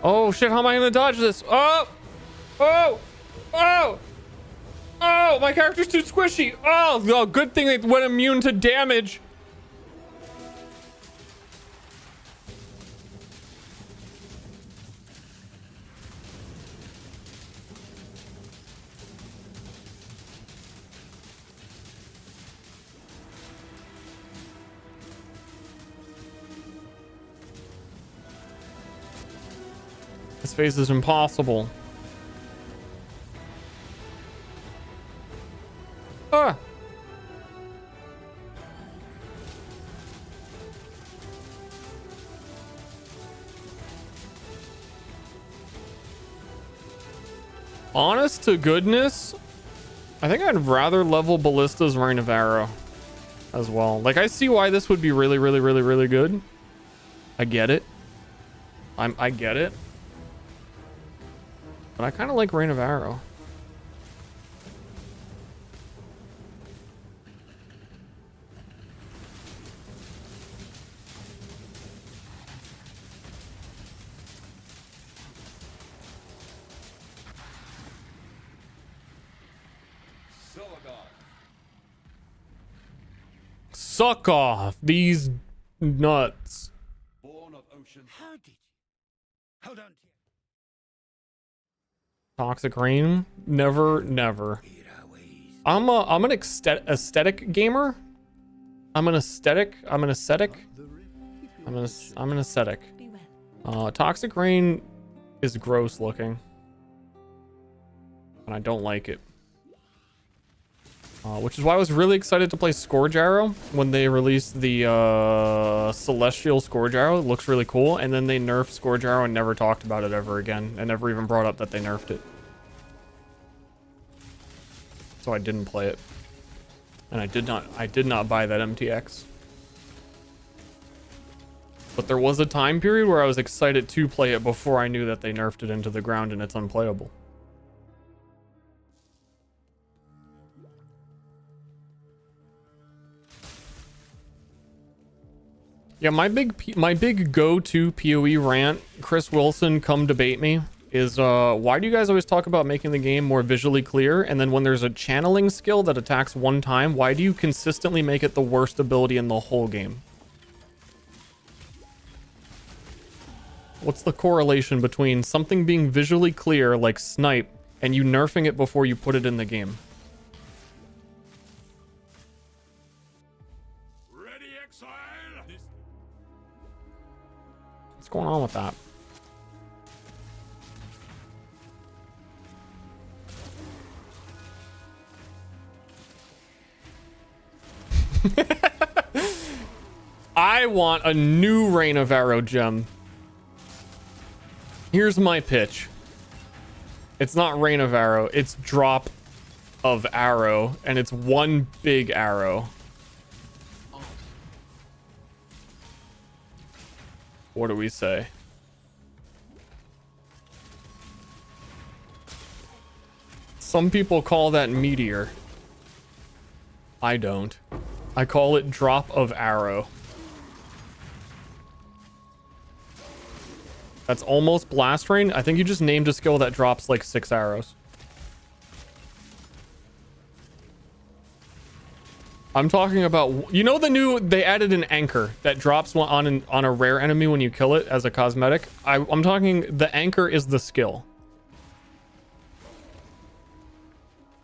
Oh shit, how am I gonna dodge this? Oh! Oh! Oh! Oh! My character's too squishy! Oh, good thing it went immune to damage. This phase is impossible. Ah! Honest to goodness, I think I'd rather level Ballista's Reign of Arrow as well. Like, I see why this would be really, really, really, really good. I get it. I get it. But I kind of like Reign of Arrow. Suck off these nuts. Born of ocean. How did you? Hold on. Toxic Rain? Never, never. I'm an aesthetic gamer. I'm an ascetic. Toxic Rain is gross looking, and I don't like it. Which is why I was really excited to play Scourge Arrow when they released the Celestial Scourge Arrow. It looks really cool, and then they nerfed Scourge Arrow and never talked about it ever again, and never even brought up that they nerfed it. So I didn't play it, and I did not buy that MTX. But there was a time period where I was excited to play it before I knew that they nerfed it into the ground and it's unplayable. Yeah, my big go-to PoE rant, Chris Wilson, come debate me, is why do you guys always talk about making the game more visually clear, and then when there's a channeling skill that attacks one time, why do you consistently make it the worst ability in the whole game? What's the correlation between something being visually clear, like Snipe, and you nerfing it before you put it in the game? Ready, Exile? What's going on with that? I want a new Reign of Arrow gem. Here's my pitch. It's not Reign of Arrow, it's Drop of Arrow, and it's one big arrow. What do we say? Some people call that Meteor. I don't. I call it Drop of Arrow. That's almost Blast Rain. I think you just named a skill that drops like 6 arrows. I'm talking about, you know, they added an anchor that drops one on a rare enemy when you kill it as a cosmetic. I'm talking, the anchor is the skill.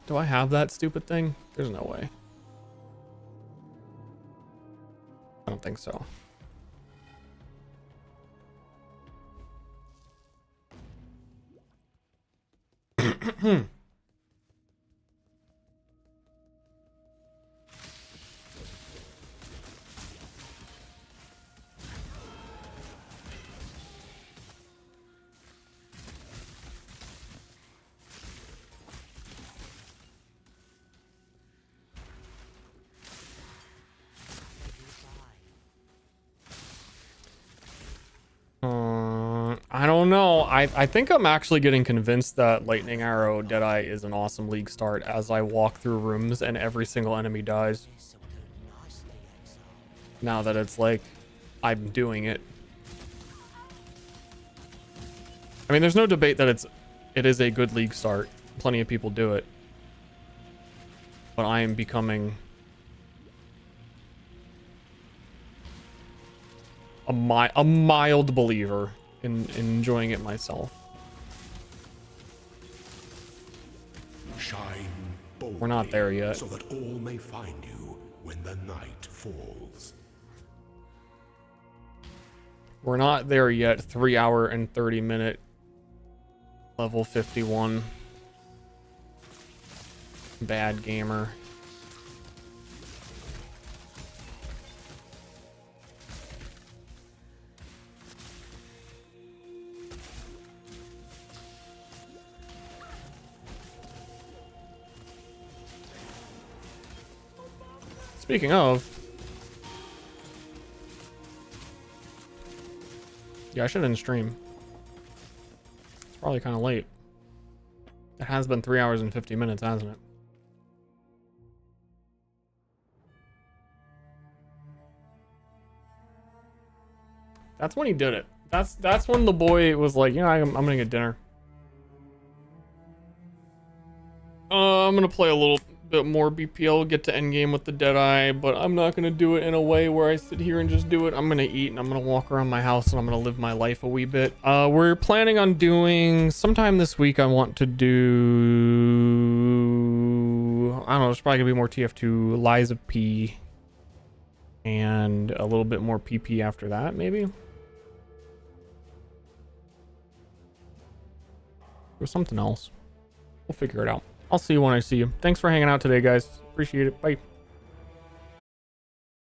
Do I have that stupid thing? There's no way. I don't think so. I don't know. I think I'm actually getting convinced that Lightning Arrow Deadeye is an awesome league start as I walk through rooms and every single enemy dies. Now that it's like, I'm doing it. I mean, there's no debate that it is a good league start. Plenty of people do it. But I am becoming a mild believer in enjoying it myself. Shine boldly. We're not there yet. So that all may find you when the night falls. We're not there yet. 3 hour and 30 minute level 51. Bad gamer. Speaking of, yeah, I should end stream. It's probably kind of late. It has been 3 hours and 50 minutes, hasn't it? That's when he did it. That's when the boy was like, you know, I'm gonna get dinner. I'm gonna play a little bit more BPL, get to endgame with the Deadeye, but I'm not gonna do it in a way where I sit here and just do it. I'm gonna eat and I'm gonna walk around my house and I'm gonna live my life a wee bit. We're planning on doing sometime this week. I want to do, I don't know, there's probably gonna be more TF2, Lies of P, and a little bit more PP after that, maybe. Or something else. We'll figure it out. I'll see you when I see you. Thanks for hanging out today, guys. Appreciate it. Bye.